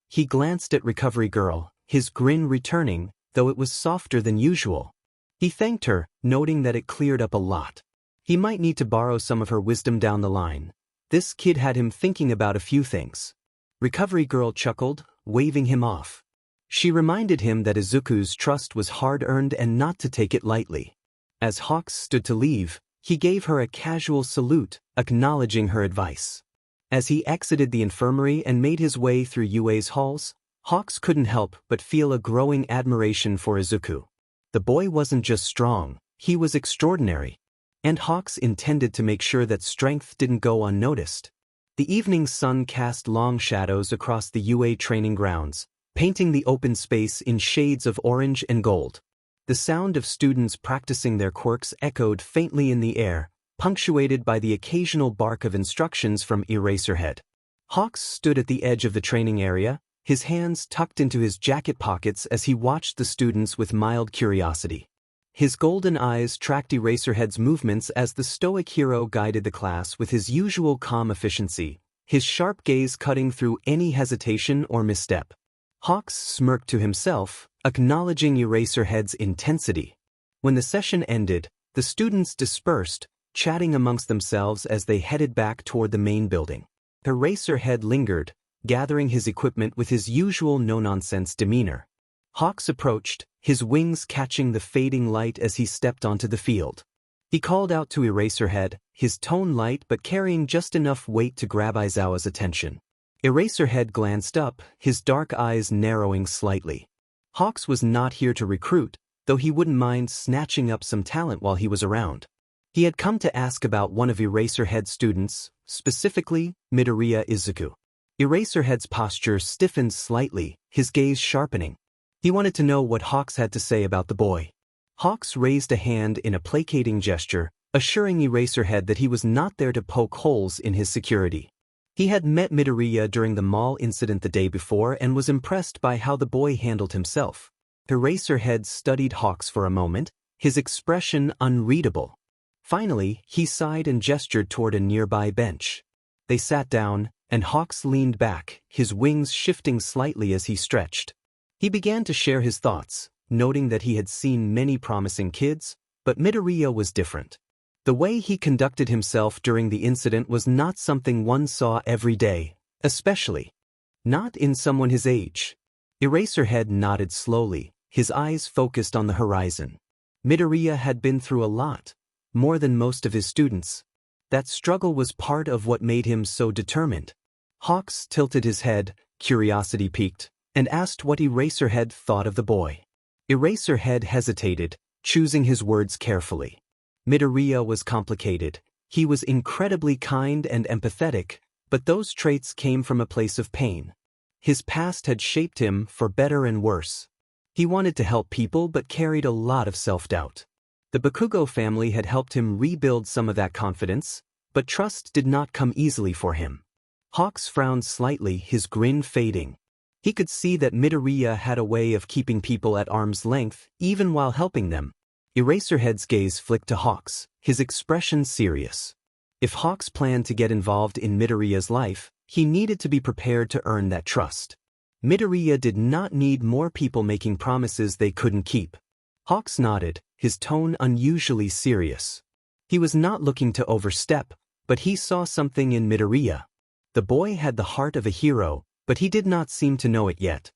He glanced at Recovery Girl, his grin returning, though it was softer than usual. He thanked her, noting that it cleared up a lot. He might need to borrow some of her wisdom down the line. This kid had him thinking about a few things. Recovery Girl chuckled, waving him off. She reminded him that Izuku's trust was hard-earned and not to take it lightly. As Hawks stood to leave, he gave her a casual salute, acknowledging her advice. As he exited the infirmary and made his way through UA's halls, Hawks couldn't help but feel a growing admiration for Izuku. The boy wasn't just strong, he was extraordinary. And Hawks intended to make sure that strength didn't go unnoticed. The evening sun cast long shadows across the UA training grounds, painting the open space in shades of orange and gold. The sound of students practicing their quirks echoed faintly in the air, punctuated by the occasional bark of instructions from 𝐼𝐻𝐻𝐿. Hawks stood at the edge of the training area, his hands tucked into his jacket pockets as he watched the students with mild curiosity. His golden eyes tracked 𝐼𝐻𝐻𝐿's movements as the stoic hero guided the class with his usual calm efficiency, his sharp gaze cutting through any hesitation or misstep. Hawks smirked to himself, acknowledging 𝐼𝐻𝐻𝐿's intensity. When the session ended, the students dispersed, chatting amongst themselves as they headed back toward the main building. 𝐼𝐻𝐻𝐿 lingered, gathering his equipment with his usual no-nonsense demeanor. Hawks approached, his wings catching the fading light as he stepped onto the field. He called out to 𝐼𝐻𝐻𝐿, his tone light but carrying just enough weight to grab Aizawa's attention. 𝐼𝐻𝐻𝐿 glanced up, his dark eyes narrowing slightly. Hawks was not here to recruit, though he wouldn't mind snatching up some talent while he was around. He had come to ask about one of 𝐼𝐻𝐻𝐿's students, specifically, Midoriya Izuku. 𝐼𝐻𝐻𝐿's posture stiffened slightly, his gaze sharpening. He wanted to know what Hawks had to say about the boy. Hawks raised a hand in a placating gesture, assuring 𝐼𝐻𝐻𝐿 that he was not there to poke holes in his security. He had met Midoriya during the mall incident the day before and was impressed by how the boy handled himself. 𝐼𝐻𝐻𝐿 studied Hawks for a moment, his expression unreadable. Finally, he sighed and gestured toward a nearby bench. They sat down, and Hawks leaned back, his wings shifting slightly as he stretched. He began to share his thoughts, noting that he had seen many promising kids, but Midoriya was different. The way he conducted himself during the incident was not something one saw every day, especially not in someone his age. 𝐼𝐻𝐻𝐿 nodded slowly, his eyes focused on the horizon. Midoriya had been through a lot, more than most of his students. That struggle was part of what made him so determined. Hawks tilted his head, curiosity piqued, and asked what 𝐼𝐻𝐻𝐿 thought of the boy. 𝐼𝐻𝐻𝐿 hesitated, choosing his words carefully. Midoriya was complicated. He was incredibly kind and empathetic, but those traits came from a place of pain. His past had shaped him for better and worse. He wanted to help people but carried a lot of self-doubt. The Bakugo family had helped him rebuild some of that confidence, but trust did not come easily for him. Hawks frowned slightly, his grin fading. He could see that Midoriya had a way of keeping people at arm's length, even while helping them. 𝐼𝐻𝐻𝐿's gaze flicked to Hawks, his expression serious. If Hawks planned to get involved in Midoriya's life, he needed to be prepared to earn that trust. Midoriya did not need more people making promises they couldn't keep. Hawks nodded, his tone unusually serious. He was not looking to overstep, but he saw something in Midoriya. The boy had the heart of a hero, but he did not seem to know it yet.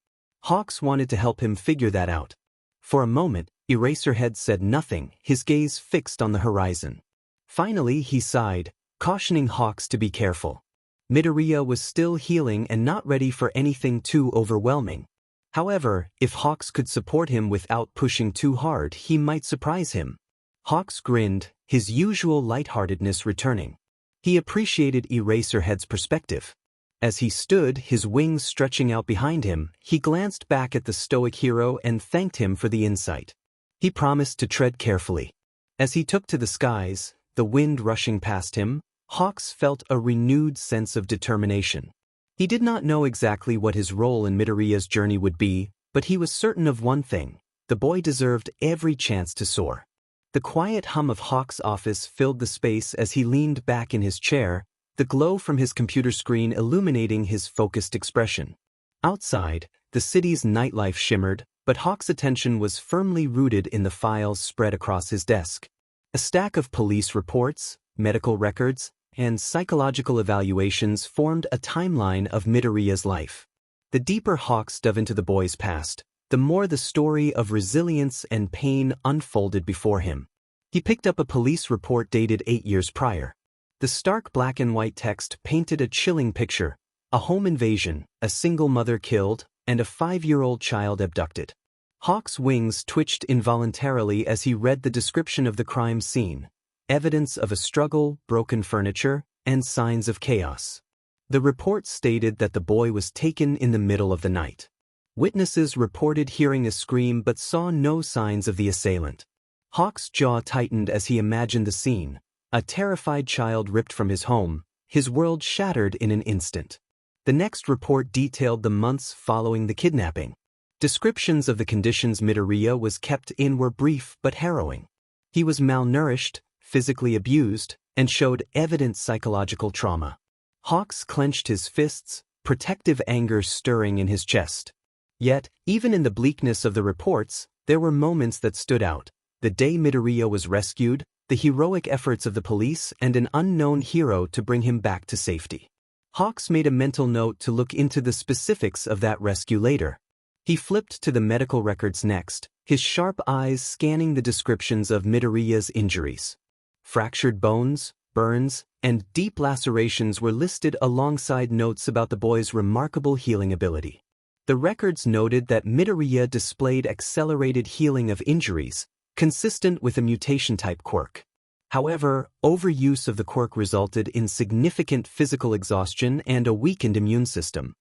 Hawks wanted to help him figure that out. For a moment, 𝐼𝐻𝐻𝐿 said nothing, his gaze fixed on the horizon. Finally he sighed, cautioning Hawks to be careful. Midoriya was still healing and not ready for anything too overwhelming. However, if Hawks could support him without pushing too hard, he might surprise him. Hawks grinned, his usual lightheartedness returning. He appreciated Eraserhead's perspective. As he stood, his wings stretching out behind him, he glanced back at the stoic hero and thanked him for the insight. He promised to tread carefully. As he took to the skies, the wind rushing past him, Hawks felt a renewed sense of determination. He did not know exactly what his role in Midoriya's journey would be, but he was certain of one thing: the boy deserved every chance to soar. The quiet hum of Hawks' office filled the space as he leaned back in his chair, the glow from his computer screen illuminating his focused expression. Outside, the city's nightlife shimmered, but Hawks' attention was firmly rooted in the files spread across his desk. A stack of police reports, medical records, and psychological evaluations formed a timeline of Midoriya's life. The deeper Hawks dove into the boy's past, the more the story of resilience and pain unfolded before him. He picked up a police report dated 8 years prior. The stark black and white text painted a chilling picture: a home invasion, a single mother killed, and a 5-year-old child abducted. Hawks' wings twitched involuntarily as he read the description of the crime scene: evidence of a struggle, broken furniture, and signs of chaos. The report stated that the boy was taken in the middle of the night. Witnesses reported hearing a scream but saw no signs of the assailant. Hawks' jaw tightened as he imagined the scene: a terrified child ripped from his home, his world shattered in an instant. The next report detailed the months following the kidnapping. Descriptions of the conditions Midoriya was kept in were brief but harrowing. He was malnourished, physically abused, and showed evident psychological trauma. Hawks clenched his fists, protective anger stirring in his chest. Yet, even in the bleakness of the reports, there were moments that stood out: the day Midoriya was rescued, the heroic efforts of the police, and an unknown hero to bring him back to safety. Hawks made a mental note to look into the specifics of that rescue later. He flipped to the medical records next, his sharp eyes scanning the descriptions of Midoriya's injuries. Fractured bones, burns, and deep lacerations were listed alongside notes about the boy's remarkable healing ability. The records noted that Midoriya displayed accelerated healing of injuries, consistent with a mutation-type quirk. However, overuse of the quirk resulted in significant physical exhaustion and a weakened immune system.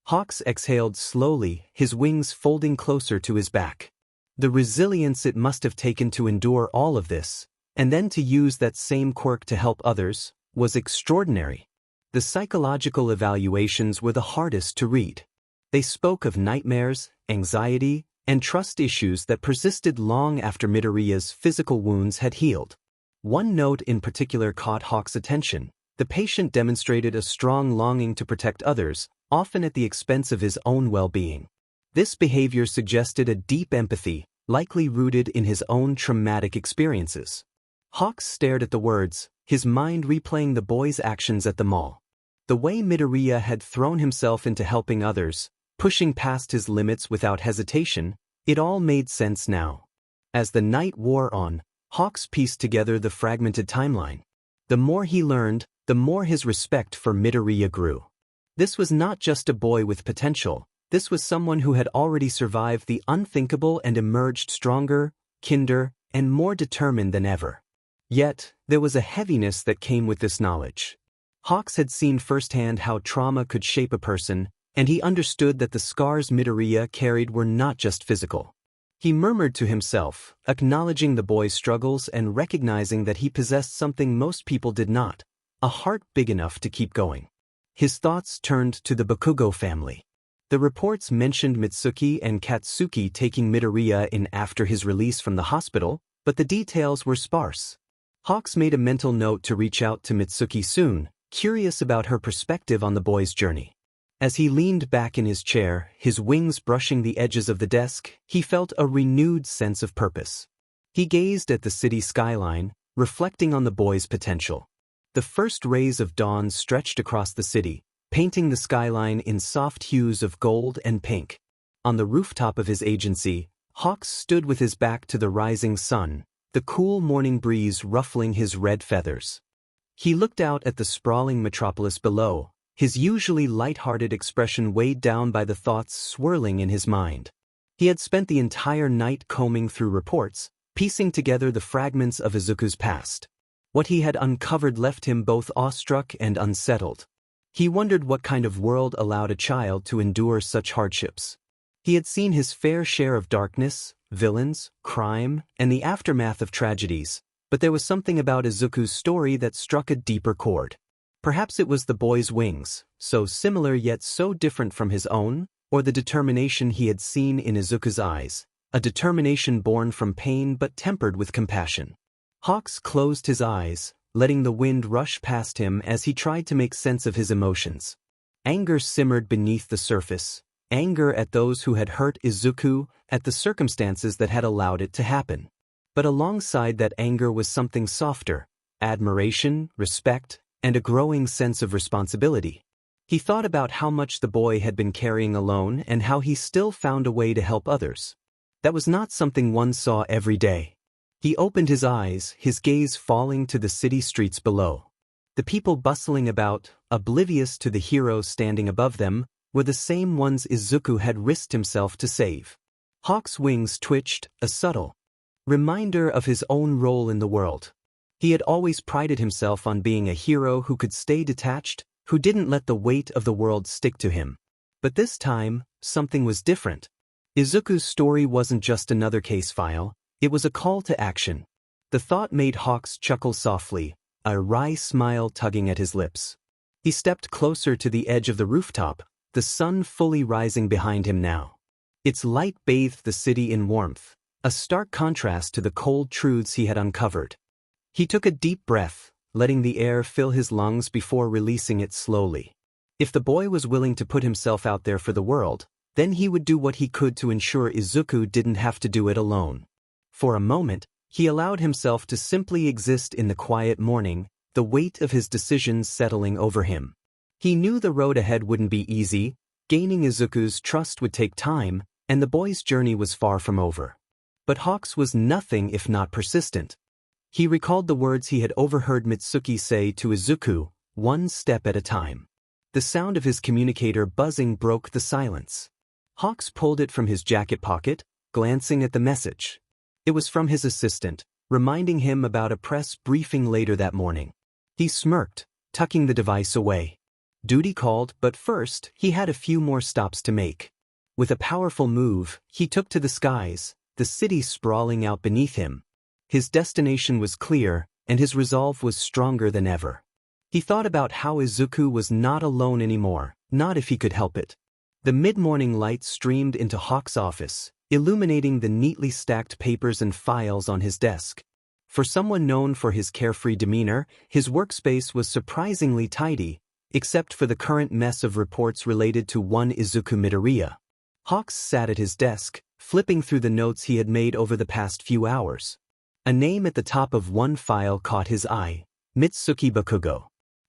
Hawks exhaled slowly, his wings folding closer to his back. The resilience it must have taken to endure all of this, and then to use that same quirk to help others, was extraordinary. The psychological evaluations were the hardest to read. They spoke of nightmares, anxiety, and trust issues that persisted long after Midoriya's physical wounds had healed. One note in particular caught Hawks' attention: the patient demonstrated a strong longing to protect others, often at the expense of his own well-being. This behavior suggested a deep empathy, likely rooted in his own traumatic experiences. Hawks stared at the words, his mind replaying the boy's actions at the mall. The way Midoriya had thrown himself into helping others, pushing past his limits without hesitation, it all made sense now. As the night wore on, Hawks pieced together the fragmented timeline. The more he learned, the more his respect for Midoriya grew. This was not just a boy with potential, this was someone who had already survived the unthinkable and emerged stronger, kinder, and more determined than ever. Yet, there was a heaviness that came with this knowledge. Hawks had seen firsthand how trauma could shape a person, and he understood that the scars Midoriya carried were not just physical. He murmured to himself, acknowledging the boy's struggles and recognizing that he possessed something most people did not: a heart big enough to keep going. His thoughts turned to the Bakugo family. The reports mentioned Mitsuki and Katsuki taking Midoriya in after his release from the hospital, but the details were sparse. Hawks made a mental note to reach out to Mitsuki soon, curious about her perspective on the boy's journey. As he leaned back in his chair, his wings brushing the edges of the desk, he felt a renewed sense of purpose. He gazed at the city skyline, reflecting on the boy's potential. The first rays of dawn stretched across the city, painting the skyline in soft hues of gold and pink. On the rooftop of his agency, Hawks stood with his back to the rising sun, the cool morning breeze ruffling his red feathers. He looked out at the sprawling metropolis below, his usually light-hearted expression weighed down by the thoughts swirling in his mind. He had spent the entire night combing through reports, piecing together the fragments of Izuku's past. What he had uncovered left him both awestruck and unsettled. He wondered what kind of world allowed a child to endure such hardships. He had seen his fair share of darkness, villains, crime, and the aftermath of tragedies, but there was something about Izuku's story that struck a deeper chord. Perhaps it was the boy's wings, so similar yet so different from his own, or the determination he had seen in Izuku's eyes, a determination born from pain but tempered with compassion. Hawks closed his eyes, letting the wind rush past him as he tried to make sense of his emotions. Anger simmered beneath the surface, anger at those who had hurt Izuku, at the circumstances that had allowed it to happen. But alongside that anger was something softer, admiration, respect, and a growing sense of responsibility. He thought about how much the boy had been carrying alone and how he still found a way to help others. That was not something one saw every day. He opened his eyes, his gaze falling to the city streets below. The people bustling about, oblivious to the hero standing above them, were the same ones Izuku had risked himself to save. Hawk's wings twitched, a subtle reminder of his own role in the world. He had always prided himself on being a hero who could stay detached, who didn't let the weight of the world stick to him. But this time, something was different. Izuku's story wasn't just another case file, it was a call to action. The thought made Hawks chuckle softly, a wry smile tugging at his lips. He stepped closer to the edge of the rooftop, the sun fully rising behind him now. Its light bathed the city in warmth, a stark contrast to the cold truths he had uncovered. He took a deep breath, letting the air fill his lungs before releasing it slowly. If the boy was willing to put himself out there for the world, then he would do what he could to ensure Izuku didn't have to do it alone. For a moment, he allowed himself to simply exist in the quiet morning, the weight of his decisions settling over him. He knew the road ahead wouldn't be easy, gaining Izuku's trust would take time, and the boy's journey was far from over. But Hawks was nothing if not persistent. He recalled the words he had overheard Mitsuki say to Izuku, one step at a time. The sound of his communicator buzzing broke the silence. Hawks pulled it from his jacket pocket, glancing at the message. It was from his assistant, reminding him about a press briefing later that morning. He smirked, tucking the device away. Duty called, but first, he had a few more stops to make. With a powerful move, he took to the skies, the city sprawling out beneath him. His destination was clear, and his resolve was stronger than ever. He thought about how Izuku was not alone anymore, not if he could help it. The mid-morning light streamed into Hawk's office, illuminating the neatly stacked papers and files on his desk. For someone known for his carefree demeanor, his workspace was surprisingly tidy, except for the current mess of reports related to one Izuku Midoriya. Hawks sat at his desk, flipping through the notes he had made over the past few hours. A name at the top of one file caught his eye, Mitsuki Bakugo.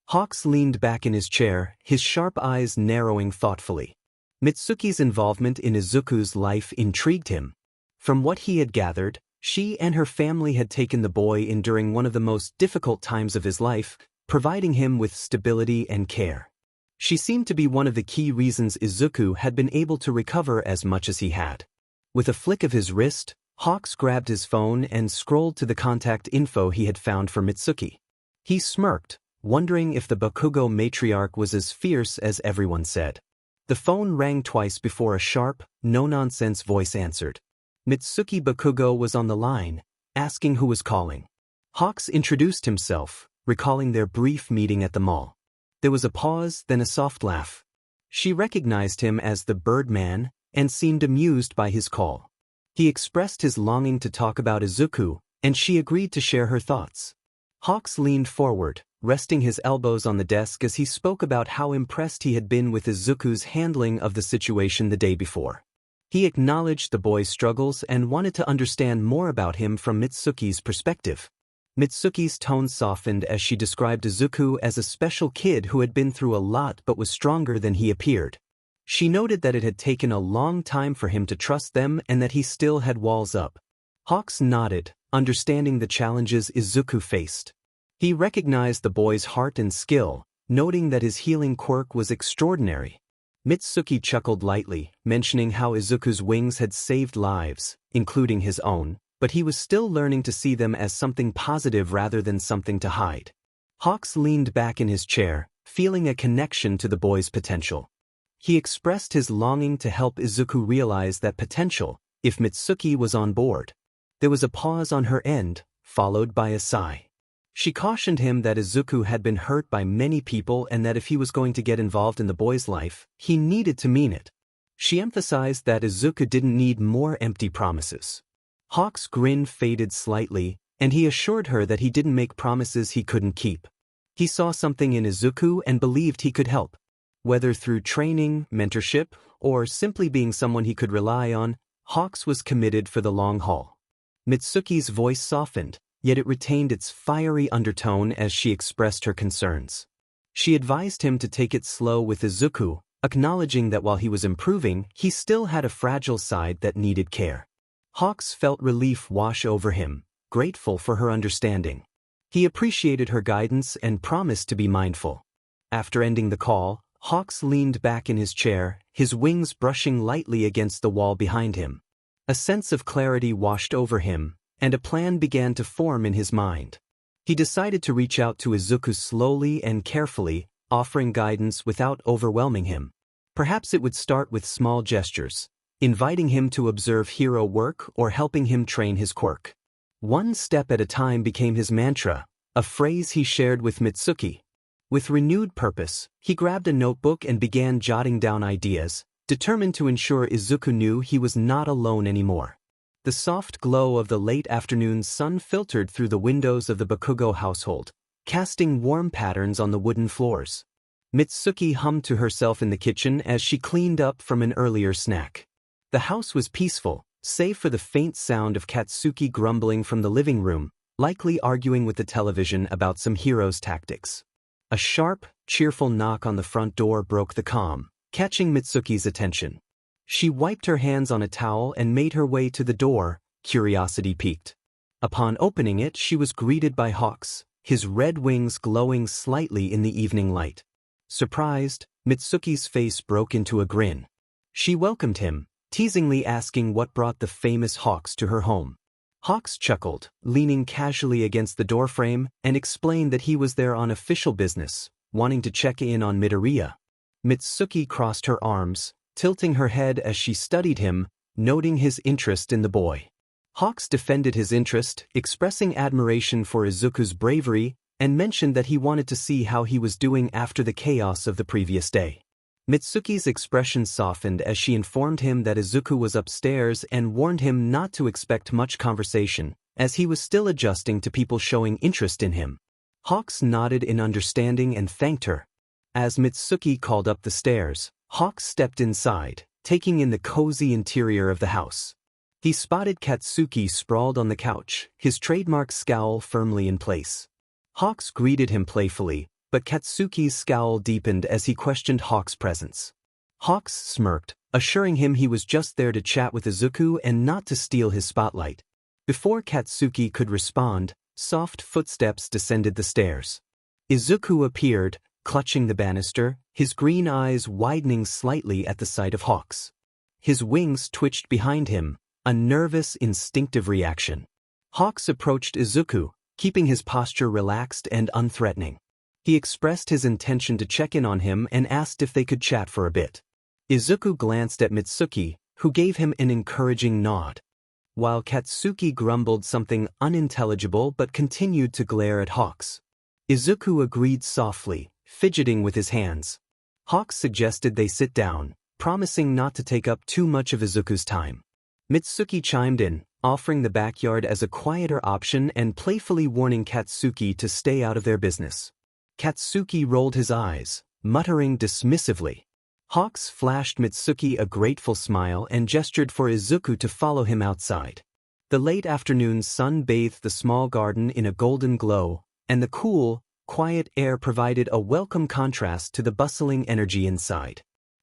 Hawks leaned back in his chair, his sharp eyes narrowing thoughtfully. Mitsuki's involvement in Izuku's life intrigued him. From what he had gathered, she and her family had taken the boy in during one of the most difficult times of his life, providing him with stability and care. She seemed to be one of the key reasons Izuku had been able to recover as much as he had. With a flick of his wrist, Hawks grabbed his phone and scrolled to the contact info he had found for Mitsuki. He smirked, wondering if the Bakugo matriarch was as fierce as everyone said. The phone rang twice before a sharp, no-nonsense voice answered. Mitsuki Bakugo was on the line, asking who was calling. Hawks introduced himself, recalling their brief meeting at the mall. There was a pause, then a soft laugh. She recognized him as the Birdman and seemed amused by his call. He expressed his longing to talk about Izuku, and she agreed to share her thoughts. Hawks leaned forward, resting his elbows on the desk as he spoke about how impressed he had been with Izuku's handling of the situation the day before. He acknowledged the boy's struggles and wanted to understand more about him from Mitsuki's perspective. Mitsuki's tone softened as she described Izuku as a special kid who had been through a lot but was stronger than he appeared. She noted that it had taken a long time for him to trust them and that he still had walls up. Hawks nodded, understanding the challenges Izuku faced. He recognized the boy's heart and skill, noting that his healing quirk was extraordinary. Mitsuki chuckled lightly, mentioning how Izuku's wings had saved lives, including his own, but he was still learning to see them as something positive rather than something to hide. Hawks leaned back in his chair, feeling a connection to the boy's potential. He expressed his longing to help Izuku realize that potential, if Mitsuki was on board. There was a pause on her end, followed by a sigh. She cautioned him that Izuku had been hurt by many people and that if he was going to get involved in the boy's life, he needed to mean it. She emphasized that Izuku didn't need more empty promises. Hawk's grin faded slightly, and he assured her that he didn't make promises he couldn't keep. He saw something in Izuku and believed he could help. Whether through training, mentorship, or simply being someone he could rely on, Hawks was committed for the long haul. Mitsuki's voice softened, yet it retained its fiery undertone as she expressed her concerns. She advised him to take it slow with Izuku, acknowledging that while he was improving, he still had a fragile side that needed care. Hawks felt relief wash over him, grateful for her understanding. He appreciated her guidance and promised to be mindful. After ending the call, Hawks leaned back in his chair, his wings brushing lightly against the wall behind him. A sense of clarity washed over him, and a plan began to form in his mind. He decided to reach out to Izuku slowly and carefully, offering guidance without overwhelming him. Perhaps it would start with small gestures, inviting him to observe hero work or helping him train his quirk. One step at a time became his mantra, a phrase he shared with Mitsuki. With renewed purpose, he grabbed a notebook and began jotting down ideas, determined to ensure Izuku knew he was not alone anymore. The soft glow of the late afternoon sun filtered through the windows of the 𝐾𝐿 household, casting warm patterns on the wooden floors. Mitsuki hummed to herself in the kitchen as she cleaned up from an earlier snack. The house was peaceful, save for the faint sound of Katsuki grumbling from the living room, likely arguing with the television about some hero's tactics. A sharp, cheerful knock on the front door broke the calm, catching Mitsuki's attention. She wiped her hands on a towel and made her way to the door, curiosity piqued. Upon opening it, she was greeted by Hawks, his red wings glowing slightly in the evening light. Surprised, Mitsuki's face broke into a grin. She welcomed him, teasingly asking what brought the famous Hawks to her home. Hawks chuckled, leaning casually against the doorframe, and explained that he was there on official business, wanting to check in on Midoriya. Mitsuki crossed her arms, tilting her head as she studied him, noting his interest in the boy. Hawks defended his interest, expressing admiration for Izuku's bravery, and mentioned that he wanted to see how he was doing after the chaos of the previous day. Mitsuki's expression softened as she informed him that Izuku was upstairs and warned him not to expect much conversation, as he was still adjusting to people showing interest in him. Hawks nodded in understanding and thanked her. As Mitsuki called up the stairs, Hawks stepped inside, taking in the cozy interior of the house. He spotted Katsuki sprawled on the couch, his trademark scowl firmly in place. Hawks greeted him playfully, but Katsuki's scowl deepened as he questioned Hawks' presence. Hawks smirked, assuring him he was just there to chat with Izuku and not to steal his spotlight. Before Katsuki could respond, soft footsteps descended the stairs. Izuku appeared, clutching the banister, his green eyes widening slightly at the sight of Hawks. His wings twitched behind him, a nervous, instinctive reaction. Hawks approached Izuku, keeping his posture relaxed and unthreatening. He expressed his intention to check in on him and asked if they could chat for a bit. Izuku glanced at Mitsuki, who gave him an encouraging nod, while Katsuki grumbled something unintelligible but continued to glare at Hawks. Izuku agreed softly, fidgeting with his hands. Hawks suggested they sit down, promising not to take up too much of Izuku's time. Mitsuki chimed in, offering the backyard as a quieter option and playfully warning Katsuki to stay out of their business. Katsuki rolled his eyes, muttering dismissively. Hawks flashed Mitsuki a grateful smile and gestured for Izuku to follow him outside. The late afternoon sun bathed the small garden in a golden glow, and the cool, quiet air provided a welcome contrast to the bustling energy inside.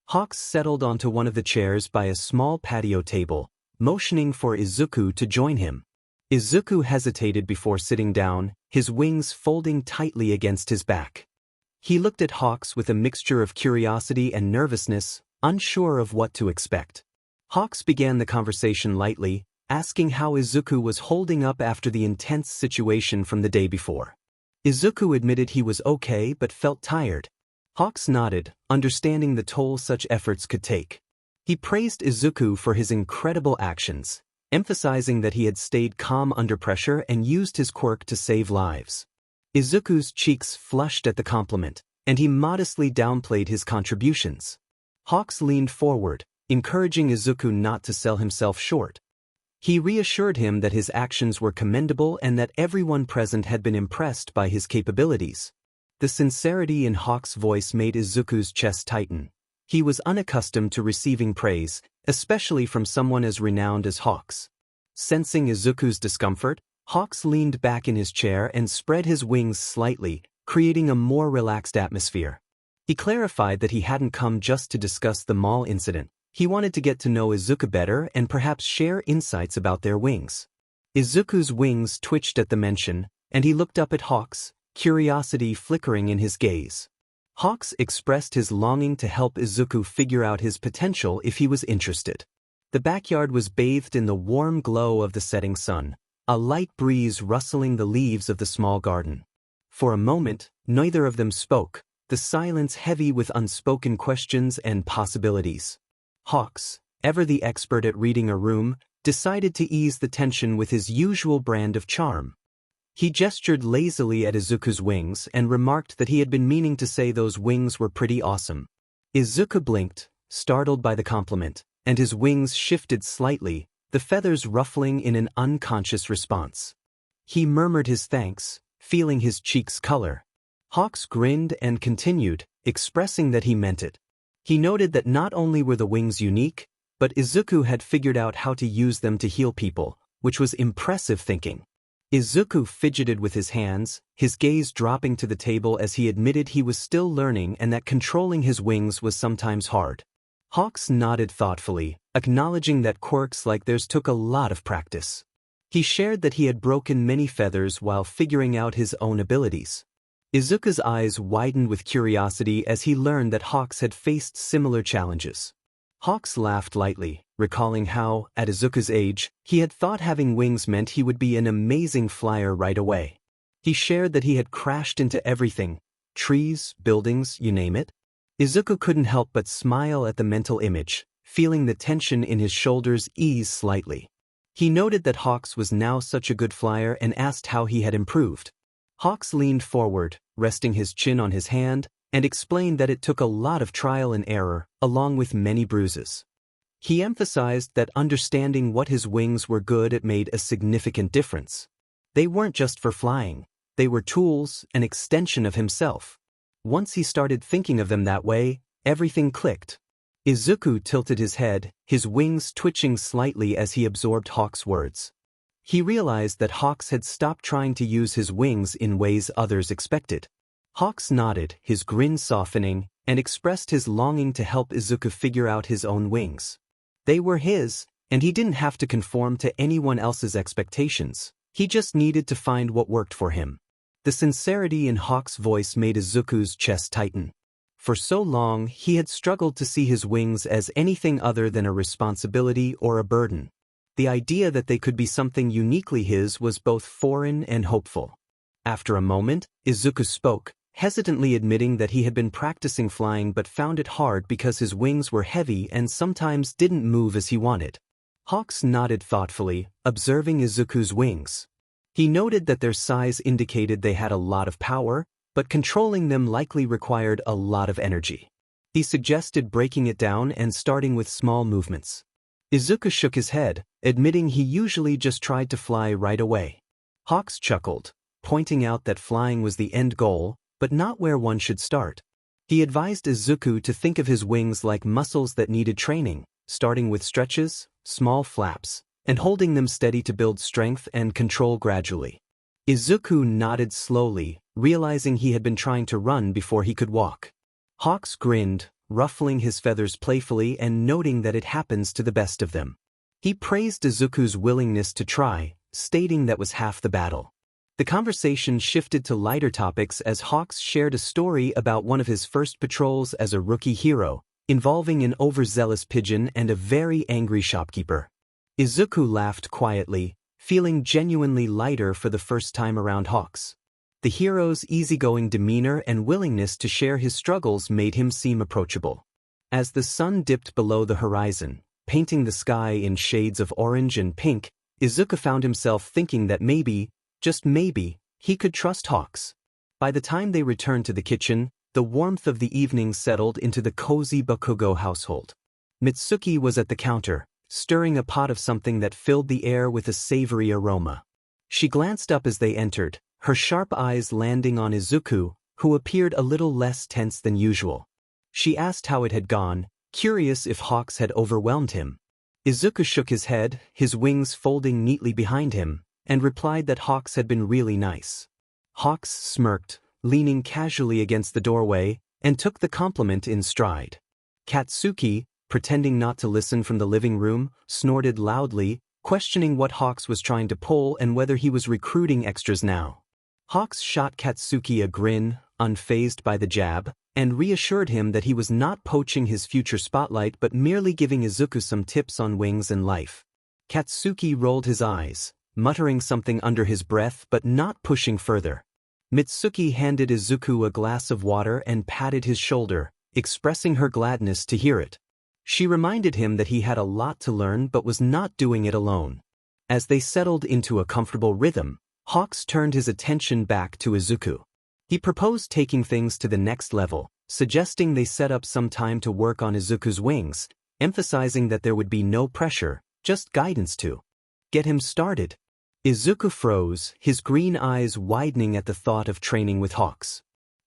Hawks settled onto one of the chairs by a small patio table, motioning for Izuku to join him. Izuku hesitated before sitting down, his wings folding tightly against his back. He looked at Hawks with a mixture of curiosity and nervousness, unsure of what to expect. Hawks began the conversation lightly, asking how Izuku was holding up after the intense situation from the day before. Izuku admitted he was okay but felt tired. Hawks nodded, understanding the toll such efforts could take. He praised Izuku for his incredible actions, emphasizing that he had stayed calm under pressure and used his quirk to save lives. Izuku's cheeks flushed at the compliment, and he modestly downplayed his contributions. Hawks leaned forward, encouraging Izuku not to sell himself short. He reassured him that his actions were commendable and that everyone present had been impressed by his capabilities. The sincerity in Hawks' voice made Izuku's chest tighten. He was unaccustomed to receiving praise, especially from someone as renowned as Hawks. Sensing Izuku's discomfort, Hawks leaned back in his chair and spread his wings slightly, creating a more relaxed atmosphere. He clarified that he hadn't come just to discuss the mall incident. He wanted to get to know Izuku better and perhaps share insights about their wings. Izuku's wings twitched at the mention, and he looked up at Hawks, curiosity flickering in his gaze. Hawks expressed his longing to help Izuku figure out his potential if he was interested. The backyard was bathed in the warm glow of the setting sun, a light breeze rustling the leaves of the small garden. For a moment, neither of them spoke, the silence heavy with unspoken questions and possibilities. Hawks, ever the expert at reading a room, decided to ease the tension with his usual brand of charm. He gestured lazily at Izuku's wings and remarked that he had been meaning to say those wings were pretty awesome. Izuku blinked, startled by the compliment, and his wings shifted slightly, the feathers ruffling in an unconscious response. He murmured his thanks, feeling his cheeks color. Hawks grinned and continued, expressing that he meant it. He noted that not only were the wings unique, but Izuku had figured out how to use them to heal people, which was impressive thinking. Izuku fidgeted with his hands, his gaze dropping to the table as he admitted he was still learning and that controlling his wings was sometimes hard. Hawks nodded thoughtfully, acknowledging that quirks like theirs took a lot of practice. He shared that he had broken many feathers while figuring out his own abilities. Izuku's eyes widened with curiosity as he learned that Hawks had faced similar challenges. Hawks laughed lightly, recalling how, at Izuku's age, he had thought having wings meant he would be an amazing flyer right away. He shared that he had crashed into everything, trees, buildings, you name it. Izuku couldn't help but smile at the mental image, feeling the tension in his shoulders ease slightly. He noted that Hawks was now such a good flyer and asked how he had improved. Hawks leaned forward, resting his chin on his hand, and explained that it took a lot of trial and error, along with many bruises. He emphasized that understanding what his wings were good at made a significant difference. They weren't just for flying, they were tools, an extension of himself. Once he started thinking of them that way, everything clicked. Izuku tilted his head, his wings twitching slightly as he absorbed Hawks' words. He realized that Hawks had stopped trying to use his wings in ways others expected. Hawks nodded, his grin softening, and expressed his longing to help Izuku figure out his own wings. They were his, and he didn't have to conform to anyone else's expectations. He just needed to find what worked for him. The sincerity in Hawks' voice made Izuku's chest tighten. For so long, he had struggled to see his wings as anything other than a responsibility or a burden. The idea that they could be something uniquely his was both foreign and hopeful. After a moment, Izuku spoke, hesitantly admitting that he had been practicing flying but found it hard because his wings were heavy and sometimes didn't move as he wanted. Hawks nodded thoughtfully, observing Izuku's wings. He noted that their size indicated they had a lot of power, but controlling them likely required a lot of energy. He suggested breaking it down and starting with small movements. Izuku shook his head, admitting he usually just tried to fly right away. Hawks chuckled, pointing out that flying was the end goal, but not where one should start. He advised Izuku to think of his wings like muscles that needed training, starting with stretches, small flaps, and holding them steady to build strength and control gradually. Izuku nodded slowly, realizing he had been trying to run before he could walk. Hawks grinned, ruffling his feathers playfully and noting that it happens to the best of them. He praised Izuku's willingness to try, stating that was half the battle. The conversation shifted to lighter topics as 𝐼𝐻𝐬 shared a story about one of his first patrols as a rookie hero, involving an overzealous pigeon and a very angry shopkeeper. Izuku laughed quietly, feeling genuinely lighter for the first time around 𝐻𝐻𝐬. The hero's easygoing demeanor and willingness to share his struggles made him seem approachable. As the sun dipped below the horizon, painting the sky in shades of orange and pink, Izuku found himself thinking that maybe, just maybe, he could trust 𝐻𝐻𝐬. By the time they returned to the kitchen, the warmth of the evening settled into the cozy 𝐂𝐵𝐸 household. Mitsuki was at the counter, stirring a pot of something that filled the air with a savory aroma. She glanced up as they entered, her sharp eyes landing on Izuku, who appeared a little less tense than usual. She asked how it had gone, curious if 𝐻𝐻𝐬 had overwhelmed him. Izuku shook his head, his wings folding neatly behind him, and replied that 𝐻𝐻𝐬 had been really nice. 𝐻𝐻𝐬 smirked, leaning casually against the doorway, and took the compliment in stride. Katsuki, pretending not to listen from the living room, snorted loudly, questioning what 𝐻𝐻𝐬 was trying to pull and whether he was recruiting extras now. 𝐻𝐻𝐬 shot Katsuki a grin, unfazed by the jab, and reassured him that he was not poaching his future spotlight but merely giving Izuku some tips on wings and life. Katsuki rolled his eyes, muttering something under his breath but not pushing further. Mitsuki handed Izuku a glass of water and patted his shoulder, expressing her gladness to hear it. She reminded him that he had a lot to learn but was not doing it alone. As they settled into a comfortable rhythm, 𝐻𝐻𝐬 turned his attention back to Izuku. He proposed taking things to the next level, suggesting they set up some time to work on Izuku's wings, emphasizing that there would be no pressure, just guidance to get him started. Izuku froze, his green eyes widening at the thought of training with 𝐻𝐻𝐬.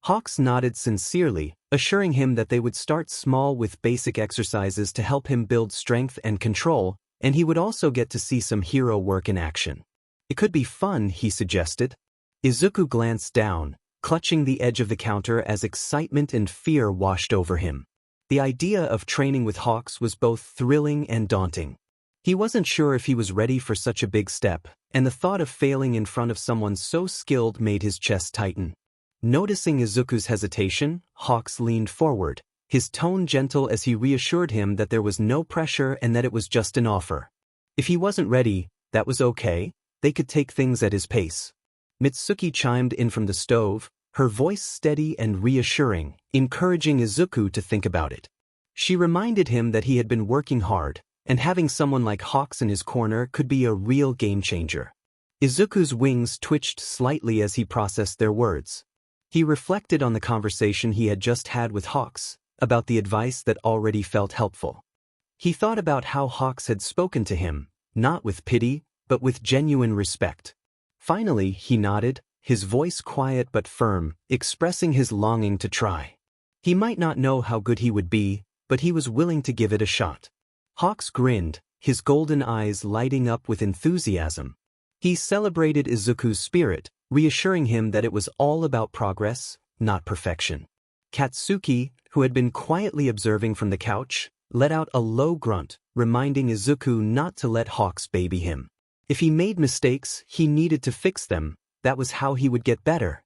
𝐻𝐻𝐬 nodded sincerely, assuring him that they would start small with basic exercises to help him build strength and control, and he would also get to see some hero work in action. It could be fun, he suggested. Izuku glanced down, clutching the edge of the counter as excitement and fear washed over him. The idea of training with 𝐻𝐻𝐬 was both thrilling and daunting. He wasn't sure if he was ready for such a big step, and the thought of failing in front of someone so skilled made his chest tighten. Noticing Izuku's hesitation, 𝐻𝐻𝐬 leaned forward, his tone gentle as he reassured him that there was no pressure and that it was just an offer. If he wasn't ready, that was okay, they could take things at his pace. Mitsuki chimed in from the stove, her voice steady and reassuring, encouraging Izuku to think about it. She reminded him that he had been working hard, and having someone like 𝐻𝐻𝐬 in his corner could be a real game-changer. Izuku's wings twitched slightly as he processed their words. He reflected on the conversation he had just had with 𝐻𝐻𝐬, about the advice that already felt helpful. He thought about how 𝐻𝐻𝐬 had spoken to him, not with pity, but with genuine respect. Finally, he nodded, his voice quiet but firm, expressing his longing to try. He might not know how good he would be, but he was willing to give it a shot. 𝐻𝐻𝐬 grinned, his golden eyes lighting up with enthusiasm. He celebrated Izuku's spirit, reassuring him that it was all about progress, not perfection. Katsuki, who had been quietly observing from the couch, let out a low grunt, reminding Izuku not to let 𝐻𝐻𝐬 baby him. If he made mistakes, he needed to fix them, that was how he would get better.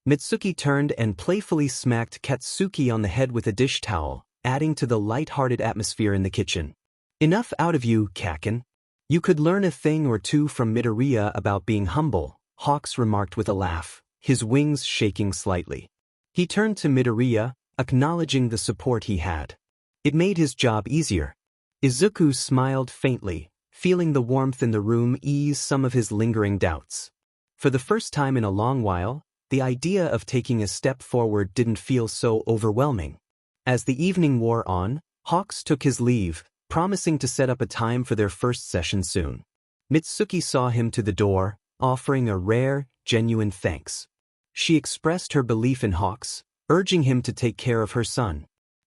Mitsuki turned and playfully smacked Katsuki on the head with a dish towel, adding to the light-hearted atmosphere in the kitchen. Enough out of you, 𝐾𝐿. You could learn a thing or two from Midoriya about being humble, 𝐻𝐻𝐬 remarked with a laugh, his wings shaking slightly. He turned to Midoriya, acknowledging the support he had. It made his job easier. Izuku smiled faintly, feeling the warmth in the room ease some of his lingering doubts. For the first time in a long while, the idea of taking a step forward didn't feel so overwhelming. As the evening wore on, 𝐻𝐻𝐬 took his leave, promising to set up a time for their first session soon. Mitsuki saw him to the door, offering a rare, genuine thanks. She expressed her belief in 𝐻𝐻𝐬, urging him to take care of her son.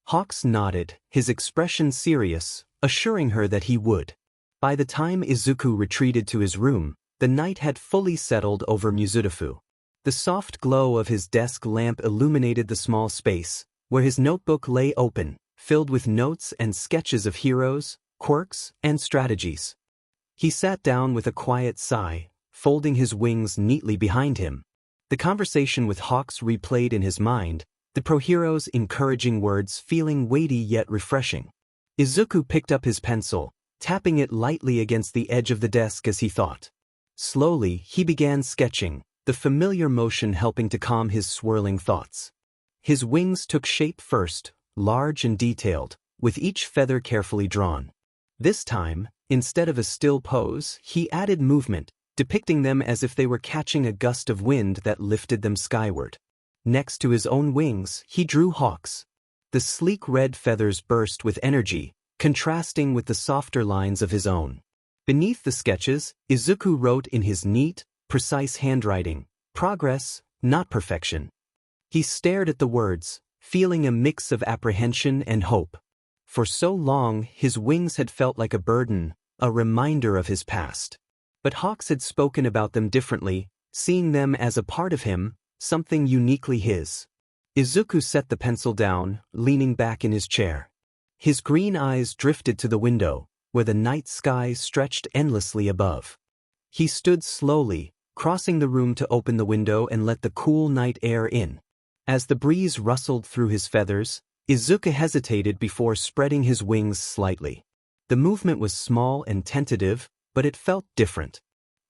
𝐻𝐻𝐬 nodded, his expression serious, assuring her that he would. By the time Izuku retreated to his room, the night had fully settled over 𝐒𝐮𝐬𝐽. The soft glow of his desk lamp illuminated the small space, where his notebook lay open, filled with notes and sketches of heroes, quirks, and strategies. He sat down with a quiet sigh, folding his wings neatly behind him. The conversation with Hawks replayed in his mind, the pro-hero's encouraging words feeling weighty yet refreshing. Izuku picked up his pencil, tapping it lightly against the edge of the desk as he thought. Slowly, he began sketching, the familiar motion helping to calm his swirling thoughts. His wings took shape first, large and detailed, with each feather carefully drawn. This time, instead of a still pose, he added movement, depicting them as if they were catching a gust of wind that lifted them skyward. Next to his own wings, he drew Hawks. The sleek red feathers burst with energy, contrasting with the softer lines of his own. Beneath the sketches, Izuku wrote in his neat, precise handwriting, "Progress, not perfection." He stared at the words, feeling a mix of apprehension and hope. For so long, his wings had felt like a burden, a reminder of his past. But Hawks had spoken about them differently, seeing them as a part of him, something uniquely his. Izuku set the pencil down, leaning back in his chair. His green eyes drifted to the window, where the night sky stretched endlessly above. He stood slowly, crossing the room to open the window and let the cool night air in. As the breeze rustled through his feathers, Izuku hesitated before spreading his wings slightly. The movement was small and tentative, but it felt different.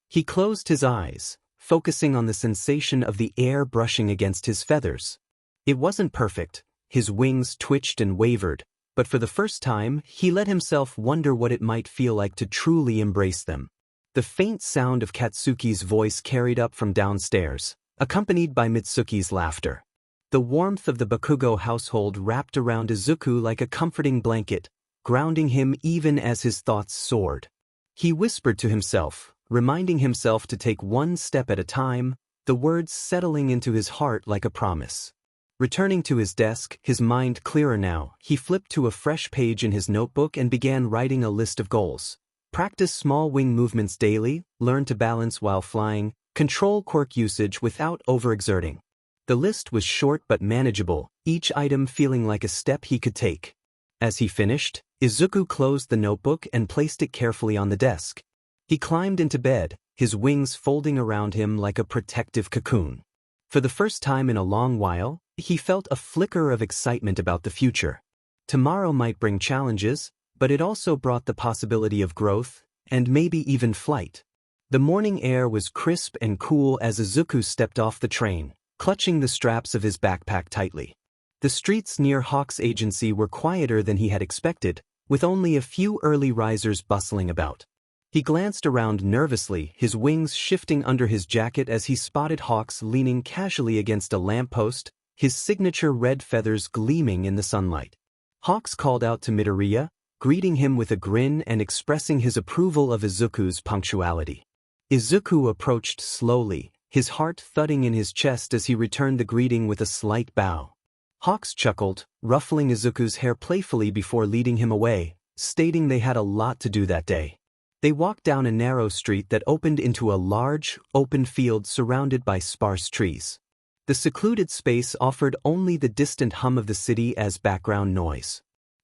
He closed his eyes, focusing on the sensation of the air brushing against his feathers. It wasn't perfect, his wings twitched and wavered, but for the first time, he let himself wonder what it might feel like to truly embrace them. The faint sound of Katsuki's voice carried up from downstairs, accompanied by Mitsuki's laughter. The warmth of the Bakugo household wrapped around Izuku like a comforting blanket, grounding him even as his thoughts soared. He whispered to himself, reminding himself to take one step at a time, the words settling into his heart like a promise. Returning to his desk, his mind clearer now, he flipped to a fresh page in his notebook and began writing a list of goals. Practice small wing movements daily, learn to balance while flying, control quirk usage without overexerting. The list was short but manageable, each item feeling like a step he could take. As he finished, Izuku closed the notebook and placed it carefully on the desk. He climbed into bed, his wings folding around him like a protective cocoon. For the first time in a long while, he felt a flicker of excitement about the future. Tomorrow might bring challenges, but it also brought the possibility of growth, and maybe even flight. The morning air was crisp and cool as Izuku stepped off the train, clutching the straps of his backpack tightly. The streets near Hawks' agency were quieter than he had expected, with only a few early risers bustling about. He glanced around nervously, his wings shifting under his jacket as he spotted Hawks leaning casually against a lamppost, his signature red feathers gleaming in the sunlight. Hawks called out to Midoriya, greeting him with a grin and expressing his approval of Izuku's punctuality. Izuku approached slowly, his heart thudding in his chest as he returned the greeting with a slight bow. Hawks chuckled, ruffling Izuku's hair playfully before leading him away, stating they had a lot to do that day. They walked down a narrow street that opened into a large, open field surrounded by sparse trees. The secluded space offered only the distant hum of the city as background noise.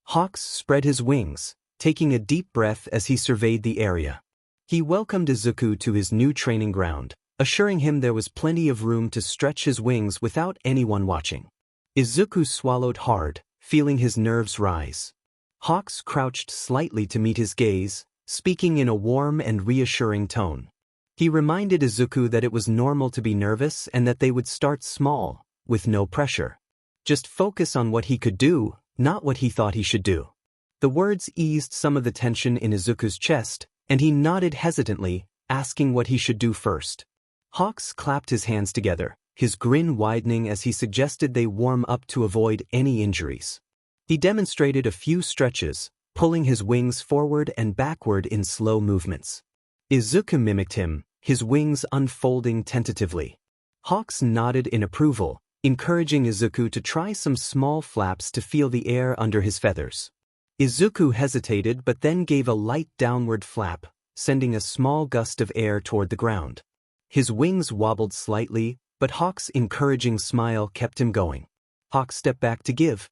Hawks spread his wings, taking a deep breath as he surveyed the area. He welcomed Izuku to his new training ground, assuring him there was plenty of room to stretch his wings without anyone watching. Izuku swallowed hard, feeling his nerves rise. Hawks crouched slightly to meet his gaze, speaking in a warm and reassuring tone. He reminded Izuku that it was normal to be nervous and that they would start small, with no pressure. Just focus on what he could do, not what he thought he should do. The words eased some of the tension in Izuku's chest, and he nodded hesitantly, asking what he should do first. Hawks clapped his hands together, his grin widening as he suggested they warm up to avoid any injuries. He demonstrated a few stretches, pulling his wings forward and backward in slow movements. Izuku mimicked him, his wings unfolding tentatively. Hawks nodded in approval, encouraging Izuku to try some small flaps to feel the air under his feathers. Izuku hesitated but then gave a light downward flap, sending a small gust of air toward the ground. His wings wobbled slightly, but Hawks' encouraging smile kept him going. Hawks stepped back to give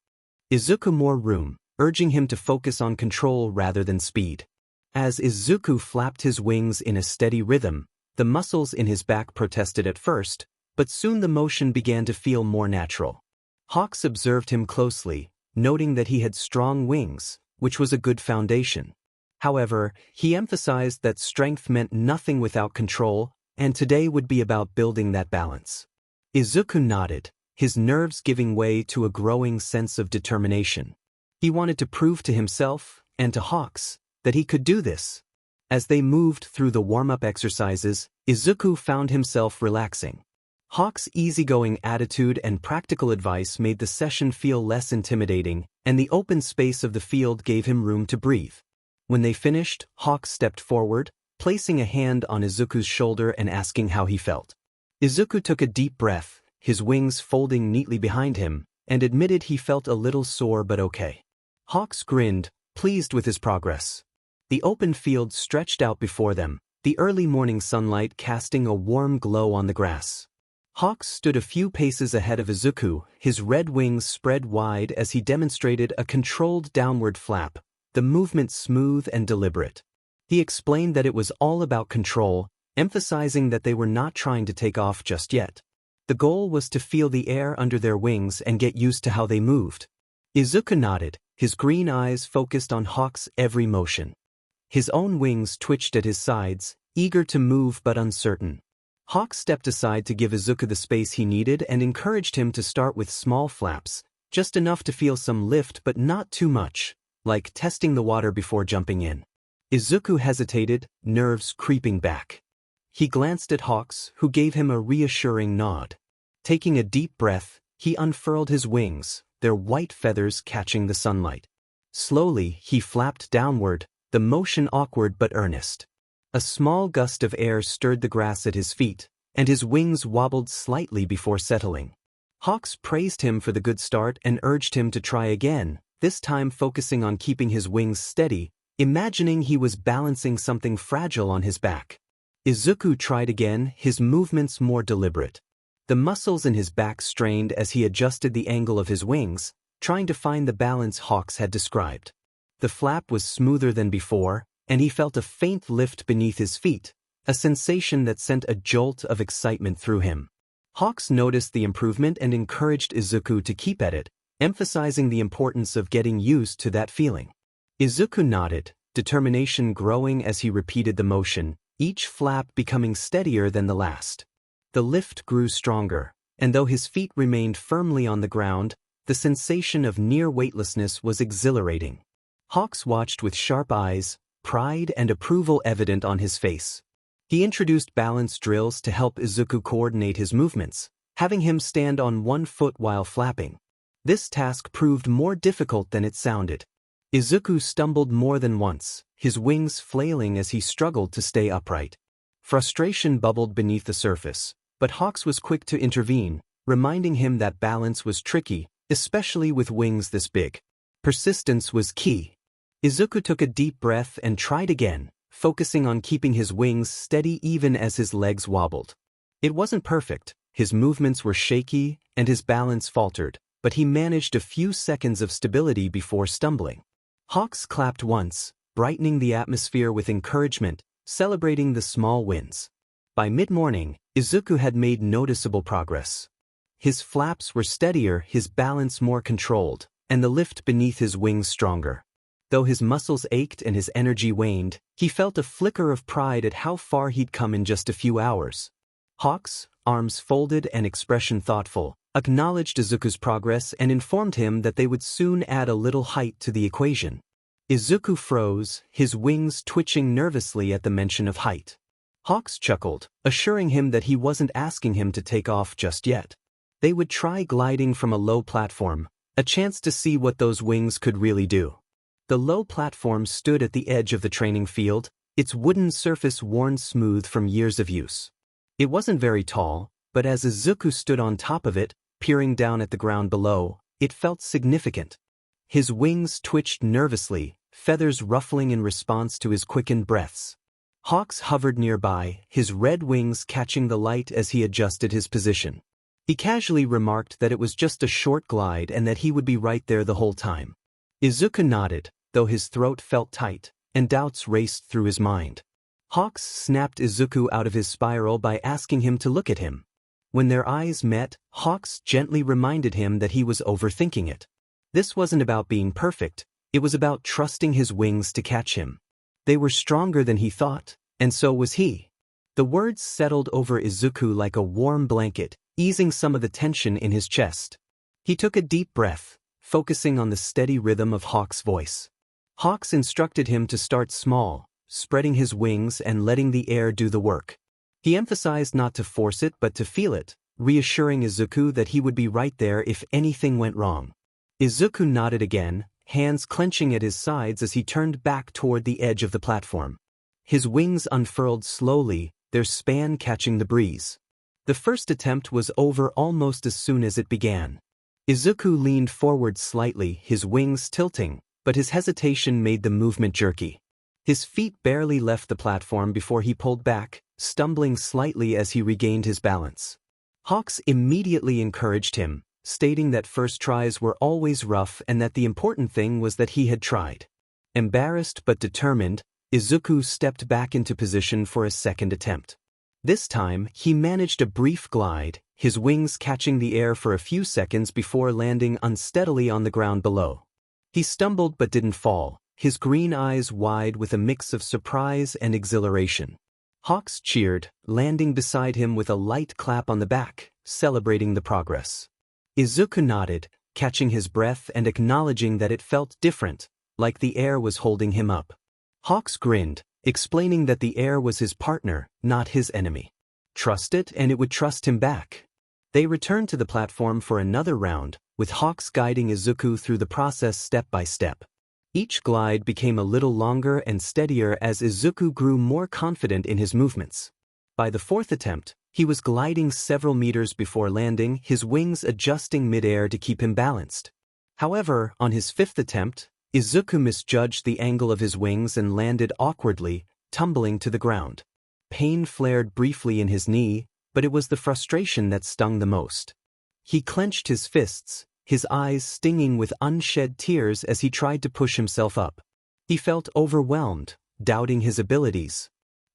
Izuku more room, urging him to focus on control rather than speed. As Izuku flapped his wings in a steady rhythm, The muscles in his back protested at first, but soon the motion began to feel more natural. Hawks observed him closely, noting that he had strong wings, which was a good foundation. However, he emphasized that strength meant nothing without control, and today would be about building that balance. Izuku nodded, his nerves giving way to a growing sense of determination. He wanted to prove to himself, and to Hawks, that he could do this. As they moved through the warm-up exercises, Izuku found himself relaxing. Hawks' easygoing attitude and practical advice made the session feel less intimidating, and the open space of the field gave him room to breathe. When they finished, Hawks stepped forward, placing a hand on Izuku's shoulder and asking how he felt. Izuku took a deep breath, his wings folding neatly behind him, and admitted he felt a little sore but okay. Hawks grinned, pleased with his progress. The open field stretched out before them, the early morning sunlight casting a warm glow on the grass. Hawks stood a few paces ahead of Izuku, his red wings spread wide as he demonstrated a controlled downward flap, the movement smooth and deliberate. He explained that it was all about control, emphasizing that they were not trying to take off just yet. The goal was to feel the air under their wings and get used to how they moved. Izuku nodded, his green eyes focused on Hawks' every motion. His own wings twitched at his sides, eager to move but uncertain. Hawks stepped aside to give Izuku the space he needed and encouraged him to start with small flaps, just enough to feel some lift but not too much, like testing the water before jumping in. Izuku hesitated, nerves creeping back. He glanced at Hawks, who gave him a reassuring nod. Taking a deep breath, he unfurled his wings, their white feathers catching the sunlight. Slowly, he flapped downward, the motion awkward but earnest. A small gust of air stirred the grass at his feet, and his wings wobbled slightly before settling. Hawks praised him for the good start and urged him to try again, this time focusing on keeping his wings steady, imagining he was balancing something fragile on his back. Izuku tried again, his movements more deliberate. The muscles in his back strained as he adjusted the angle of his wings, trying to find the balance Hawks had described. The flap was smoother than before, and he felt a faint lift beneath his feet, a sensation that sent a jolt of excitement through him. Hawks noticed the improvement and encouraged Izuku to keep at it, emphasizing the importance of getting used to that feeling. Izuku nodded, determination growing as he repeated the motion, each flap becoming steadier than the last. The lift grew stronger, and though his feet remained firmly on the ground, the sensation of near weightlessness was exhilarating. Hawks watched with sharp eyes, pride and approval evident on his face. He introduced balance drills to help Izuku coordinate his movements, having him stand on one foot while flapping. This task proved more difficult than it sounded. Izuku stumbled more than once, his wings flailing as he struggled to stay upright. Frustration bubbled beneath the surface, but Hawks was quick to intervene, reminding him that balance was tricky, especially with wings this big. Persistence was key. Izuku took a deep breath and tried again, focusing on keeping his wings steady even as his legs wobbled. It wasn't perfect, his movements were shaky, and his balance faltered, but he managed a few seconds of stability before stumbling. Hawks clapped once, brightening the atmosphere with encouragement, celebrating the small wins. By mid-morning, Izuku had made noticeable progress. His flaps were steadier, his balance more controlled, and the lift beneath his wings stronger. Though his muscles ached and his energy waned, he felt a flicker of pride at how far he'd come in just a few hours. Hawks, arms folded and expression thoughtful, acknowledged Izuku's progress and informed him that they would soon add a little height to the equation. Izuku froze, his wings twitching nervously at the mention of height. Hawks chuckled, assuring him that he wasn't asking him to take off just yet. They would try gliding from a low platform, a chance to see what those wings could really do. The low platform stood at the edge of the training field, its wooden surface worn smooth from years of use. It wasn't very tall, but as Izuku stood on top of it, peering down at the ground below, it felt significant. His wings twitched nervously, feathers ruffling in response to his quickened breaths. Hawks hovered nearby, his red wings catching the light as he adjusted his position. He casually remarked that it was just a short glide and that he would be right there the whole time. Izuku nodded, though his throat felt tight, and doubts raced through his mind. 𝐼𝐻 snapped Izuku out of his spiral by asking him to look at him. When their eyes met, 𝐻 gently reminded him that he was overthinking it. This wasn't about being perfect, it was about trusting his wings to catch him. They were stronger than he thought, and so was he. The words settled over Izuku like a warm blanket, easing some of the tension in his chest. He took a deep breath, focusing on the steady rhythm of 𝐻's voice. 𝐻 instructed him to start small, spreading his wings and letting the air do the work. He emphasized not to force it but to feel it, reassuring Izuku that he would be right there if anything went wrong. Izuku nodded again, hands clenching at his sides as he turned back toward the edge of the platform. His wings unfurled slowly, their span catching the breeze. The first attempt was over almost as soon as it began. Izuku leaned forward slightly, his wings tilting, but his hesitation made the movement jerky. His feet barely left the platform before he pulled back, stumbling slightly as he regained his balance. 𝐻 immediately encouraged him, stating that first tries were always rough and that the important thing was that he had tried. Embarrassed but determined, Izuku stepped back into position for a second attempt. This time, he managed a brief glide, his wings catching the air for a few seconds before landing unsteadily on the ground below. He stumbled but didn't fall, his green eyes wide with a mix of surprise and exhilaration. 𝐻 cheered, landing beside him with a light clap on the back, celebrating the progress. Izuku nodded, catching his breath and acknowledging that it felt different, like the air was holding him up. 𝐻 grinned, explaining that the air was his partner, not his enemy. Trust it and it would trust him back. They returned to the platform for another round, with 𝐻 guiding Izuku through the process step by step. Each glide became a little longer and steadier as Izuku grew more confident in his movements. By the fourth attempt, he was gliding several meters before landing, his wings adjusting mid-air to keep him balanced. However, on his fifth attempt, Izuku misjudged the angle of his wings and landed awkwardly, tumbling to the ground. Pain flared briefly in his knee, but it was the frustration that stung the most. He clenched his fists, his eyes stinging with unshed tears as he tried to push himself up. He felt overwhelmed, doubting his abilities.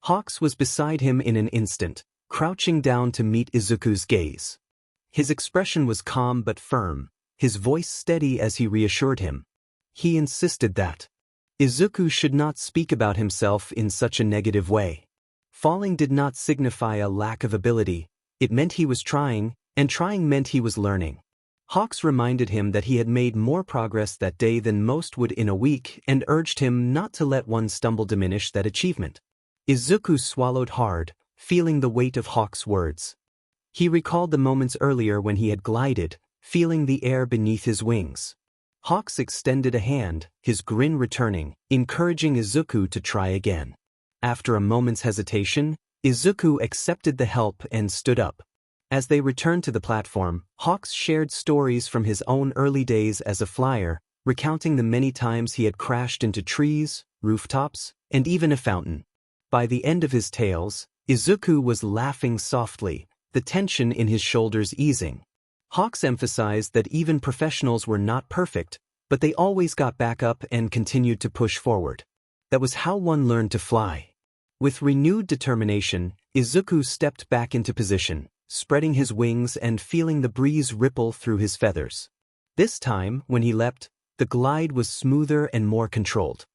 𝐻 was beside him in an instant, crouching down to meet Izuku's gaze. His expression was calm but firm, his voice steady as he reassured him. He insisted that Izuku should not speak about himself in such a negative way. Falling did not signify a lack of ability, it meant he was trying, and trying meant he was learning. 𝐻 reminded him that he had made more progress that day than most would in a week and urged him not to let one stumble diminish that achievement. Izuku swallowed hard, feeling the weight of 𝐻's words. He recalled the moments earlier when he had glided, feeling the air beneath his wings. 𝐻 extended a hand, his grin returning, encouraging Izuku to try again. After a moment's hesitation, Izuku accepted the help and stood up. As they returned to the platform, 𝐻 shared stories from his own early days as a flyer, recounting the many times he had crashed into trees, rooftops, and even a fountain. By the end of his tales, Izuku was laughing softly, the tension in his shoulders easing. 𝐻 emphasized that even professionals were not perfect, but they always got back up and continued to push forward. That was how one learned to fly. With renewed determination, Izuku stepped back into position, spreading his wings and feeling the breeze ripple through his feathers. This time, when he leapt, the glide was smoother and more controlled.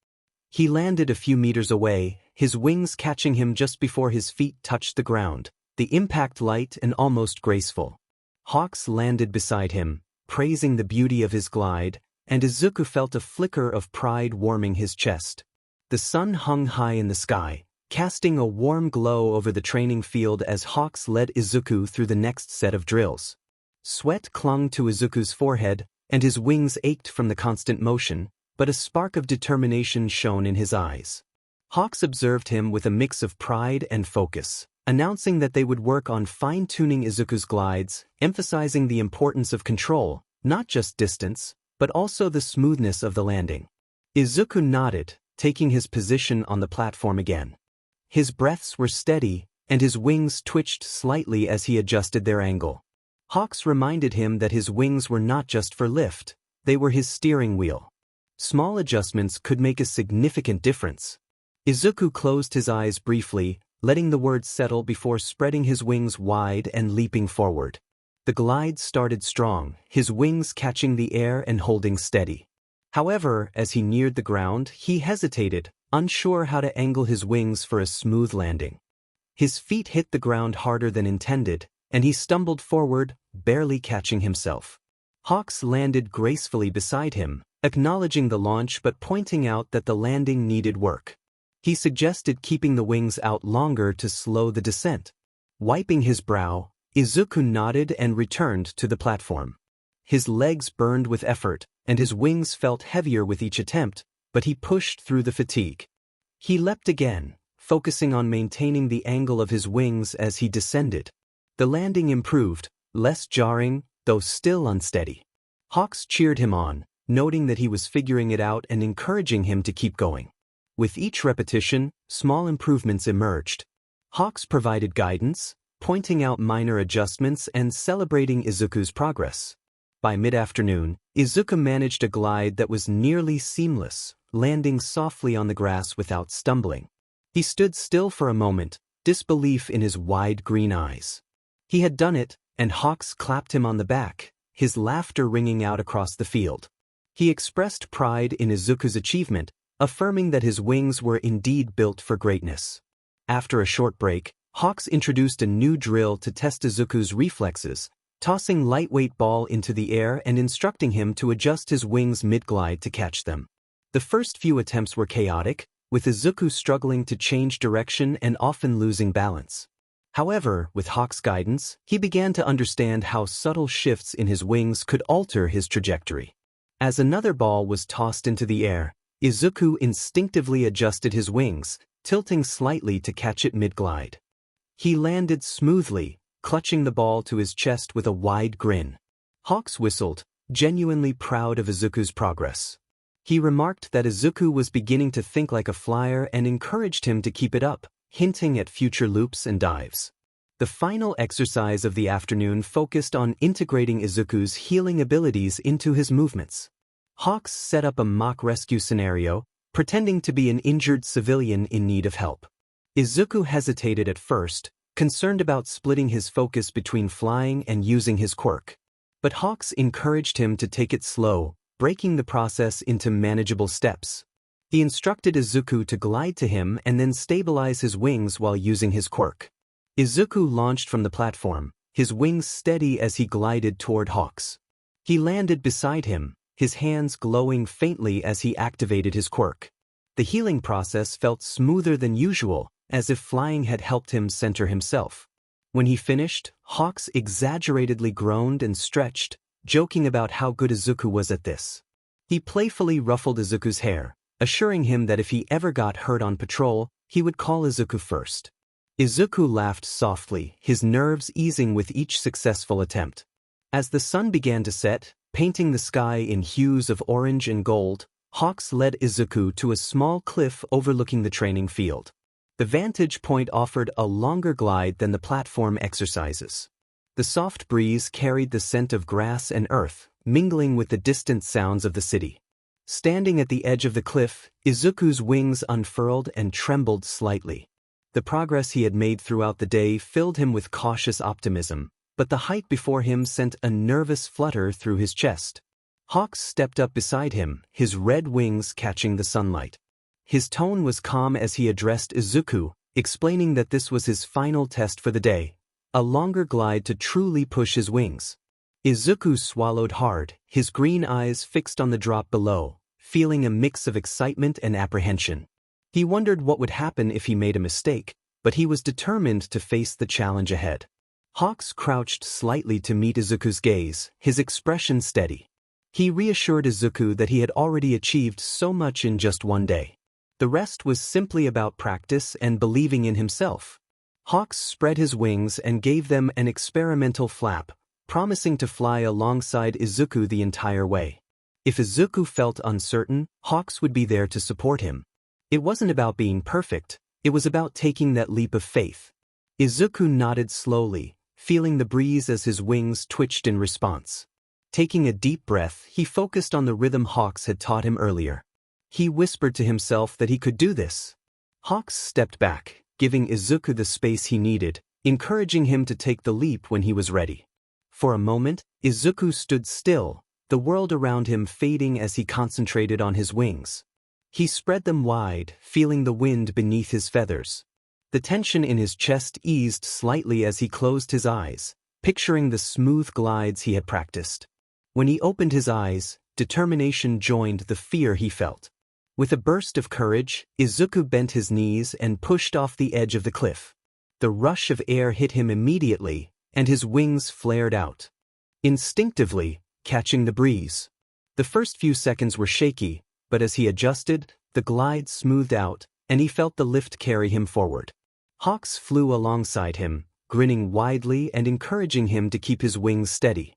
He landed a few meters away, his wings catching him just before his feet touched the ground, the impact light and almost graceful. 𝐻 landed beside him, praising the beauty of his glide, and Izuku felt a flicker of pride warming his chest. The sun hung high in the sky, casting a warm glow over the training field as 𝐻 led Izuku through the next set of drills. Sweat clung to Izuku's forehead, and his wings ached from the constant motion, but a spark of determination shone in his eyes. 𝐻 observed him with a mix of pride and focus, announcing that they would work on fine-tuning Izuku's glides, emphasizing the importance of control, not just distance, but also the smoothness of the landing. Izuku nodded, taking his position on the platform again. His breaths were steady, and his wings twitched slightly as he adjusted their angle. 𝐻 reminded him that his wings were not just for lift, they were his steering wheel. Small adjustments could make a significant difference. Izuku closed his eyes briefly, letting the words settle before spreading his wings wide and leaping forward. The glide started strong, his wings catching the air and holding steady. However, as he neared the ground, he hesitated, unsure how to angle his wings for a smooth landing. His feet hit the ground harder than intended, and he stumbled forward, barely catching himself. Hawks landed gracefully beside him, acknowledging the launch but pointing out that the landing needed work. He suggested keeping the wings out longer to slow the descent. Wiping his brow, Izuku nodded and returned to the platform. His legs burned with effort, and his wings felt heavier with each attempt, but he pushed through the fatigue. He leapt again, focusing on maintaining the angle of his wings as he descended. The landing improved, less jarring, though still unsteady. Hawks cheered him on, noting that he was figuring it out and encouraging him to keep going. With each repetition, small improvements emerged. Hawks provided guidance, pointing out minor adjustments and celebrating Izuku's progress. By mid-afternoon, Izuku managed a glide that was nearly seamless, landing softly on the grass without stumbling. He stood still for a moment, disbelief in his wide green eyes. He had done it, and Hawks clapped him on the back, his laughter ringing out across the field. He expressed pride in Izuku's achievement, affirming that his wings were indeed built for greatness. After a short break, Hawks introduced a new drill to test Izuku's reflexes, tossing lightweight ball into the air and instructing him to adjust his wings mid-glide to catch them. The first few attempts were chaotic, with Izuku struggling to change direction and often losing balance. However, with Hawks' guidance, he began to understand how subtle shifts in his wings could alter his trajectory. As another ball was tossed into the air, Izuku instinctively adjusted his wings, tilting slightly to catch it mid-glide. He landed smoothly, clutching the ball to his chest with a wide grin. Hawks whistled, genuinely proud of Izuku's progress. He remarked that Izuku was beginning to think like a flyer and encouraged him to keep it up, hinting at future loops and dives. The final exercise of the afternoon focused on integrating Izuku's healing abilities into his movements. Hawks set up a mock rescue scenario, pretending to be an injured civilian in need of help. Izuku hesitated at first, concerned about splitting his focus between flying and using his quirk. But Hawks encouraged him to take it slow, breaking the process into manageable steps. He instructed Izuku to glide to him and then stabilize his wings while using his quirk. Izuku launched from the platform, his wings steady as he glided toward Hawks. He landed beside him, his hands glowing faintly as he activated his quirk. The healing process felt smoother than usual, as if flying had helped him center himself. When he finished, Hawks exaggeratedly groaned and stretched, joking about how good Izuku was at this. He playfully ruffled Izuku's hair, assuring him that if he ever got hurt on patrol, he would call Izuku first. Izuku laughed softly, his nerves easing with each successful attempt. As the sun began to set, painting the sky in hues of orange and gold, Hawks led Izuku to a small cliff overlooking the training field. The vantage point offered a longer glide than the platform exercises. The soft breeze carried the scent of grass and earth, mingling with the distant sounds of the city. Standing at the edge of the cliff, Izuku's wings unfurled and trembled slightly. The progress he had made throughout the day filled him with cautious optimism, but the height before him sent a nervous flutter through his chest. Hawks stepped up beside him, his red wings catching the sunlight. His tone was calm as he addressed Izuku, explaining that this was his final test for the day, a longer glide to truly push his wings. Izuku swallowed hard, his green eyes fixed on the drop below, feeling a mix of excitement and apprehension. He wondered what would happen if he made a mistake, but he was determined to face the challenge ahead. Hawks crouched slightly to meet Izuku's gaze, his expression steady. He reassured Izuku that he had already achieved so much in just one day. The rest was simply about practice and believing in himself. Hawks spread his wings and gave them an experimental flap, promising to fly alongside Izuku the entire way. If Izuku felt uncertain, Hawks would be there to support him. It wasn't about being perfect, it was about taking that leap of faith. Izuku nodded slowly, feeling the breeze as his wings twitched in response. Taking a deep breath, he focused on the rhythm Hawks had taught him earlier. He whispered to himself that he could do this. Hawks stepped back, giving Izuku the space he needed, encouraging him to take the leap when he was ready. For a moment, Izuku stood still, the world around him fading as he concentrated on his wings. He spread them wide, feeling the wind beneath his feathers. The tension in his chest eased slightly as he closed his eyes, picturing the smooth glides he had practiced. When he opened his eyes, determination joined the fear he felt. With a burst of courage, Izuku bent his knees and pushed off the edge of the cliff. The rush of air hit him immediately, and his wings flared out, instinctively catching the breeze. The first few seconds were shaky, but as he adjusted, the glide smoothed out, and he felt the lift carry him forward. Hawks flew alongside him, grinning widely and encouraging him to keep his wings steady.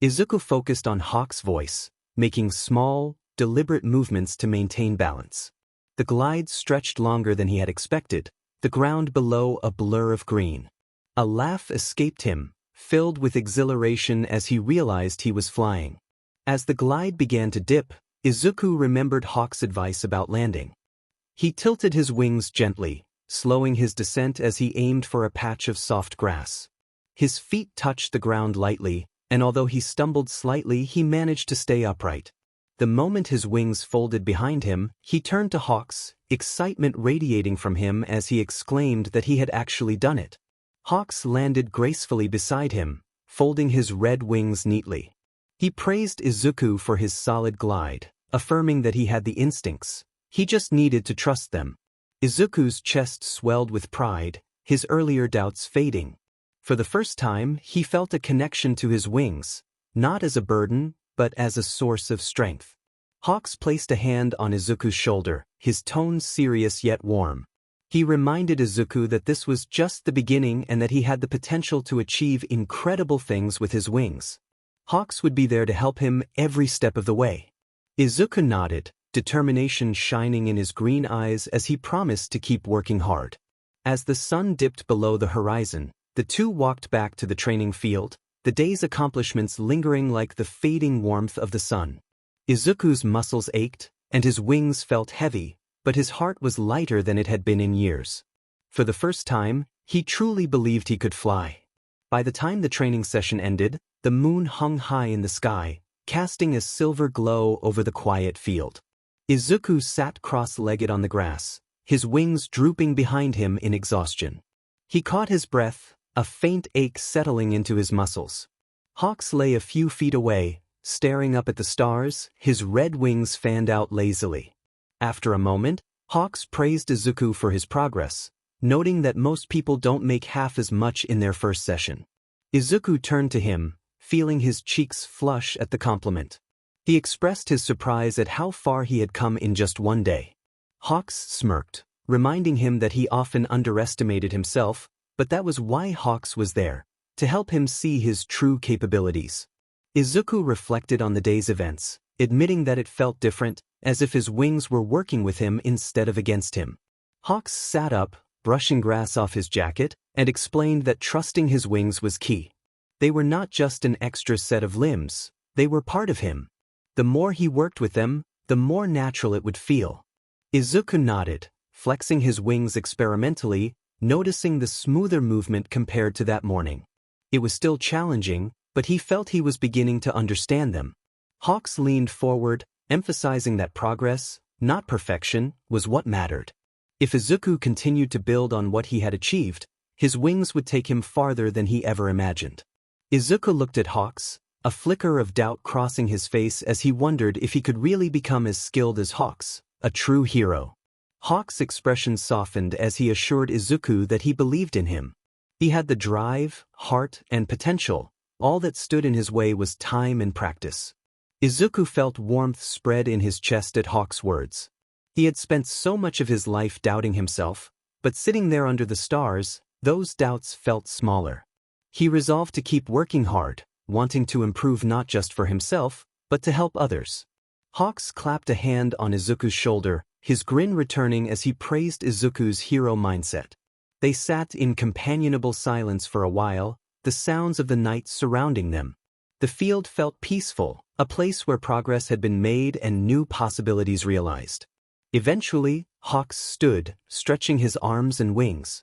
Izuku focused on Hawk's voice, making small, deliberate movements to maintain balance. The glide stretched longer than he had expected, the ground below a blur of green. A laugh escaped him, filled with exhilaration as he realized he was flying. As the glide began to dip, Izuku remembered Hawk's advice about landing. He tilted his wings gently, slowing his descent as he aimed for a patch of soft grass. His feet touched the ground lightly, and although he stumbled slightly, he managed to stay upright. The moment his wings folded behind him, he turned to Hawks, excitement radiating from him as he exclaimed that he had actually done it. Hawks landed gracefully beside him, folding his red wings neatly. He praised Izuku for his solid glide, affirming that he had the instincts. He just needed to trust them. Izuku's chest swelled with pride, his earlier doubts fading. For the first time, he felt a connection to his wings, not as a burden, but as a source of strength. Hawks placed a hand on Izuku's shoulder, his tone serious yet warm. He reminded Izuku that this was just the beginning and that he had the potential to achieve incredible things with his wings. Hawks would be there to help him every step of the way. Izuku nodded, determination shining in his green eyes as he promised to keep working hard. As the sun dipped below the horizon, the two walked back to the training field, the day's accomplishments lingering like the fading warmth of the sun. Izuku's muscles ached, and his wings felt heavy, but his heart was lighter than it had been in years. For the first time, he truly believed he could fly. By the time the training session ended, the moon hung high in the sky, casting a silver glow over the quiet field. Izuku sat cross-legged on the grass, his wings drooping behind him in exhaustion. He caught his breath, a faint ache settling into his muscles. Hawks lay a few feet away, staring up at the stars, his red wings fanned out lazily. After a moment, Hawks praised Izuku for his progress, noting that most people don't make half as much in their first session. Izuku turned to him, feeling his cheeks flush at the compliment. He expressed his surprise at how far he had come in just one day. Hawks smirked, reminding him that he often underestimated himself, but that was why Hawks was there, to help him see his true capabilities. Izuku reflected on the day's events, admitting that it felt different, as if his wings were working with him instead of against him. Hawks sat up, brushing grass off his jacket, and explained that trusting his wings was key. They were not just an extra set of limbs, they were part of him. The more he worked with them, the more natural it would feel. Izuku nodded, flexing his wings experimentally, noticing the smoother movement compared to that morning. It was still challenging, but he felt he was beginning to understand them. Hawks leaned forward, emphasizing that progress, not perfection, was what mattered. If Izuku continued to build on what he had achieved, his wings would take him farther than he ever imagined. Izuku looked at Hawks, a flicker of doubt crossing his face as he wondered if he could really become as skilled as Hawks, a true hero. Hawks' expression softened as he assured Izuku that he believed in him. He had the drive, heart, and potential. All that stood in his way was time and practice. Izuku felt warmth spread in his chest at Hawks' words. He had spent so much of his life doubting himself, but sitting there under the stars, those doubts felt smaller. He resolved to keep working hard, wanting to improve not just for himself, but to help others. Hawks clapped a hand on Izuku's shoulder, his grin returning as he praised Izuku's hero mindset. They sat in companionable silence for a while, the sounds of the night surrounding them. The field felt peaceful, a place where progress had been made and new possibilities realized. Eventually, Hawks stood, stretching his arms and wings.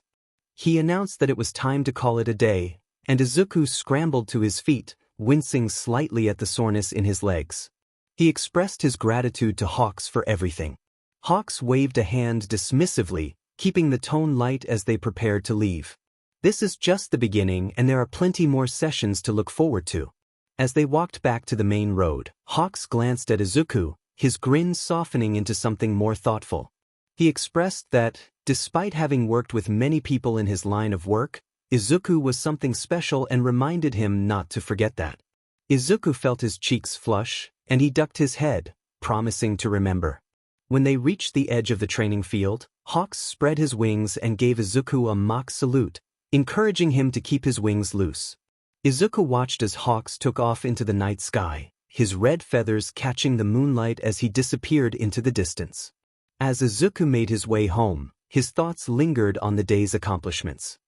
He announced that it was time to call it a day, and Izuku scrambled to his feet, wincing slightly at the soreness in his legs. He expressed his gratitude to Hawks for everything. Hawks waved a hand dismissively, keeping the tone light as they prepared to leave. This is just the beginning, and there are plenty more sessions to look forward to. As they walked back to the main road, Hawks glanced at Izuku, his grin softening into something more thoughtful. He expressed that, despite having worked with many people in his line of work, Izuku was something special and reminded him not to forget that. Izuku felt his cheeks flush, and he ducked his head, promising to remember. When they reached the edge of the training field, Hawks spread his wings and gave Izuku a mock salute, encouraging him to keep his wings loose. Izuku watched as Hawks took off into the night sky, his red feathers catching the moonlight as he disappeared into the distance. As Izuku made his way home, his thoughts lingered on the day's accomplishments.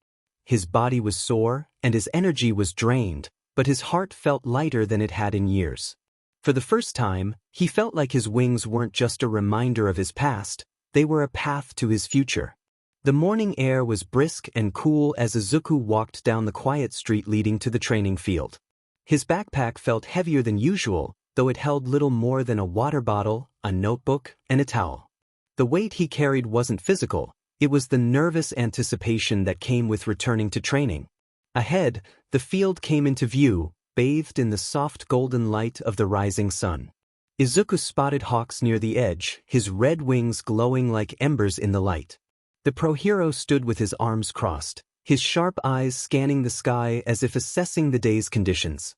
His body was sore, and his energy was drained, but his heart felt lighter than it had in years. For the first time, he felt like his wings weren't just a reminder of his past, they were a path to his future. The morning air was brisk and cool as Izuku walked down the quiet street leading to the training field. His backpack felt heavier than usual, though it held little more than a water bottle, a notebook, and a towel. The weight he carried wasn't physical, it was the nervous anticipation that came with returning to training. Ahead, the field came into view, bathed in the soft golden light of the rising sun. Izuku spotted Hawks near the edge, his red wings glowing like embers in the light. The pro hero stood with his arms crossed, his sharp eyes scanning the sky as if assessing the day's conditions.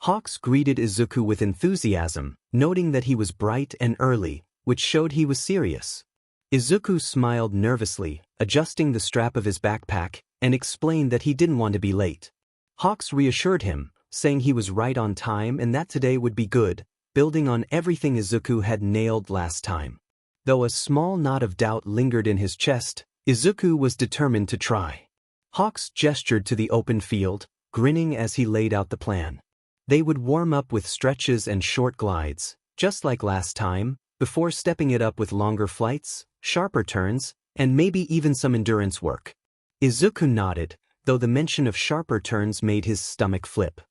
Hawks greeted Izuku with enthusiasm, noting that he was bright and early, which showed he was serious. Izuku smiled nervously, adjusting the strap of his backpack, and explained that he didn't want to be late. Hawks reassured him, saying he was right on time and that today would be good, building on everything Izuku had nailed last time. Though a small knot of doubt lingered in his chest, Izuku was determined to try. Hawks gestured to the open field, grinning as he laid out the plan. They would warm up with stretches and short glides, just like last time, before stepping it up with longer flights, sharper turns, and maybe even some endurance work. Izuku nodded, though the mention of sharper turns made his stomach flip.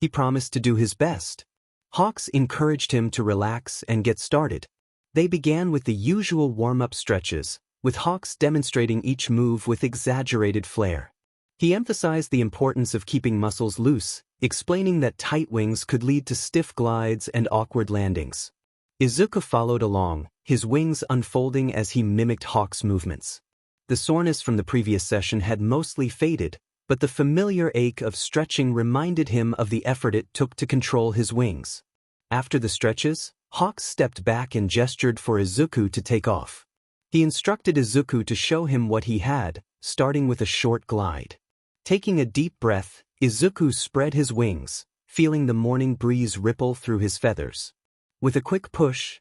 He promised to do his best. Hawks encouraged him to relax and get started. They began with the usual warm-up stretches, with Hawks demonstrating each move with exaggerated flair. He emphasized the importance of keeping muscles loose, explaining that tight wings could lead to stiff glides and awkward landings. Izuku followed along, his wings unfolding as he mimicked Hawks' movements. The soreness from the previous session had mostly faded, but the familiar ache of stretching reminded him of the effort it took to control his wings. After the stretches, Hawks stepped back and gestured for Izuku to take off. He instructed Izuku to show him what he had, starting with a short glide. Taking a deep breath, Izuku spread his wings, feeling the morning breeze ripple through his feathers. With a quick push,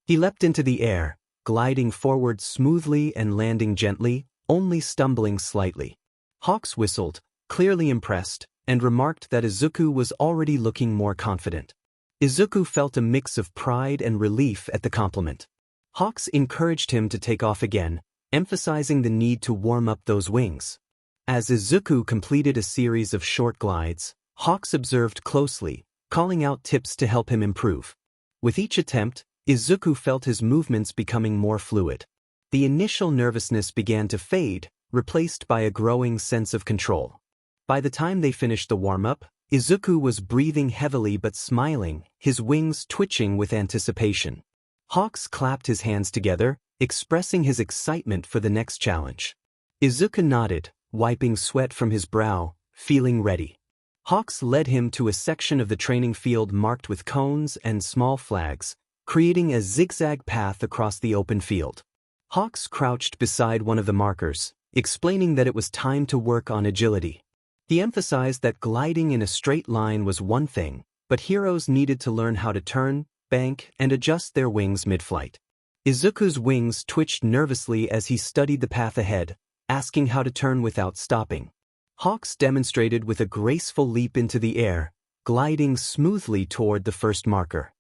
he leapt into the air, gliding forward smoothly and landing gently, only stumbling slightly. Hawks whistled, clearly impressed, and remarked that Izuku was already looking more confident. Izuku felt a mix of pride and relief at the compliment. Hawks encouraged him to take off again, emphasizing the need to warm up those wings. As Izuku completed a series of short glides, Hawks observed closely, calling out tips to help him improve. With each attempt, Izuku felt his movements becoming more fluid. The initial nervousness began to fade, replaced by a growing sense of control. By the time they finished the warm-up, Izuku was breathing heavily but smiling, his wings twitching with anticipation. Hawks clapped his hands together, expressing his excitement for the next challenge. Izuku nodded, wiping sweat from his brow, feeling ready. Hawks led him to a section of the training field marked with cones and small flags, creating a zigzag path across the open field. Hawks crouched beside one of the markers, explaining that it was time to work on agility. He emphasized that gliding in a straight line was one thing, but heroes needed to learn how to turn, bank, and adjust their wings mid-flight. Izuku's wings twitched nervously as he studied the path ahead, asking how to turn without stopping. Hawks demonstrated with a graceful leap into the air, gliding smoothly toward the first marker.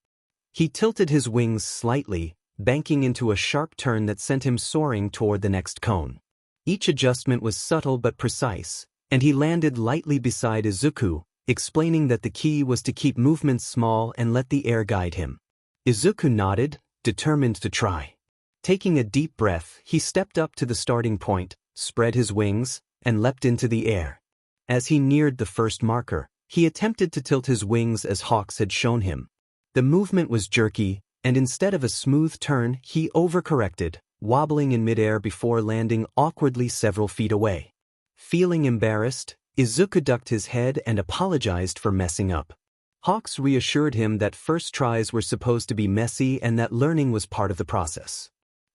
He tilted his wings slightly, banking into a sharp turn that sent him soaring toward the next cone. Each adjustment was subtle but precise, and he landed lightly beside Izuku, explaining that the key was to keep movements small and let the air guide him. Izuku nodded, determined to try. Taking a deep breath, he stepped up to the starting point, spread his wings, and leapt into the air. As he neared the first marker, he attempted to tilt his wings as 𝐼𝐻 had shown him. The movement was jerky, and instead of a smooth turn, he overcorrected, wobbling in midair before landing awkwardly several feet away. Feeling embarrassed, Izuku ducked his head and apologized for messing up. 𝐼𝐻 reassured him that first tries were supposed to be messy and that learning was part of the process.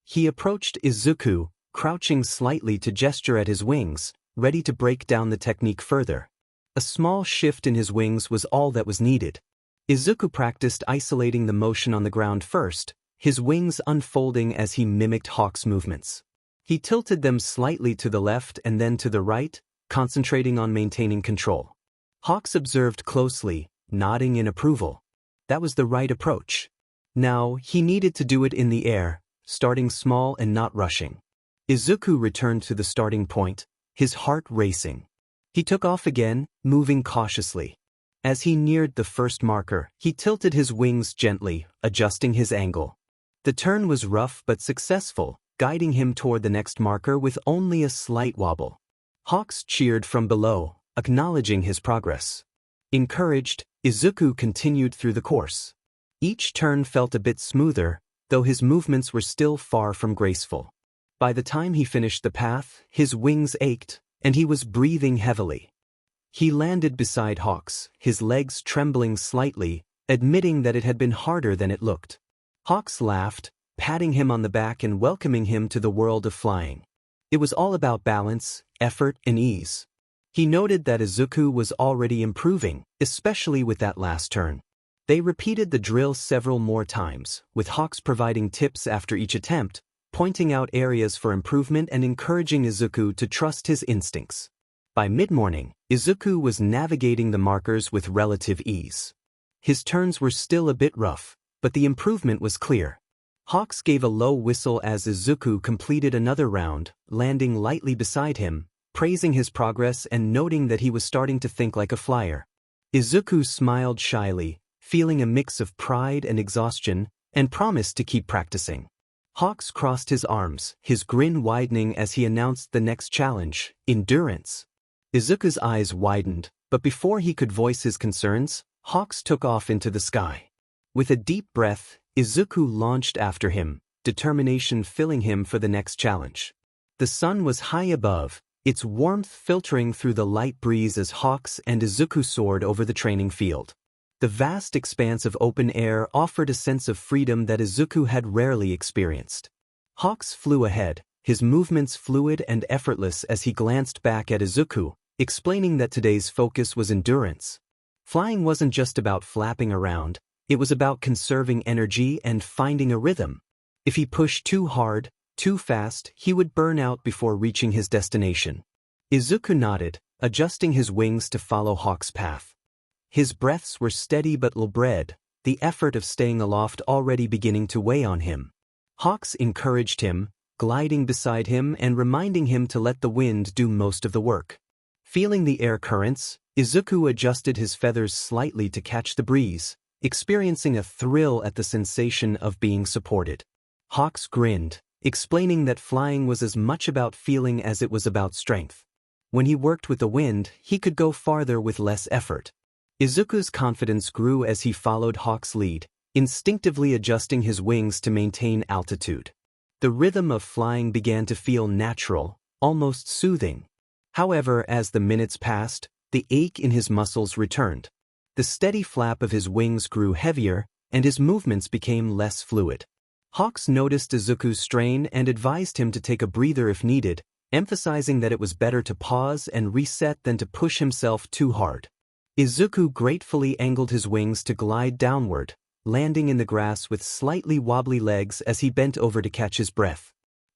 He approached Izuku, crouching slightly to gesture at his wings, ready to break down the technique further. A small shift in his wings was all that was needed. Izuku practiced isolating the motion on the ground first, his wings unfolding as he mimicked 𝐼𝐻's movements. He tilted them slightly to the left and then to the right, concentrating on maintaining control. 𝐼𝐻 observed closely, nodding in approval. That was the right approach. Now, he needed to do it in the air, starting small and not rushing. Izuku returned to the starting point, his heart racing. He took off again, moving cautiously. As he neared the first marker, he tilted his wings gently, adjusting his angle. The turn was rough but successful, guiding him toward the next marker with only a slight wobble. 𝐼𝐻 cheered from below, acknowledging his progress. Encouraged, Izuku continued through the course. Each turn felt a bit smoother, though his movements were still far from graceful. By the time he finished the path, his wings ached, and he was breathing heavily. He landed beside 𝐼𝐻, his legs trembling slightly, admitting that it had been harder than it looked. 𝐼𝐻 laughed, patting him on the back and welcoming him to the world of flying. It was all about balance, effort, and ease. He noted that Izuku was already improving, especially with that last turn. They repeated the drill several more times, with 𝐼𝐻 providing tips after each attempt, pointing out areas for improvement and encouraging Izuku to trust his instincts. By mid-morning, Izuku was navigating the markers with relative ease. His turns were still a bit rough, but the improvement was clear. 𝐼𝐻 gave a low whistle as Izuku completed another round, landing lightly beside him, praising his progress and noting that he was starting to think like a flyer. Izuku smiled shyly, feeling a mix of pride and exhaustion, and promised to keep practicing. 𝐼𝐻 crossed his arms, his grin widening as he announced the next challenge, endurance. Izuku's eyes widened, but before he could voice his concerns, 𝐼𝐻 took off into the sky. With a deep breath, Izuku launched after him, determination filling him for the next challenge. The sun was high above, its warmth filtering through the light breeze as 𝐼𝐻 and Izuku soared over the training field. The vast expanse of open air offered a sense of freedom that Izuku had rarely experienced. 𝐼𝐻 flew ahead, his movements fluid and effortless as he glanced back at Izuku, explaining that today's focus was endurance. Flying wasn't just about flapping around, it was about conserving energy and finding a rhythm. If he pushed too hard, too fast, he would burn out before reaching his destination. Izuku nodded, adjusting his wings to follow 𝐼𝐻's path. His breaths were steady but 𝗟𝐿, the effort of staying aloft already beginning to weigh on him. 𝐼𝐻 encouraged him, gliding beside him and reminding him to let the wind do most of the work. Feeling the air currents, Izuku adjusted his feathers slightly to catch the breeze, experiencing a thrill at the sensation of being supported. 𝐼𝐻 grinned, explaining that flying was as much about feeling as it was about strength. When he worked with the wind, he could go farther with less effort. Izuku's confidence grew as he followed 𝐼𝐻's lead, instinctively adjusting his wings to maintain altitude. The rhythm of flying began to feel natural, almost soothing. However, as the minutes passed, the ache in his muscles returned. The steady flap of his wings grew heavier, and his movements became less fluid. 𝐼𝐻 noticed Izuku's strain and advised him to take a breather if needed, emphasizing that it was better to pause and reset than to push himself too hard. Izuku gratefully angled his wings to glide downward, landing in the grass with slightly wobbly legs as he bent over to catch his breath.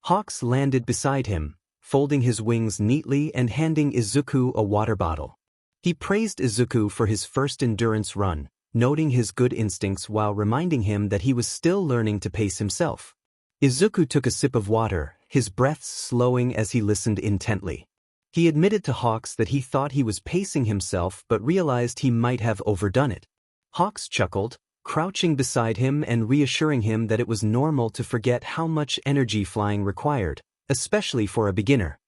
𝐼𝐻 landed beside him, folding his wings neatly and handing Izuku a water bottle. He praised Izuku for his first endurance run, noting his good instincts while reminding him that he was still learning to pace himself. Izuku took a sip of water, his breath slowing as he listened intently. He admitted to Hawks that he thought he was pacing himself but realized he might have overdone it. Hawks chuckled, crouching beside him and reassuring him that it was normal to forget how much energy flying required, especially for a beginner.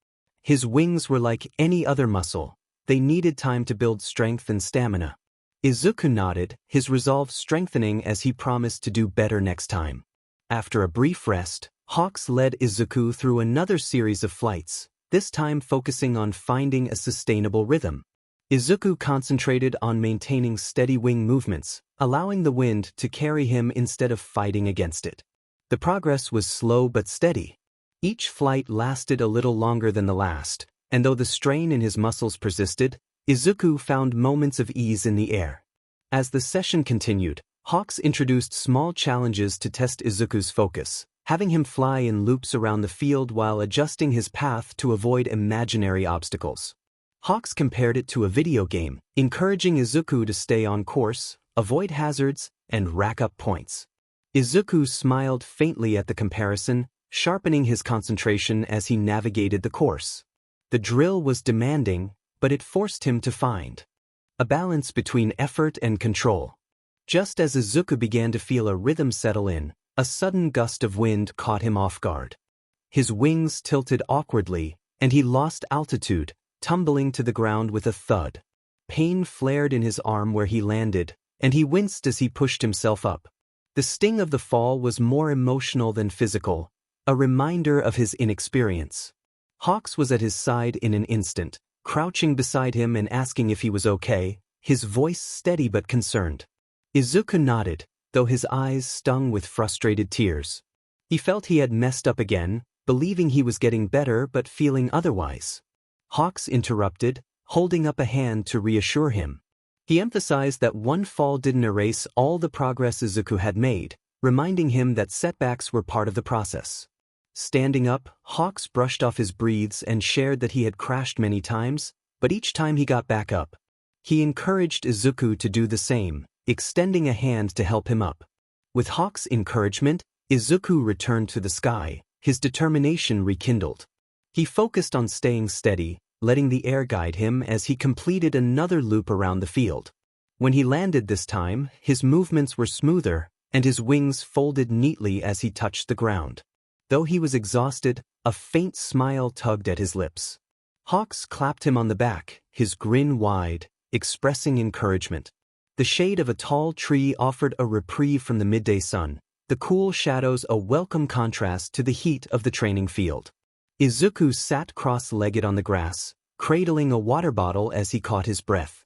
His wings were like any other muscle. They needed time to build strength and stamina. Izuku nodded, his resolve strengthening as he promised to do better next time. After a brief rest, Hawks led Izuku through another series of flights, this time focusing on finding a sustainable rhythm. Izuku concentrated on maintaining steady wing movements, allowing the wind to carry him instead of fighting against it. The progress was slow but steady. Each flight lasted a little longer than the last, and though the strain in his muscles persisted, Izuku found moments of ease in the air. As the session continued, Hawks introduced small challenges to test Izuku's focus, having him fly in loops around the field while adjusting his path to avoid imaginary obstacles. Hawks compared it to a video game, encouraging Izuku to stay on course, avoid hazards, and rack up points. Izuku smiled faintly at the comparison, sharpening his concentration as he navigated the course. The drill was demanding, but it forced him to find a balance between effort and control. Just as Izuku began to feel a rhythm settle in, a sudden gust of wind caught him off guard. His wings tilted awkwardly, and he lost altitude, tumbling to the ground with a thud. Pain flared in his arm where he landed, and he winced as he pushed himself up. The sting of the fall was more emotional than physical, a reminder of his inexperience. Hawks was at his side in an instant, crouching beside him and asking if he was okay, his voice steady but concerned. Izuku nodded, though his eyes stung with frustrated tears. He felt he had messed up again, believing he was getting better but feeling otherwise. Hawks interrupted, holding up a hand to reassure him. He emphasized that one fall didn't erase all the progress Izuku had made, reminding him that setbacks were part of the process. Standing up, Hawks brushed off his breathes and shared that he had crashed many times, but each time he got back up. He encouraged Izuku to do the same, extending a hand to help him up. With Hawks' encouragement, Izuku returned to the sky, his determination rekindled. He focused on staying steady, letting the air guide him as he completed another loop around the field. When he landed this time, his movements were smoother, and his wings folded neatly as he touched the ground. Though he was exhausted, a faint smile tugged at his lips. Hawks clapped him on the back, his grin wide, expressing encouragement. The shade of a tall tree offered a reprieve from the midday sun, the cool shadows a welcome contrast to the heat of the training field. Izuku sat cross-legged on the grass, cradling a water bottle as he caught his breath.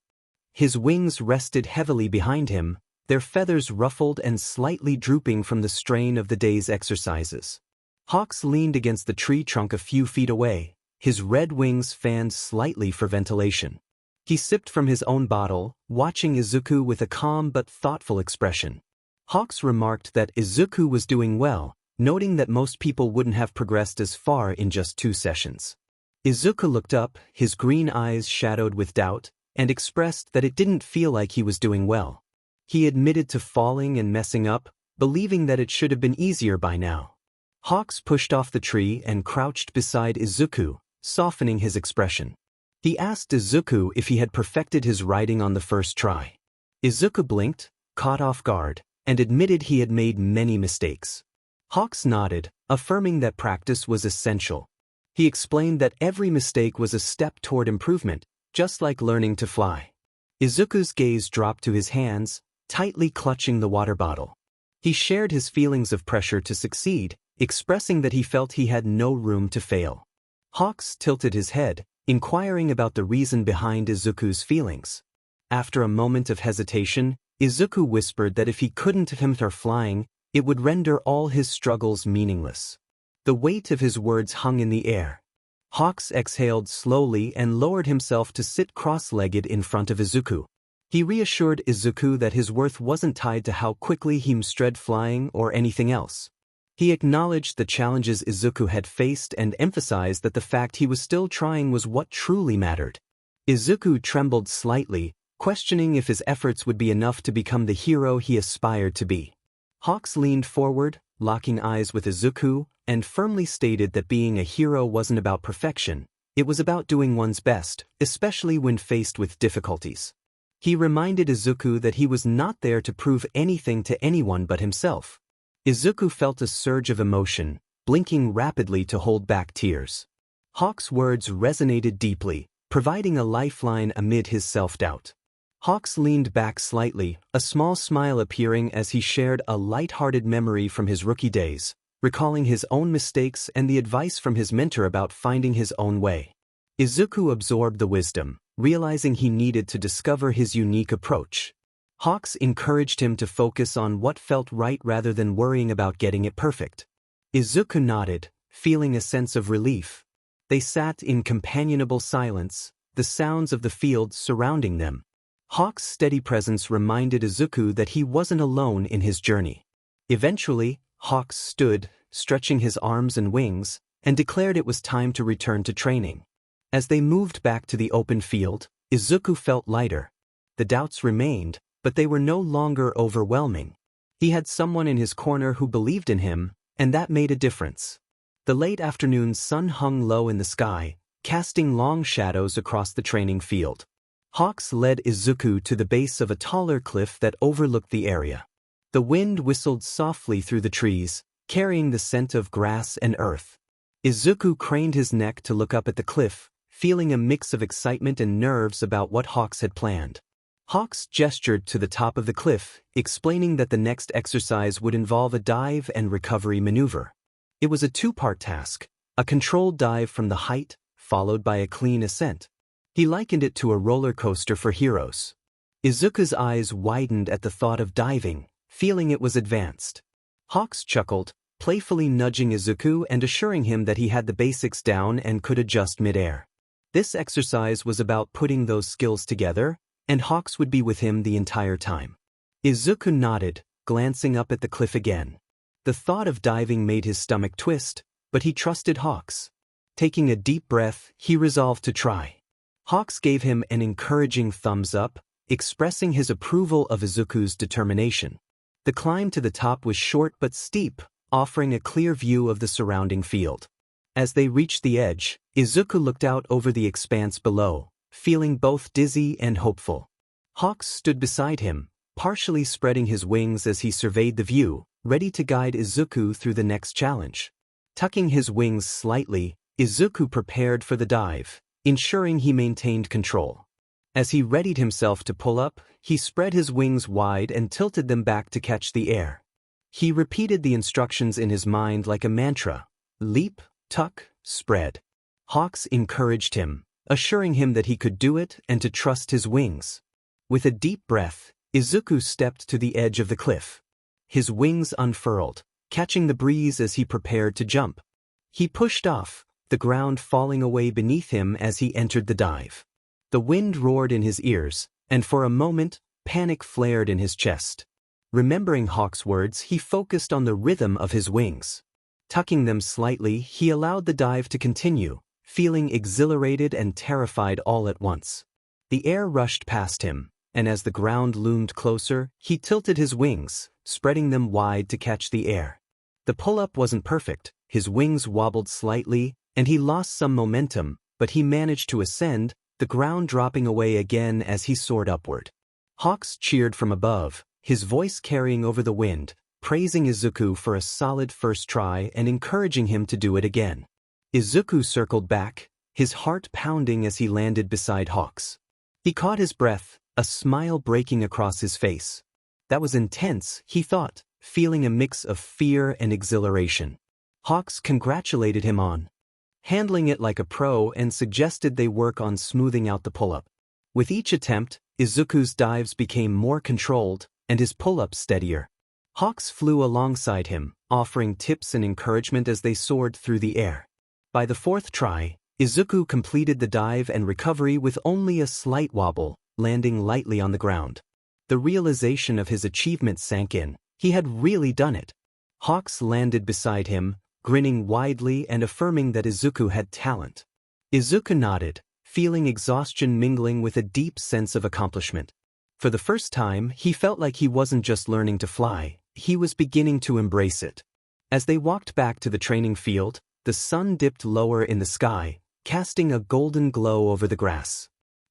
His wings rested heavily behind him, their feathers ruffled and slightly drooping from the strain of the day's exercises. Hawks leaned against the tree trunk a few feet away, his red wings fanned slightly for ventilation. He sipped from his own bottle, watching Izuku with a calm but thoughtful expression. Hawks remarked that Izuku was doing well, noting that most people wouldn't have progressed as far in just 2 sessions. Izuku looked up, his green eyes shadowed with doubt, and expressed that it didn't feel like he was doing well. He admitted to falling and messing up, believing that it should have been easier by now. Hawks pushed off the tree and crouched beside Izuku, softening his expression. He asked Izuku if he had perfected his riding on the first try. Izuku blinked, caught off guard, and admitted he had made many mistakes. Hawks nodded, affirming that practice was essential. He explained that every mistake was a step toward improvement, just like learning to fly. Izuku's gaze dropped to his hands, tightly clutching the water bottle. He shared his feelings of pressure to succeed, expressing that he felt he had no room to fail. Hawks tilted his head, inquiring about the reason behind Izuku's feelings. After a moment of hesitation, Izuku whispered that if he couldn't attempt flying, it would render all his struggles meaningless. The weight of his words hung in the air. Hawks exhaled slowly and lowered himself to sit cross-legged in front of Izuku. He reassured Izuku that his worth wasn't tied to how quickly he mastered flying or anything else. He acknowledged the challenges Izuku had faced and emphasized that the fact he was still trying was what truly mattered. Izuku trembled slightly, questioning if his efforts would be enough to become the hero he aspired to be. Hawks leaned forward, locking eyes with Izuku, and firmly stated that being a hero wasn't about perfection, it was about doing one's best, especially when faced with difficulties. He reminded Izuku that he was not there to prove anything to anyone but himself. Izuku felt a surge of emotion, blinking rapidly to hold back tears. Hawk's words resonated deeply, providing a lifeline amid his self-doubt. Hawks leaned back slightly, a small smile appearing as he shared a light-hearted memory from his rookie days, recalling his own mistakes and the advice from his mentor about finding his own way. Izuku absorbed the wisdom, realizing he needed to discover his unique approach. Hawks encouraged him to focus on what felt right rather than worrying about getting it perfect. Izuku nodded, feeling a sense of relief. They sat in companionable silence, the sounds of the field surrounding them. Hawk's steady presence reminded Izuku that he wasn't alone in his journey. Eventually, Hawks stood, stretching his arms and wings, and declared it was time to return to training. As they moved back to the open field, Izuku felt lighter. The doubts remained, but they were no longer overwhelming. He had someone in his corner who believed in him, and that made a difference. The late afternoon sun hung low in the sky, casting long shadows across the training field. Hawks led Izuku to the base of a taller cliff that overlooked the area. The wind whistled softly through the trees, carrying the scent of grass and earth. Izuku craned his neck to look up at the cliff, feeling a mix of excitement and nerves about what Hawks had planned. Hawks gestured to the top of the cliff, explaining that the next exercise would involve a dive and recovery maneuver. It was a two-part task, a controlled dive from the height, followed by a clean ascent. He likened it to a roller coaster for heroes. Izuku's eyes widened at the thought of diving, feeling it was advanced. Hawks chuckled, playfully nudging Izuku and assuring him that he had the basics down and could adjust mid-air. This exercise was about putting those skills together, and Hawks would be with him the entire time. Izuku nodded, glancing up at the cliff again. The thought of diving made his stomach twist, but he trusted Hawks. Taking a deep breath, he resolved to try. Hawks gave him an encouraging thumbs up, expressing his approval of Izuku's determination. The climb to the top was short but steep, offering a clear view of the surrounding field. As they reached the edge, Izuku looked out over the expanse below, feeling both dizzy and hopeful. Hawks stood beside him, partially spreading his wings as he surveyed the view, ready to guide Izuku through the next challenge. Tucking his wings slightly, Izuku prepared for the dive, ensuring he maintained control. As he readied himself to pull up, he spread his wings wide and tilted them back to catch the air. He repeated the instructions in his mind like a mantra: leap, tuck, spread. Hawks encouraged him, assuring him that he could do it and to trust his wings. With a deep breath, Izuku stepped to the edge of the cliff. His wings unfurled, catching the breeze as he prepared to jump. He pushed off, the ground falling away beneath him as he entered the dive. The wind roared in his ears, and for a moment, panic flared in his chest. Remembering Hawk's words, he focused on the rhythm of his wings. Tucking them slightly, he allowed the dive to continue, feeling exhilarated and terrified all at once. The air rushed past him, and as the ground loomed closer, he tilted his wings, spreading them wide to catch the air. The pull-up wasn't perfect, his wings wobbled slightly, and he lost some momentum, but he managed to ascend, the ground dropping away again as he soared upward. Hawks cheered from above, his voice carrying over the wind, praising Izuku for a solid first try and encouraging him to do it again. Izuku circled back, his heart pounding as he landed beside Hawks. He caught his breath, a smile breaking across his face. That was intense, he thought, feeling a mix of fear and exhilaration. Hawks congratulated him on handling it like a pro and suggested they work on smoothing out the pull-up. With each attempt, Izuku's dives became more controlled, and his pull-ups steadier. Hawks flew alongside him, offering tips and encouragement as they soared through the air. By the fourth try, Izuku completed the dive and recovery with only a slight wobble, landing lightly on the ground. The realization of his achievement sank in. He had really done it. Hawks landed beside him, grinning widely and affirming that Izuku had talent. Izuku nodded, feeling exhaustion mingling with a deep sense of accomplishment. For the first time, he felt like he wasn't just learning to fly, he was beginning to embrace it. As they walked back to the training field, the sun dipped lower in the sky, casting a golden glow over the grass.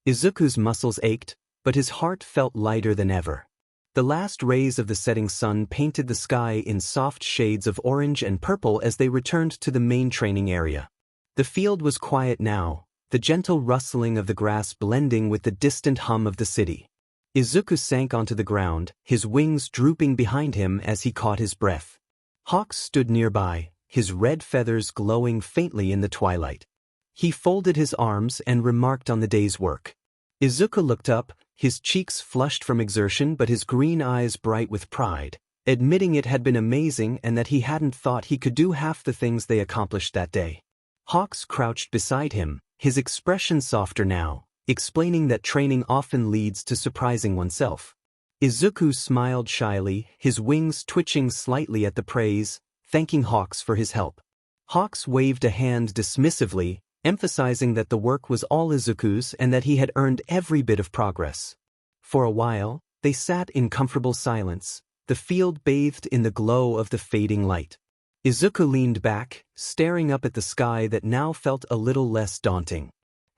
Izuku's muscles ached, but his heart felt lighter than ever. The last rays of the setting sun painted the sky in soft shades of orange and purple as they returned to the main training area. The field was quiet now, the gentle rustling of the grass blending with the distant hum of the city. Izuku sank onto the ground, his wings drooping behind him as he caught his breath. Hawks stood nearby, his red feathers glowing faintly in the twilight. He folded his arms and remarked on the day's work. Izuku looked up, his cheeks flushed from exertion but his green eyes bright with pride, admitting it had been amazing and that he hadn't thought he could do half the things they accomplished that day. Hawks crouched beside him, his expression softer now, explaining that training often leads to surprising oneself. Izuku smiled shyly, his wings twitching slightly at the praise, thanking Hawks for his help. Hawks waved a hand dismissively, emphasizing that the work was all Izuku's and that he had earned every bit of progress. For a while, they sat in comfortable silence, the field bathed in the glow of the fading light. Izuku leaned back, staring up at the sky that now felt a little less daunting.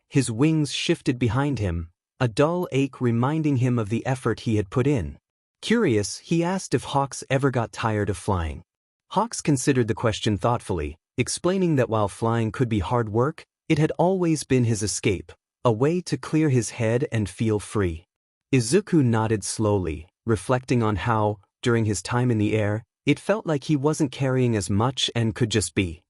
His wings shifted behind him, a dull ache reminding him of the effort he had put in. Curious, he asked if Hawks ever got tired of flying. Hawks considered the question thoughtfully, explaining that while flying could be hard work, it had always been his escape, a way to clear his head and feel free. Izuku nodded slowly, reflecting on how, during his time in the air, it felt like he wasn't carrying as much and could just be.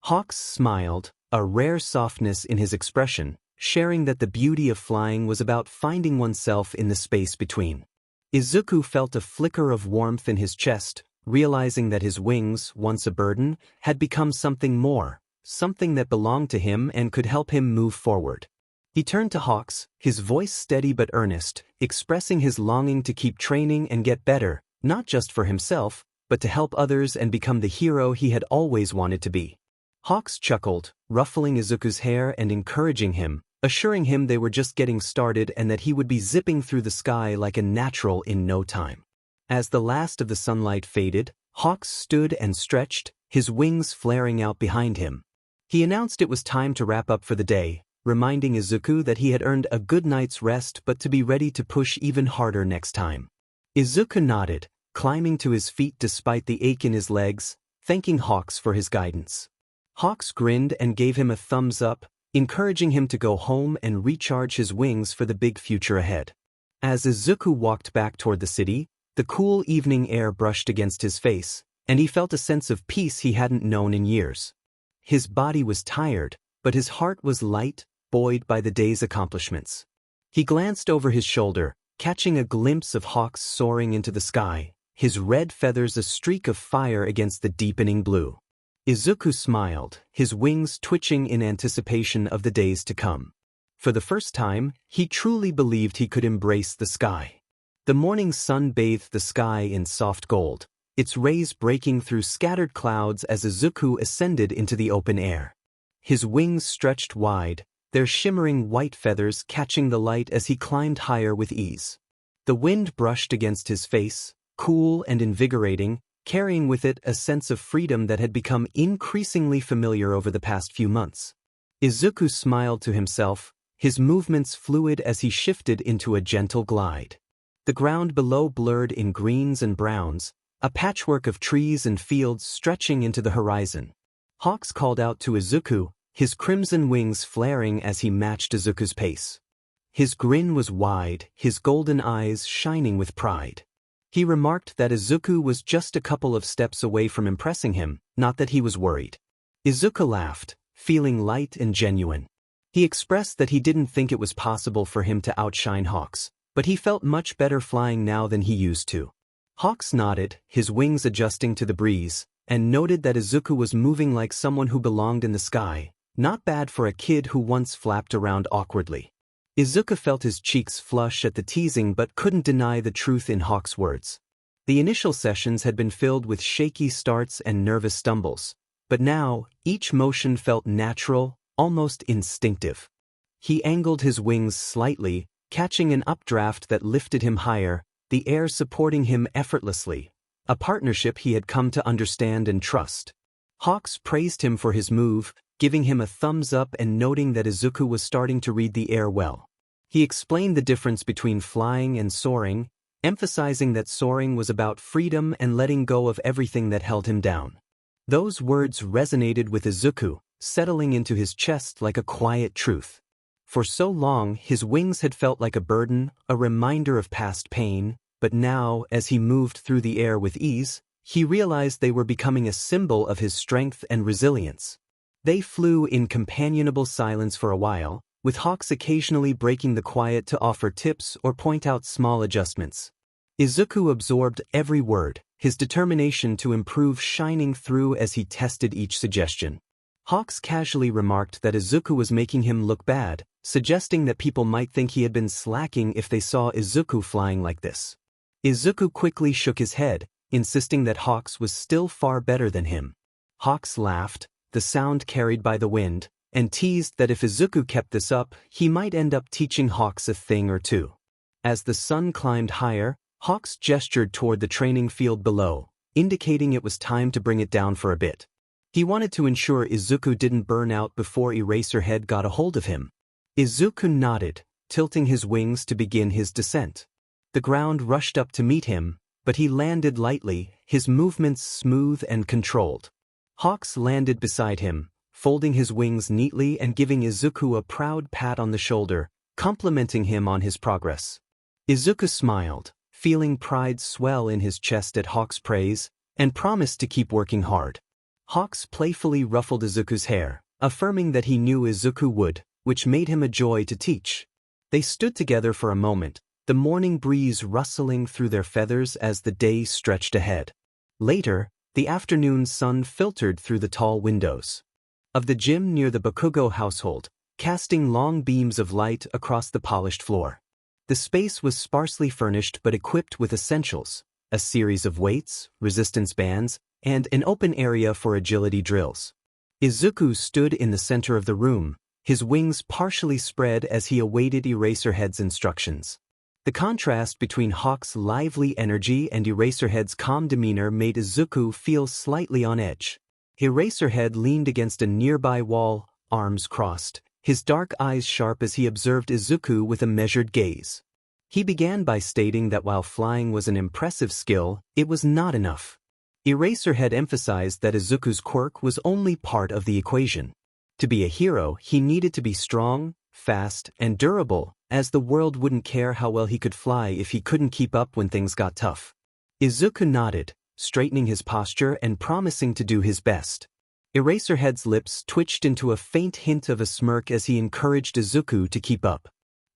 Hawks smiled, a rare softness in his expression, sharing that the beauty of flying was about finding oneself in the space between. Izuku felt a flicker of warmth in his chest, realizing that his wings, once a burden, had become something more, something that belonged to him and could help him move forward. He turned to Hawks, his voice steady but earnest, expressing his longing to keep training and get better, not just for himself, but to help others and become the hero he had always wanted to be. Hawks chuckled, ruffling Izuku's hair and encouraging him, assuring him they were just getting started and that he would be zipping through the sky like a natural in no time. As the last of the sunlight faded, Hawks stood and stretched, his wings flaring out behind him. He announced it was time to wrap up for the day, reminding Izuku that he had earned a good night's rest but to be ready to push even harder next time. Izuku nodded, climbing to his feet despite the ache in his legs, thanking Hawks for his guidance. Hawks grinned and gave him a thumbs up, encouraging him to go home and recharge his wings for the big future ahead. As Izuku walked back toward the city, the cool evening air brushed against his face, and he felt a sense of peace he hadn't known in years. His body was tired, but his heart was light, buoyed by the day's accomplishments. He glanced over his shoulder, catching a glimpse of Hawks soaring into the sky, his red feathers a streak of fire against the deepening blue. Izuku smiled, his wings twitching in anticipation of the days to come. For the first time, he truly believed he could embrace the sky. The morning sun bathed the sky in soft gold, its rays breaking through scattered clouds as Izuku ascended into the open air. His wings stretched wide, their shimmering white feathers catching the light as he climbed higher with ease. The wind brushed against his face, cool and invigorating, carrying with it a sense of freedom that had become increasingly familiar over the past few months. Izuku smiled to himself, his movements fluid as he shifted into a gentle glide. The ground below blurred in greens and browns, a patchwork of trees and fields stretching into the horizon. Hawks called out to Izuku, his crimson wings flaring as he matched Izuku's pace. His grin was wide, his golden eyes shining with pride. He remarked that Izuku was just a couple of steps away from impressing him, not that he was worried. Izuku laughed, feeling light and genuine. He expressed that he didn't think it was possible for him to outshine Hawks, but he felt much better flying now than he used to. Hawks nodded, his wings adjusting to the breeze, and noted that Izuku was moving like someone who belonged in the sky, not bad for a kid who once flapped around awkwardly. Izuku felt his cheeks flush at the teasing but couldn't deny the truth in Hawks' words. The initial sessions had been filled with shaky starts and nervous stumbles, but now, each motion felt natural, almost instinctive. He angled his wings slightly, catching an updraft that lifted him higher, the air supporting him effortlessly, a partnership he had come to understand and trust. Hawks praised him for his move, giving him a thumbs up and noting that Izuku was starting to read the air well. He explained the difference between flying and soaring, emphasizing that soaring was about freedom and letting go of everything that held him down. Those words resonated with Izuku, settling into his chest like a quiet truth. For so long, his wings had felt like a burden, a reminder of past pain, but now, as he moved through the air with ease, he realized they were becoming a symbol of his strength and resilience. They flew in companionable silence for a while, with Hawks occasionally breaking the quiet to offer tips or point out small adjustments. Izuku absorbed every word, his determination to improve shining through as he tested each suggestion. Hawks casually remarked that Izuku was making him look bad, suggesting that people might think he had been slacking if they saw Izuku flying like this. Izuku quickly shook his head, insisting that Hawks was still far better than him. Hawks laughed, the sound carried by the wind, and teased that if Izuku kept this up, he might end up teaching Hawks a thing or two. As the sun climbed higher, Hawks gestured toward the training field below, indicating it was time to bring it down for a bit. He wanted to ensure Izuku didn't burn out before Eraserhead got a hold of him. Izuku nodded, tilting his wings to begin his descent. The ground rushed up to meet him, but he landed lightly, his movements smooth and controlled. Hawks landed beside him, folding his wings neatly and giving Izuku a proud pat on the shoulder, complimenting him on his progress. Izuku smiled, feeling pride swell in his chest at Hawks' praise, and promised to keep working hard. Hawks playfully ruffled Izuku's hair, affirming that he knew Izuku would, which made him a joy to teach. They stood together for a moment, the morning breeze rustling through their feathers as the day stretched ahead. Later, the afternoon sun filtered through the tall windows of the gym near the Bakugo household, casting long beams of light across the polished floor. The space was sparsely furnished but equipped with essentials, a series of weights, resistance bands, and an open area for agility drills. Izuku stood in the center of the room, his wings partially spread as he awaited Eraserhead's instructions. The contrast between Hawks' lively energy and Eraserhead's calm demeanor made Izuku feel slightly on edge. Eraserhead leaned against a nearby wall, arms crossed, his dark eyes sharp as he observed Izuku with a measured gaze. He began by stating that while flying was an impressive skill, it was not enough. Eraserhead emphasized that Izuku's quirk was only part of the equation. To be a hero, he needed to be strong, fast, and durable, as the world wouldn't care how well he could fly if he couldn't keep up when things got tough. Izuku nodded, straightening his posture and promising to do his best. Eraserhead's lips twitched into a faint hint of a smirk as he encouraged Izuku to keep up.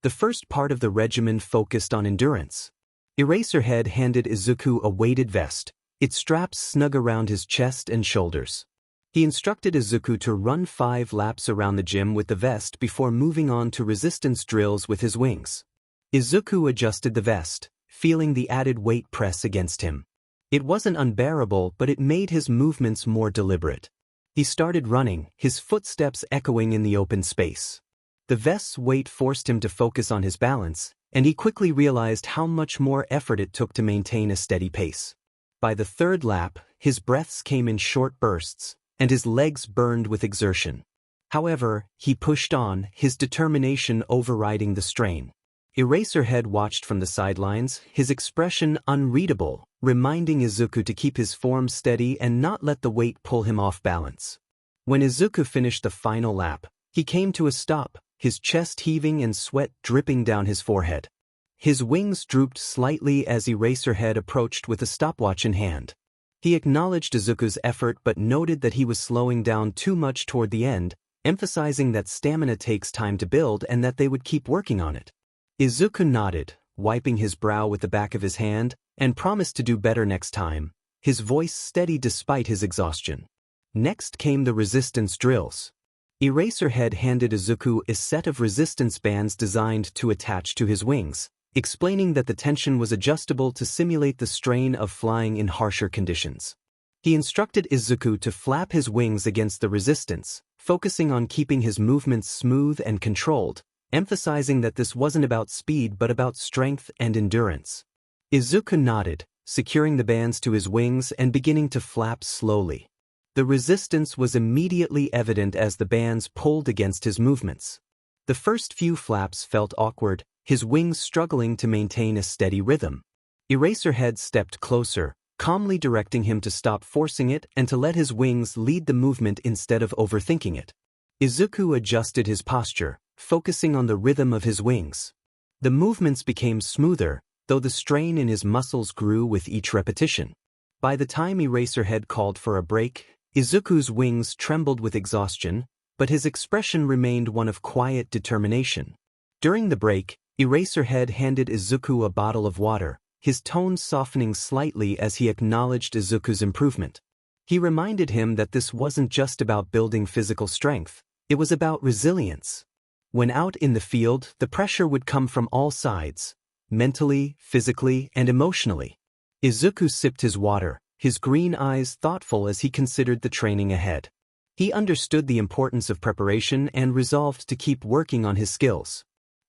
The first part of the regimen focused on endurance. Eraserhead handed Izuku a weighted vest, its straps snug around his chest and shoulders. He instructed Izuku to run 5 laps around the gym with the vest before moving on to resistance drills with his wings. Izuku adjusted the vest, feeling the added weight press against him. It wasn't unbearable, but it made his movements more deliberate. He started running, his footsteps echoing in the open space. The vest's weight forced him to focus on his balance, and he quickly realized how much more effort it took to maintain a steady pace. By the 3rd lap, his breaths came in short bursts, and his legs burned with exertion. However, he pushed on, his determination overriding the strain. Eraserhead watched from the sidelines, his expression unreadable, reminding Izuku to keep his form steady and not let the weight pull him off balance. When Izuku finished the final lap, he came to a stop, his chest heaving and sweat dripping down his forehead. His wings drooped slightly as Eraserhead approached with a stopwatch in hand. He acknowledged Izuku's effort but noted that he was slowing down too much toward the end, emphasizing that stamina takes time to build and that they would keep working on it. Izuku nodded, wiping his brow with the back of his hand, and promised to do better next time, his voice steady despite his exhaustion. Next came the resistance drills. Eraserhead handed Izuku a set of resistance bands designed to attach to his wings, explaining that the tension was adjustable to simulate the strain of flying in harsher conditions. He instructed Izuku to flap his wings against the resistance, focusing on keeping his movements smooth and controlled, emphasizing that this wasn't about speed but about strength and endurance. Izuku nodded, securing the bands to his wings and beginning to flap slowly. The resistance was immediately evident as the bands pulled against his movements. The first few flaps felt awkward, his wings struggling to maintain a steady rhythm. 𝐼𝐻𝐻 stepped closer, calmly directing him to stop forcing it and to let his wings lead the movement instead of overthinking it. Izuku adjusted his posture, focusing on the rhythm of his wings. The movements became smoother, though the strain in his muscles grew with each repetition. By the time 𝐼𝐻𝐻 called for a break, Izuku's wings trembled with exhaustion, but his expression remained one of quiet determination. During the break, 𝐼𝐻𝐻 handed Izuku a bottle of water, his tone softening slightly as he acknowledged Izuku's improvement. He reminded him that this wasn't just about building physical strength, it was about resilience. When out in the field, the pressure would come from all sides, mentally, physically, and emotionally. Izuku sipped his water, his green eyes thoughtful as he considered the training ahead. He understood the importance of preparation and resolved to keep working on his skills.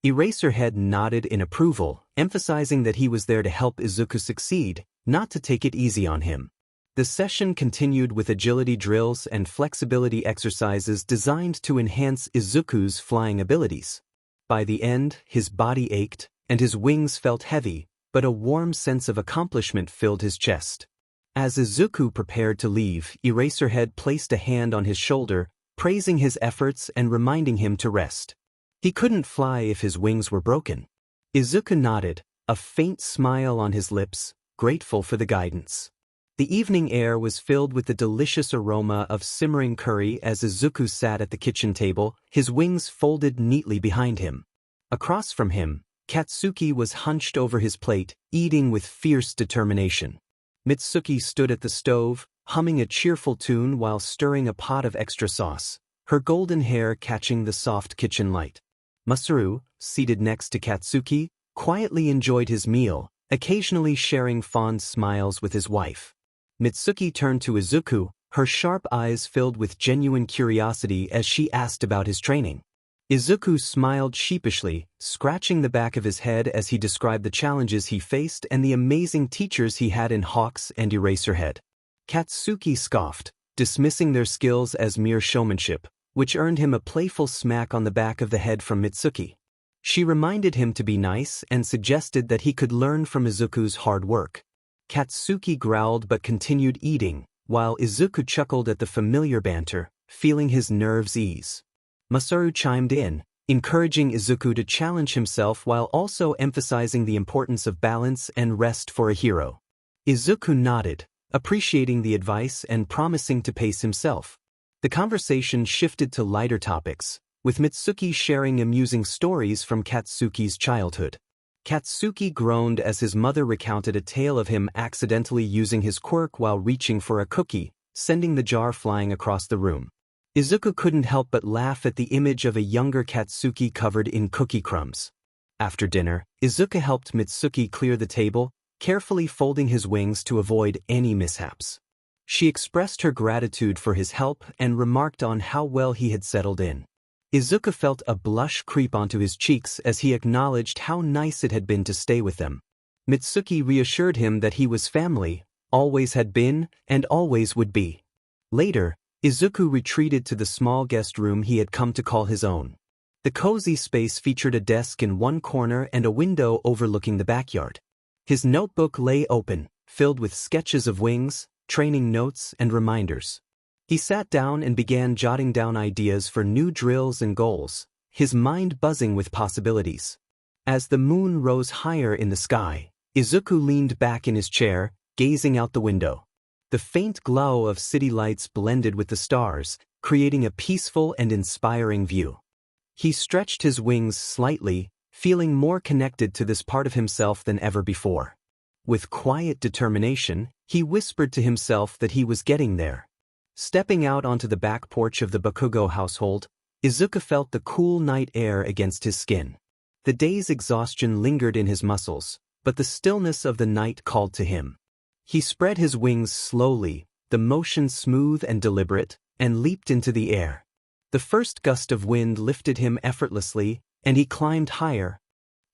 𝐼𝐻𝐻 nodded in approval, emphasizing that he was there to help Izuku succeed, not to take it easy on him. The session continued with agility drills and flexibility exercises designed to enhance Izuku's flying abilities. By the end, his body ached, and his wings felt heavy, but a warm sense of accomplishment filled his chest. As Izuku prepared to leave, 𝐼𝐻𝐻 placed a hand on his shoulder, praising his efforts and reminding him to rest. He couldn't fly if his wings were broken. Izuku nodded, a faint smile on his lips, grateful for the guidance. The evening air was filled with the delicious aroma of simmering curry as Izuku sat at the kitchen table, his wings folded neatly behind him. Across from him, Katsuki was hunched over his plate, eating with fierce determination. Mitsuki stood at the stove, humming a cheerful tune while stirring a pot of extra sauce, her golden hair catching the soft kitchen light. Masaru, seated next to Katsuki, quietly enjoyed his meal, occasionally sharing fond smiles with his wife. Mitsuki turned to Izuku, her sharp eyes filled with genuine curiosity as she asked about his training. Izuku smiled sheepishly, scratching the back of his head as he described the challenges he faced and the amazing teachers he had in 𝐼𝐻𝐻 and 𝐼𝐻𝐻. Katsuki scoffed, dismissing their skills as mere showmanship, which earned him a playful smack on the back of the head from Mitsuki. She reminded him to be nice and suggested that he could learn from Izuku's hard work. Katsuki growled but continued eating, while Izuku chuckled at the familiar banter, feeling his nerves ease. Masaru chimed in, encouraging Izuku to challenge himself while also emphasizing the importance of balance and rest for a hero. Izuku nodded, appreciating the advice and promising to pace himself. The conversation shifted to lighter topics, with Mitsuki sharing amusing stories from Katsuki's childhood. Katsuki groaned as his mother recounted a tale of him accidentally using his quirk while reaching for a cookie, sending the jar flying across the room. Izuku couldn't help but laugh at the image of a younger Katsuki covered in cookie crumbs. After dinner, Izuku helped Mitsuki clear the table, carefully folding his wings to avoid any mishaps. She expressed her gratitude for his help and remarked on how well he had settled in. Izuku felt a blush creep onto his cheeks as he acknowledged how nice it had been to stay with them. Mitsuki reassured him that he was family, always had been, and always would be. Later, Izuku retreated to the small guest room he had come to call his own. The cozy space featured a desk in one corner and a window overlooking the backyard. His notebook lay open, filled with sketches of wings, training notes, and reminders. He sat down and began jotting down ideas for new drills and goals, his mind buzzing with possibilities. As the moon rose higher in the sky, Izuku leaned back in his chair, gazing out the window. The faint glow of city lights blended with the stars, creating a peaceful and inspiring view. He stretched his wings slightly, feeling more connected to this part of himself than ever before. With quiet determination, he whispered to himself that he was getting there. Stepping out onto the back porch of the 𝐼𝐻𝐻 household, Izuku felt the cool night air against his skin. The day's exhaustion lingered in his muscles, but the stillness of the night called to him. He spread his wings slowly, the motion smooth and deliberate, and leaped into the air. The first gust of wind lifted him effortlessly, and he climbed higher,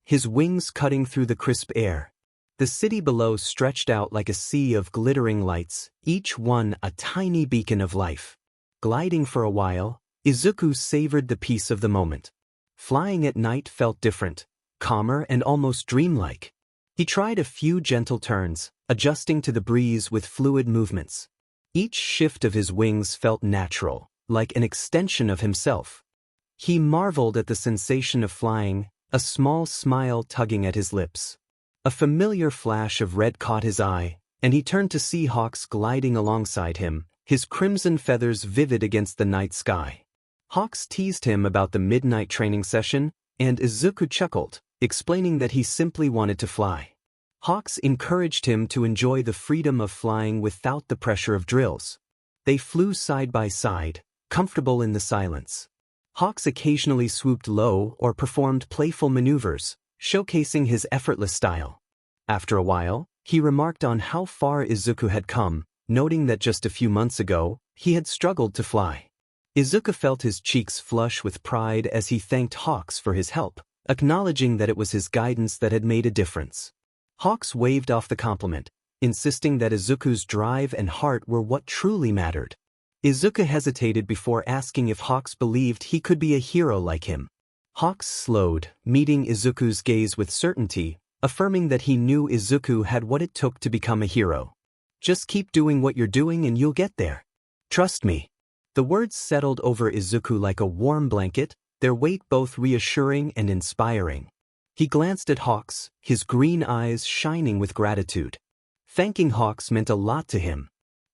his wings cutting through the crisp air. The city below stretched out like a sea of glittering lights, each one a tiny beacon of life. Gliding for a while, Izuku savored the peace of the moment. Flying at night felt different, calmer and almost dreamlike. He tried a few gentle turns, adjusting to the breeze with fluid movements. Each shift of his wings felt natural, like an extension of himself. He marveled at the sensation of flying, a small smile tugging at his lips. A familiar flash of red caught his eye, and he turned to see Hawks gliding alongside him, his crimson feathers vivid against the night sky. Hawks teased him about the midnight training session, and Izuku chuckled, explaining that he simply wanted to fly. Hawks encouraged him to enjoy the freedom of flying without the pressure of drills. They flew side by side, comfortable in the silence. Hawks occasionally swooped low or performed playful maneuvers, showcasing his effortless style. After a while, he remarked on how far Izuku had come, noting that just a few months ago, he had struggled to fly. Izuku felt his cheeks flush with pride as he thanked Hawks for his help, acknowledging that it was his guidance that had made a difference. Hawks waved off the compliment, insisting that Izuku's drive and heart were what truly mattered. Izuku hesitated before asking if Hawks believed he could be a hero like him. Hawks slowed, meeting Izuku's gaze with certainty, affirming that he knew Izuku had what it took to become a hero. "Just keep doing what you're doing and you'll get there. Trust me." The words settled over Izuku like a warm blanket, their weight both reassuring and inspiring. He glanced at Hawks, his green eyes shining with gratitude. Thanking Hawks meant a lot to him.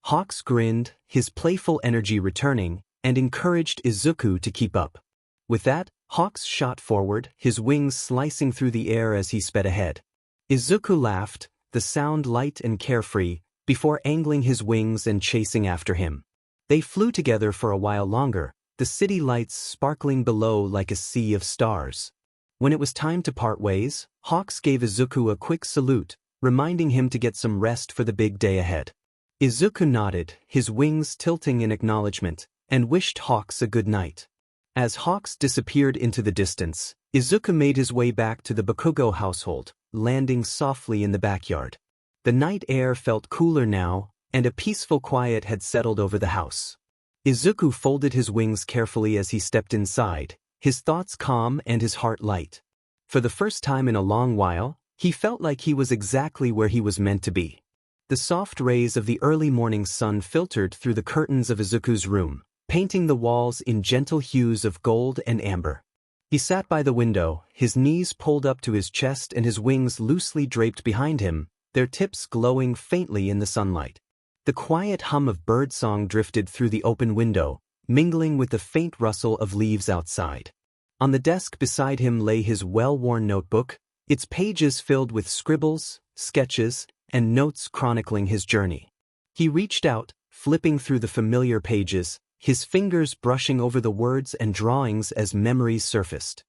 Hawks grinned, his playful energy returning, and encouraged Izuku to keep up. With that, Hawks shot forward, his wings slicing through the air as he sped ahead. Izuku laughed, the sound light and carefree, before angling his wings and chasing after him. They flew together for a while longer, the city lights sparkling below like a sea of stars. When it was time to part ways, Hawks gave Izuku a quick salute, reminding him to get some rest for the big day ahead. Izuku nodded, his wings tilting in acknowledgement, and wished Hawks a good night. As Hawks disappeared into the distance, Izuku made his way back to the Bakugo household, landing softly in the backyard. The night air felt cooler now, and a peaceful quiet had settled over the house. Izuku folded his wings carefully as he stepped inside, his thoughts calm and his heart light. For the first time in a long while, he felt like he was exactly where he was meant to be. The soft rays of the early morning sun filtered through the curtains of Izuku's room, painting the walls in gentle hues of gold and amber. He sat by the window, his knees pulled up to his chest and his wings loosely draped behind him, their tips glowing faintly in the sunlight. The quiet hum of birdsong drifted through the open window, mingling with the faint rustle of leaves outside. On the desk beside him lay his well-worn notebook, its pages filled with scribbles, sketches, and notes chronicling his journey. He reached out, flipping through the familiar pages, his fingers brushing over the words and drawings as memories surfaced.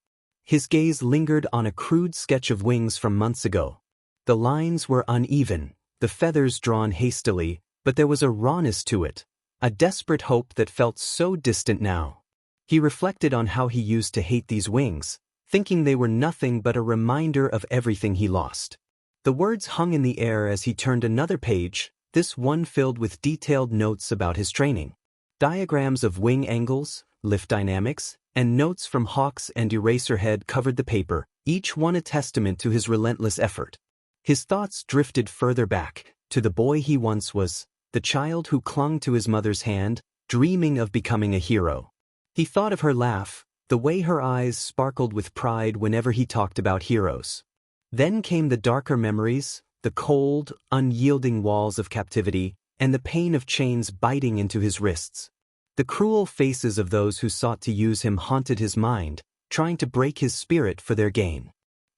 His gaze lingered on a crude sketch of wings from months ago. The lines were uneven, the feathers drawn hastily, but there was a rawness to it, a desperate hope that felt so distant now. He reflected on how he used to hate these wings, thinking they were nothing but a reminder of everything he lost. The words hung in the air as he turned another page, this one filled with detailed notes about his training. Diagrams of wing angles, lift dynamics, and notes from Hawks and Eraserhead covered the paper, each one a testament to his relentless effort. His thoughts drifted further back, to the boy he once was, the child who clung to his mother's hand, dreaming of becoming a hero. He thought of her laugh, the way her eyes sparkled with pride whenever he talked about heroes. Then came the darker memories, the cold, unyielding walls of captivity, and the pain of chains biting into his wrists. The cruel faces of those who sought to use him haunted his mind, trying to break his spirit for their gain.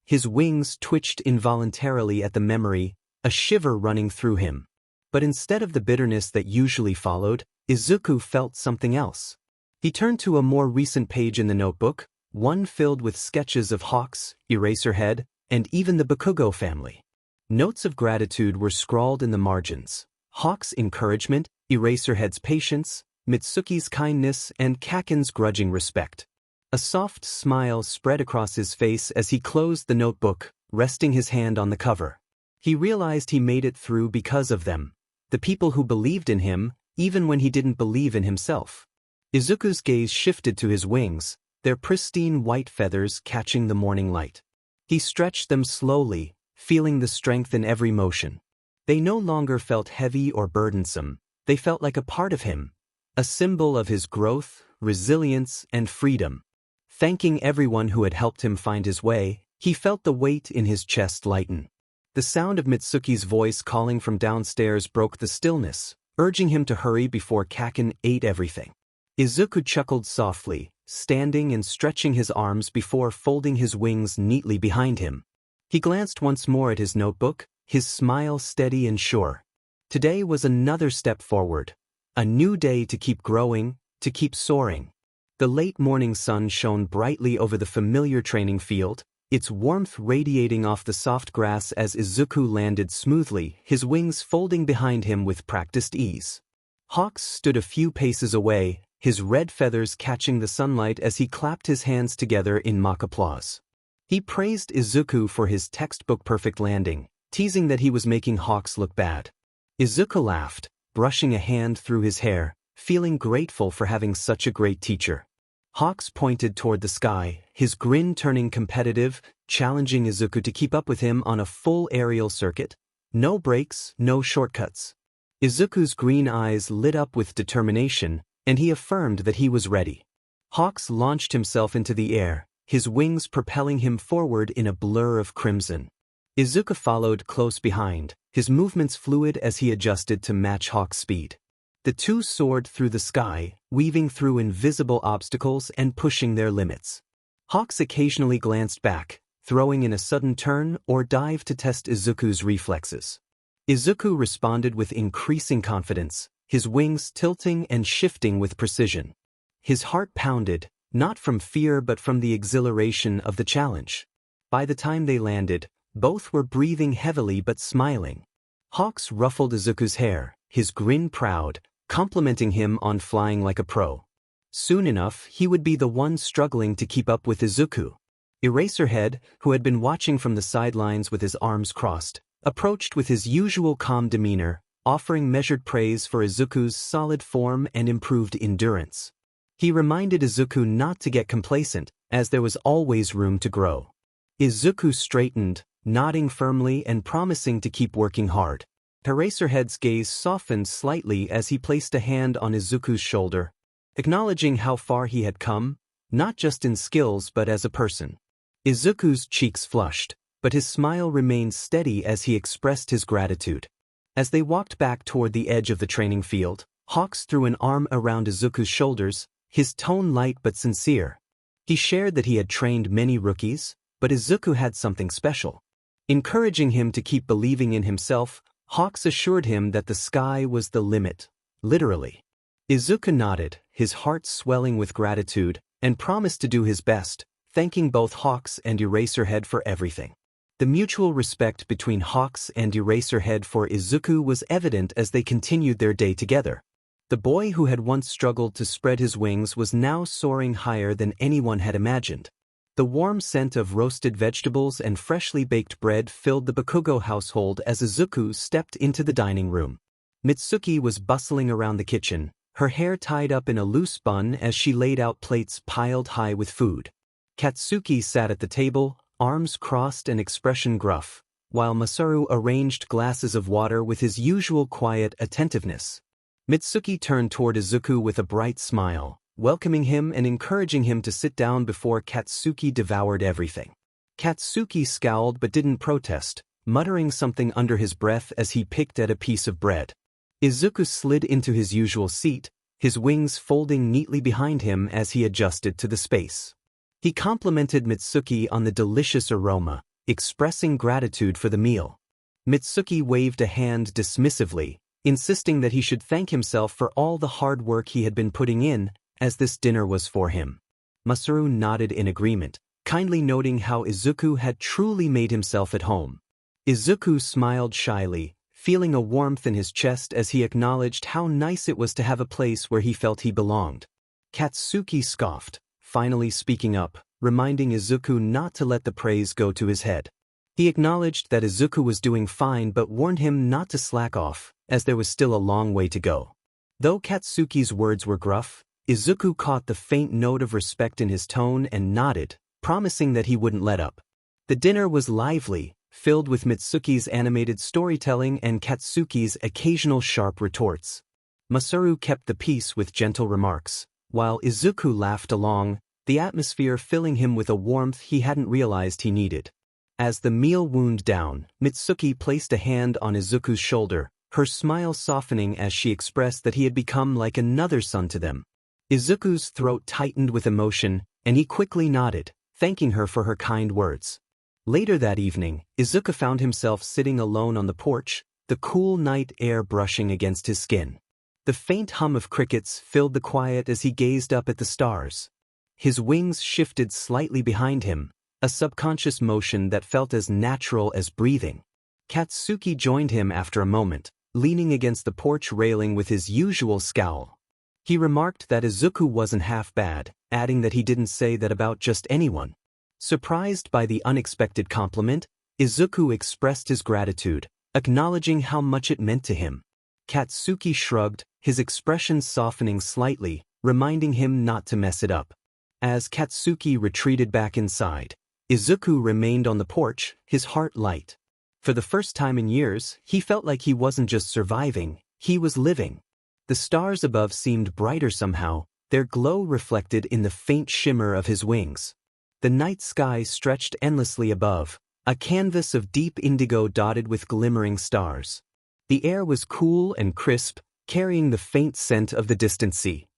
His wings twitched involuntarily at the memory, a shiver running through him. But instead of the bitterness that usually followed, Izuku felt something else. He turned to a more recent page in the notebook, one filled with sketches of Hawks, Eraserhead, and even the Bakugo family. Notes of gratitude were scrawled in the margins. Hawks' encouragement, Eraserhead's patience, Mitsuki's kindness, and Kaken's grudging respect. A soft smile spread across his face as he closed the notebook, resting his hand on the cover. He realized he made it through because of them. The people who believed in him, even when he didn't believe in himself. Izuku's gaze shifted to his wings, their pristine white feathers catching the morning light. He stretched them slowly, feeling the strength in every motion. They no longer felt heavy or burdensome, they felt like a part of him, a symbol of his growth, resilience, and freedom. Thanking everyone who had helped him find his way, he felt the weight in his chest lighten. The sound of Mitsuki's voice calling from downstairs broke the stillness, urging him to hurry before 𝐾𝐿 ate everything. Izuku chuckled softly, standing and stretching his arms before folding his wings neatly behind him. He glanced once more at his notebook, his smile steady and sure. Today was another step forward. A new day to keep growing, to keep soaring. The late morning sun shone brightly over the familiar training field, its warmth radiating off the soft grass as Izuku landed smoothly, his wings folding behind him with practiced ease. Hawks stood a few paces away, his red feathers catching the sunlight as he clapped his hands together in mock applause. He praised Izuku for his textbook perfect landing, teasing that he was making Hawks look bad. Izuku laughed, brushing a hand through his hair, feeling grateful for having such a great teacher. Hawks pointed toward the sky, his grin turning competitive, challenging Izuku to keep up with him on a full aerial circuit. No breaks, no shortcuts. Izuku's green eyes lit up with determination, and he affirmed that he was ready. Hawks launched himself into the air, his wings propelling him forward in a blur of crimson. Izuku followed close behind, his movements fluid as he adjusted to match Hawks' speed. The two soared through the sky, weaving through invisible obstacles and pushing their limits. Hawks occasionally glanced back, throwing in a sudden turn or dive to test Izuku's reflexes. Izuku responded with increasing confidence, his wings tilting and shifting with precision. His heart pounded, not from fear but from the exhilaration of the challenge. By the time they landed, both were breathing heavily but smiling. Hawks ruffled Izuku's hair, his grin proud, complimenting him on flying like a pro. Soon enough, he would be the one struggling to keep up with Izuku. 𝐼𝐻𝐼𝐻𝐸, who had been watching from the sidelines with his arms crossed, approached with his usual calm demeanor, offering measured praise for Izuku's solid form and improved endurance. He reminded Izuku not to get complacent, as there was always room to grow. Izuku straightened, nodding firmly and promising to keep working hard. 𝐼𝐻𝐼𝐻𝐸's gaze softened slightly as he placed a hand on Izuku's shoulder, acknowledging how far he had come, not just in skills but as a person. Izuku's cheeks flushed, but his smile remained steady as he expressed his gratitude. As they walked back toward the edge of the training field, Hawks threw an arm around Izuku's shoulders, his tone light but sincere. He shared that he had trained many rookies, but Izuku had something special. Encouraging him to keep believing in himself, Hawks assured him that the sky was the limit, literally. Izuku nodded, his heart swelling with gratitude, and promised to do his best, thanking both Hawks and 𝐼𝐻𝐼𝐻𝐸 for everything. The mutual respect between Hawks and 𝐼𝐻𝐼𝐻𝐸 for Izuku was evident as they continued their day together. The boy who had once struggled to spread his wings was now soaring higher than anyone had imagined. The warm scent of roasted vegetables and freshly baked bread filled the 𝐒𝐿𝐻𝐸 household as Izuku stepped into the dining room. Mitsuki was bustling around the kitchen, her hair tied up in a loose bun as she laid out plates piled high with food. Katsuki sat at the table, arms crossed and expression gruff, while Masaru arranged glasses of water with his usual quiet attentiveness. Mitsuki turned toward Izuku with a bright smile, welcoming him and encouraging him to sit down before Katsuki devoured everything. Katsuki scowled but didn't protest, muttering something under his breath as he picked at a piece of bread. Izuku slid into his usual seat, his wings folding neatly behind him as he adjusted to the space. He complimented Mitsuki on the delicious aroma, expressing gratitude for the meal. Mitsuki waved a hand dismissively, insisting that he should thank himself for all the hard work he had been putting in, as this dinner was for him. Masaru nodded in agreement, kindly noting how Izuku had truly made himself at home. Izuku smiled shyly, feeling a warmth in his chest as he acknowledged how nice it was to have a place where he felt he belonged. Katsuki scoffed, finally speaking up, reminding Izuku not to let the praise go to his head. He acknowledged that Izuku was doing fine but warned him not to slack off, as there was still a long way to go. Though Katsuki's words were gruff, Izuku caught the faint note of respect in his tone and nodded, promising that he wouldn't let up. The dinner was lively, filled with Mitsuki's animated storytelling and Katsuki's occasional sharp retorts. Masaru kept the peace with gentle remarks, while Izuku laughed along, the atmosphere filling him with a warmth he hadn't realized he needed. As the meal wound down, Mitsuki placed a hand on Izuku's shoulder, her smile softening as she expressed that he had become like another son to them. Izuku's throat tightened with emotion, and he quickly nodded, thanking her for her kind words. Later that evening, Izuku found himself sitting alone on the porch, the cool night air brushing against his skin. The faint hum of crickets filled the quiet as he gazed up at the stars. His wings shifted slightly behind him, a subconscious motion that felt as natural as breathing. Katsuki joined him after a moment, leaning against the porch railing with his usual scowl. He remarked that Izuku wasn't half bad, adding that he didn't say that about just anyone. Surprised by the unexpected compliment, Izuku expressed his gratitude, acknowledging how much it meant to him. Katsuki shrugged, his expression softening slightly, reminding him not to mess it up. As Katsuki retreated back inside, Izuku remained on the porch, his heart light. For the first time in years, he felt like he wasn't just surviving, he was living. The stars above seemed brighter somehow, their glow reflected in the faint shimmer of his wings. The night sky stretched endlessly above, a canvas of deep indigo dotted with glimmering stars. The air was cool and crisp, carrying the faint scent of the distant sea.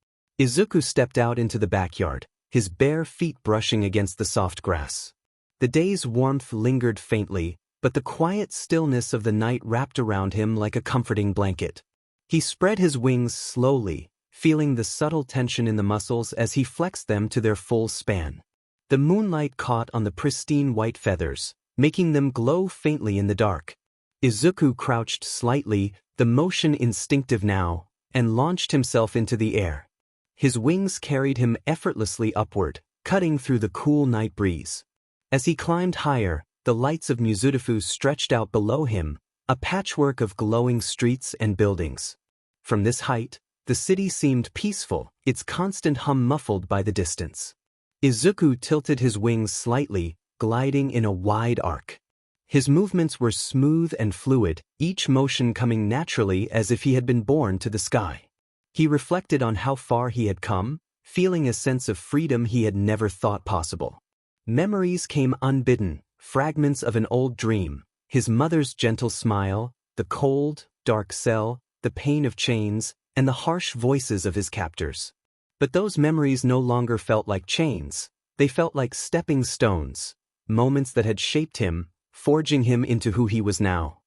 Izuku stepped out into the backyard, his bare feet brushing against the soft grass. The day's warmth lingered faintly, but the quiet stillness of the night wrapped around him like a comforting blanket. He spread his wings slowly, feeling the subtle tension in the muscles as he flexed them to their full span. The moonlight caught on the pristine white feathers, making them glow faintly in the dark. Izuku crouched slightly, the motion instinctive now, and launched himself into the air. His wings carried him effortlessly upward, cutting through the cool night breeze. As he climbed higher, the lights of 𝐒𝐮𝐬𝐷 stretched out below him, a patchwork of glowing streets and buildings. From this height, the city seemed peaceful, its constant hum muffled by the distance. Izuku tilted his wings slightly, gliding in a wide arc. His movements were smooth and fluid, each motion coming naturally as if he had been born to the sky. He reflected on how far he had come, feeling a sense of freedom he had never thought possible. Memories came unbidden, fragments of an old dream, his mother's gentle smile, the cold, dark cell, the pain of chains, and the harsh voices of his captors. But those memories no longer felt like chains, they felt like stepping stones, moments that had shaped him, forging him into who he was now.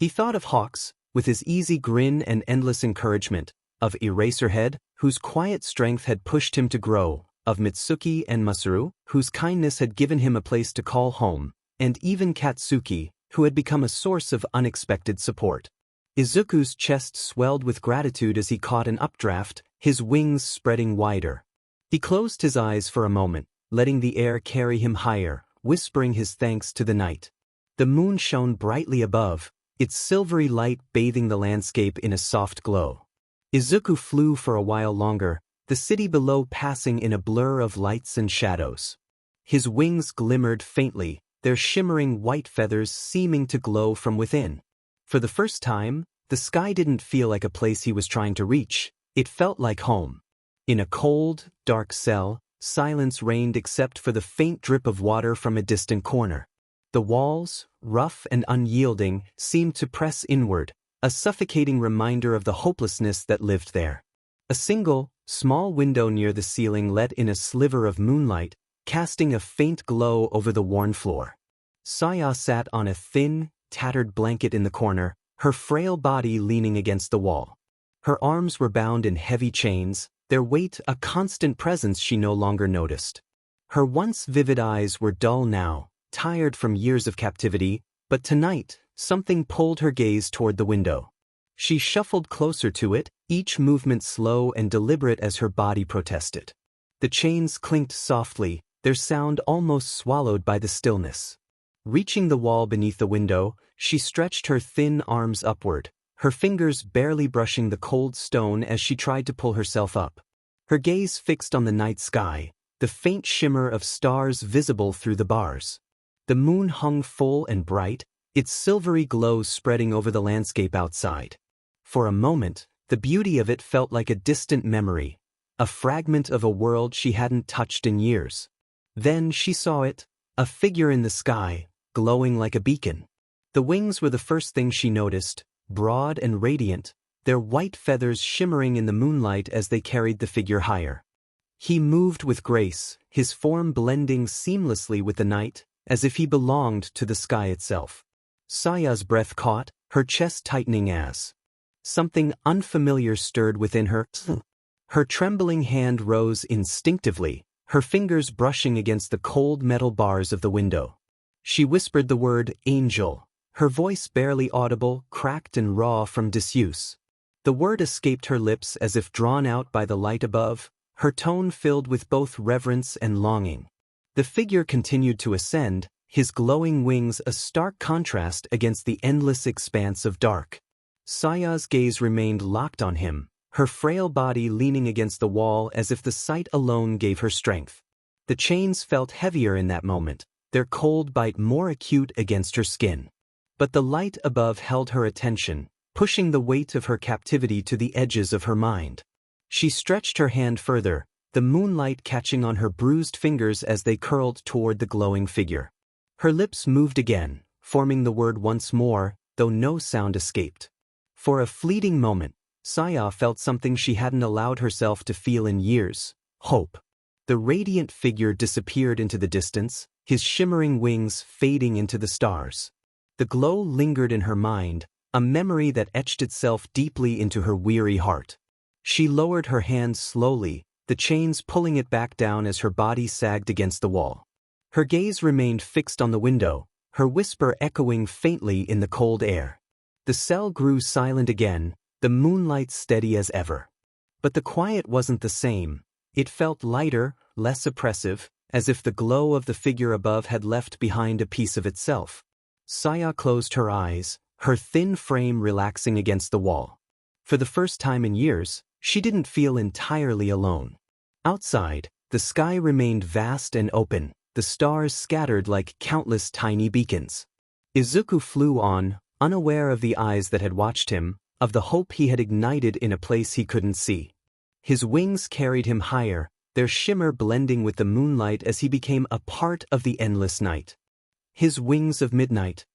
He thought of Hawks, with his easy grin and endless encouragement, of 𝐼𝐻𝐻𝐿, whose quiet strength had pushed him to grow, of Mitsuki and Masaru, whose kindness had given him a place to call home, and even Katsuki, who had become a source of unexpected support. Izuku's chest swelled with gratitude as he caught an updraft, his wings spreading wider. He closed his eyes for a moment, letting the air carry him higher, whispering his thanks to the night. The moon shone brightly above, its silvery light bathing the landscape in a soft glow. Izuku flew for a while longer, the city below passing in a blur of lights and shadows. His wings glimmered faintly, their shimmering white feathers seeming to glow from within. For the first time, the sky didn't feel like a place he was trying to reach, it felt like home. In a cold, dark cell, silence reigned except for the faint drip of water from a distant corner. The walls, rough and unyielding, seemed to press inward, a suffocating reminder of the hopelessness that lived there. A single, small window near the ceiling let in a sliver of moonlight, casting a faint glow over the worn floor. Saya sat on a thin, tattered blanket in the corner, her frail body leaning against the wall. Her arms were bound in heavy chains, their weight a constant presence she no longer noticed. Her once vivid eyes were dull now, tired from years of captivity, but tonight, something pulled her gaze toward the window. She shuffled closer to it, each movement slow and deliberate as her body protested. The chains clinked softly, their sound almost swallowed by the stillness. Reaching the wall beneath the window, she stretched her thin arms upward, her fingers barely brushing the cold stone as she tried to pull herself up. Her gaze fixed on the night sky, the faint shimmer of stars visible through the bars. The moon hung full and bright, its silvery glow spreading over the landscape outside. For a moment, the beauty of it felt like a distant memory, a fragment of a world she hadn't touched in years. Then she saw it, a figure in the sky, glowing like a beacon. The wings were the first thing she noticed, broad and radiant, their white feathers shimmering in the moonlight as they carried the figure higher. He moved with grace, his form blending seamlessly with the night, as if he belonged to the sky itself. Saya's breath caught, her chest tightening as something unfamiliar stirred within her. Her trembling hand rose instinctively, her fingers brushing against the cold metal bars of the window. She whispered the word angel, her voice barely audible, cracked and raw from disuse. The word escaped her lips as if drawn out by the light above, her tone filled with both reverence and longing. The figure continued to ascend, his glowing wings a stark contrast against the endless expanse of dark. Saya's gaze remained locked on him, her frail body leaning against the wall as if the sight alone gave her strength. The chains felt heavier in that moment, their cold bite more acute against her skin. But the light above held her attention, pushing the weight of her captivity to the edges of her mind. She stretched her hand further, the moonlight catching on her bruised fingers as they curled toward the glowing figure. Her lips moved again, forming the word once more, though no sound escaped. For a fleeting moment, Saya felt something she hadn't allowed herself to feel in years: hope. The radiant figure disappeared into the distance, his shimmering wings fading into the stars. The glow lingered in her mind, a memory that etched itself deeply into her weary heart. She lowered her hand slowly, the chains pulling it back down as her body sagged against the wall. Her gaze remained fixed on the window, her whisper echoing faintly in the cold air. The cell grew silent again, the moonlight steady as ever. But the quiet wasn't the same. It felt lighter, less oppressive, as if the glow of the figure above had left behind a piece of itself. Saya closed her eyes, her thin frame relaxing against the wall. For the first time in years, she didn't feel entirely alone. Outside, the sky remained vast and open, the stars scattered like countless tiny beacons. Izuku flew on, unaware of the eyes that had watched him, of the hope he had ignited in a place he couldn't see. His wings carried him higher, their shimmer blending with the moonlight as he became a part of the endless night. His wings of midnight,